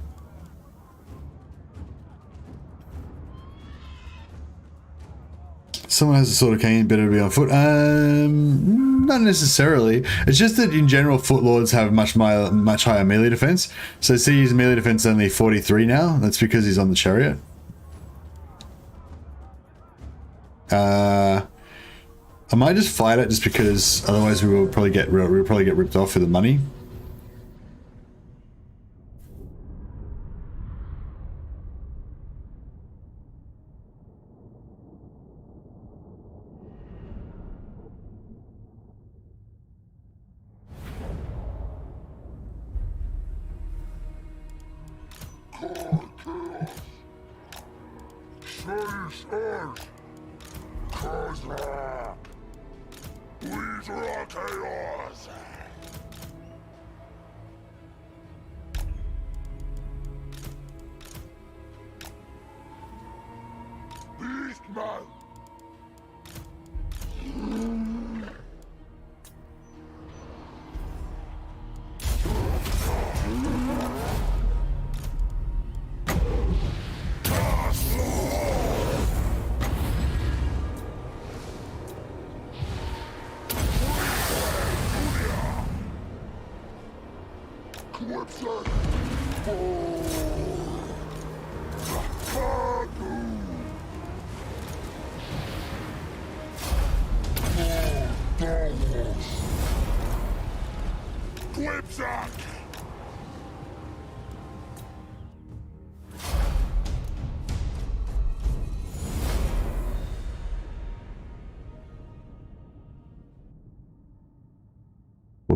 Someone has a Sword of Cain, better be on foot. Not necessarily. It's just that in general, foot lords have much higher melee defense. So see, his melee defense is only 43 now. That's because he's on the chariot. I might just fight it just because otherwise we'll probably get ripped off for the money. CEST. Khazrak. Chaos. Beastman. Poor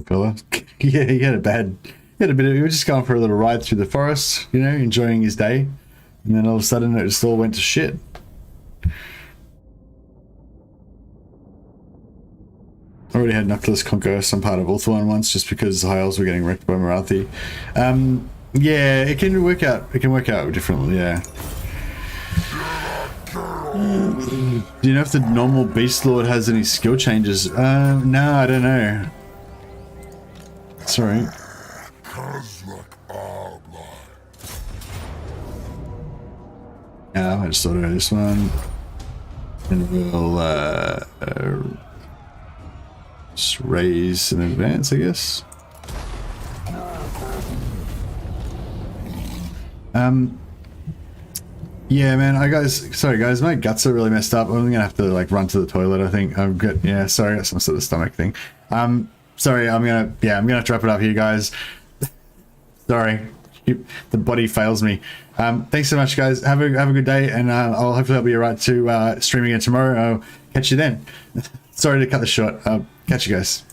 fella. Yeah, he had a bad. He had a bit of. He was just going for a little ride through the forest, you know, enjoying his day, and then all of a sudden it just all went to shit. Already had Noctilus conquer some part of Ulthuan once, just because the high elves were getting wrecked by Marathi. Yeah, it can work out. It can work out differently. Yeah. Do you know if the normal Beast Lord has any skill changes? No, I don't know. Sorry. I just thought of this one. And we'll just raise in advance, I guess. Yeah, man, sorry guys, my guts are really messed up. I'm gonna have to like run to the toilet, I think. I'm good. Yeah, sorry, I got some sort of stomach thing. Sorry, I'm gonna have to wrap it up here, guys. Sorry, the body fails me. Thanks so much, guys. Have a good day, and I'll be alright to stream again tomorrow. I'll catch you then. Sorry to cut this short. Catch you guys.